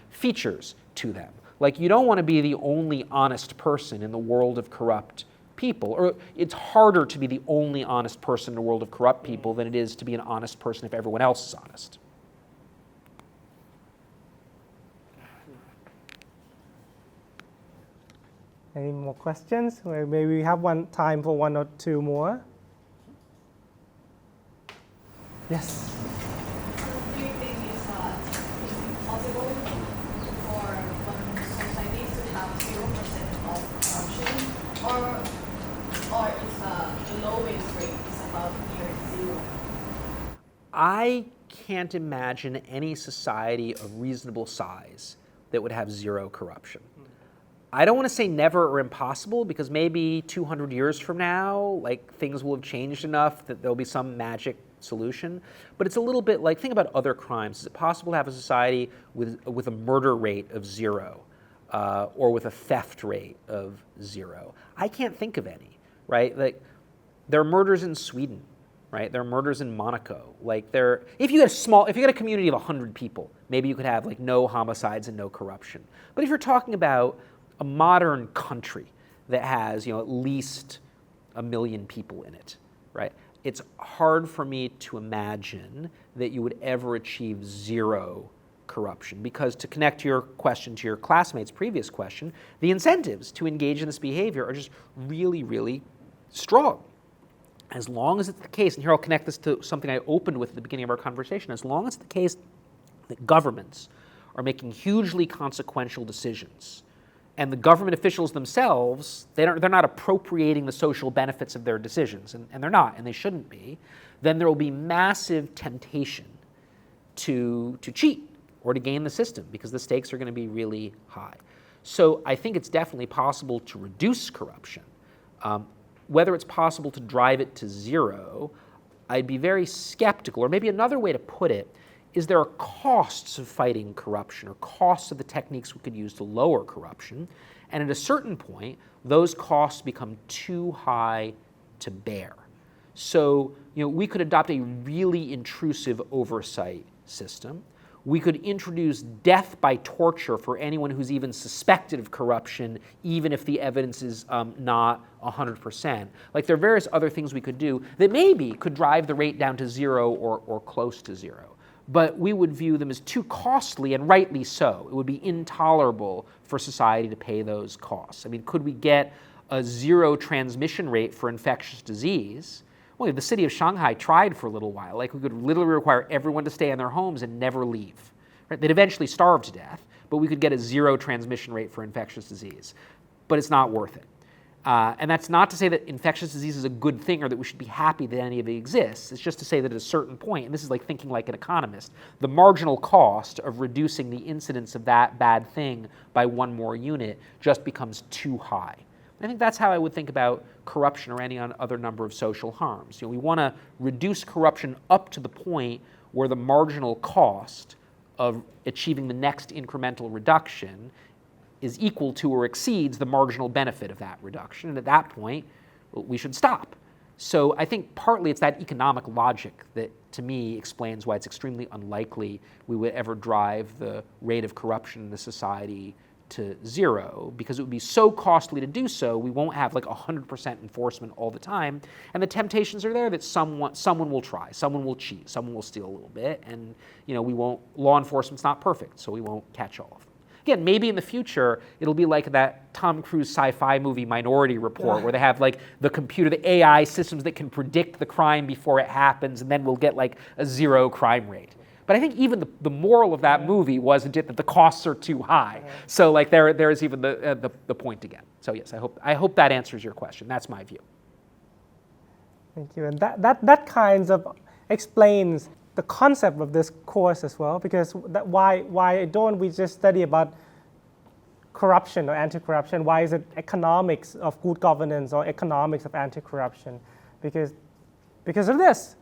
Speaker 1: features to them. Like, you don't want to be the only honest person in the world of corrupt people, or it's harder to be the only honest person in a world of corrupt people than it is to be an honest person if everyone else is honest.
Speaker 3: Any more questions? Maybe we have time for one or two more. Yes.
Speaker 8: Do you think it's impossible for societies to have 0% of corruption, or is the lowest rate is about near 0?
Speaker 1: I can't imagine any society of reasonable size that would have 0 corruption. I don't want to say never or impossible, because maybe 200 years from now, things will have changed enough that there'll be some magic solution. But it's a little bit like, think about other crimes. Is it possible to have a society with a murder rate of 0, or with a theft rate of 0? I can't think of any, right? There are murders in Sweden, right? There are murders in Monaco. If you had a community of 100 people, maybe you could have no homicides and no corruption. But if you're talking about a modern country that has, at least 1 million people in it, right? It's hard for me to imagine that you would ever achieve 0 corruption, because, to connect your question to your classmate's previous question, the incentives to engage in this behavior are just really, really strong. As long as it's the case, and here I'll connect this to something I opened with at the beginning of our conversation, as long as it's the case that governments are making hugely consequential decisions, and the government officials themselves, they're not appropriating the social benefits of their decisions, and they're not, and they shouldn't be, then there will be massive temptation to cheat or to game the system, because the stakes are going to be really high. So I think it's definitely possible to reduce corruption. Whether it's possible to drive it to 0, I'd be very skeptical. Or maybe another way to put it is, there are costs of fighting corruption, or costs of the techniques we could use to lower corruption. And at a certain point, those costs become too high to bear. So, we could adopt a really intrusive oversight system. we could introduce death by torture for anyone who's even suspected of corruption, even if the evidence is not 100%. Like, there are various other things we could do that maybe could drive the rate down to zero or close to zero. But we would view them as too costly, and rightly so. It would be intolerable for society to pay those costs. I mean, could we get a zero transmission rate for infectious disease? Well, the city of Shanghai tried for a little while. Like, we could literally require everyone to stay in their homes and never leave. Right? They'd eventually starve to death, but we could get a zero transmission rate for infectious disease. But it's not worth it. And that's not to say that infectious disease is a good thing or that we should be happy that any of it exists. It's just to say that at a certain point, and this is like thinking like an economist, the marginal cost of reducing the incidence of that bad thing by one more unit just becomes too high. I think that's how I would think about corruption or any other number of social harms. We want to reduce corruption up to the point where the marginal cost of achieving the next incremental reduction is equal to or exceeds the marginal benefit of that reduction. And at that point, we should stop. So I think partly it's that economic logic that, to me, explains why it's extremely unlikely we would ever drive the rate of corruption in the society to zero, because it would be so costly to do so. We won't have like 100% enforcement all the time, and the temptations are there that someone will try, someone will cheat, someone will steal a little bit, and law enforcement's not perfect, so we won't catch all of them. Again, maybe in the future it'll be like that Tom Cruise sci-fi movie Minority Report, where they have like the computer, the AI systems that can predict the crime before it happens, and then we'll get like a zero crime rate. But I think even the moral of that movie wasn't it that the costs are too high. So like there is even the point again. So yes, I hope that answers your question. That's my view.
Speaker 3: Thank you. And that kind of explains the concept of this course as well, because why don't we just study about corruption or anti-corruption? Why is it economics of good governance or economics of anti-corruption? Because of this.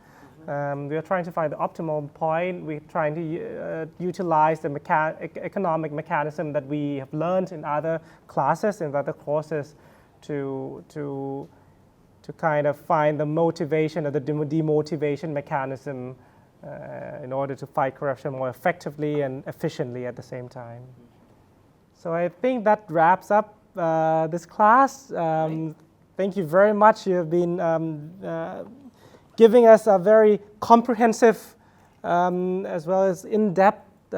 Speaker 3: We are trying to find the optimal point. We're trying to utilize the economic mechanism that we have learned in other classes, in other courses, to kind of find the motivation or the demotivation mechanism in order to fight corruption more effectively and efficiently at the same time. So I think that wraps up this class. Thank you very much. You have been giving us a very comprehensive as well as in-depth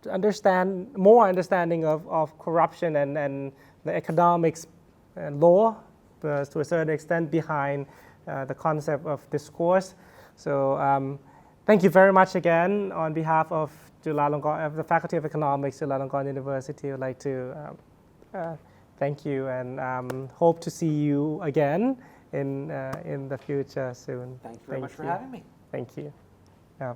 Speaker 3: understanding of corruption and the economics and law to a certain extent behind the concept of this course. So thank you very much again on behalf of the Faculty of Economics, Chulalongkorn University. I would like to thank you and hope to see you again in the future soon.
Speaker 1: Thank you very much for having me.
Speaker 3: Thank you. Yeah.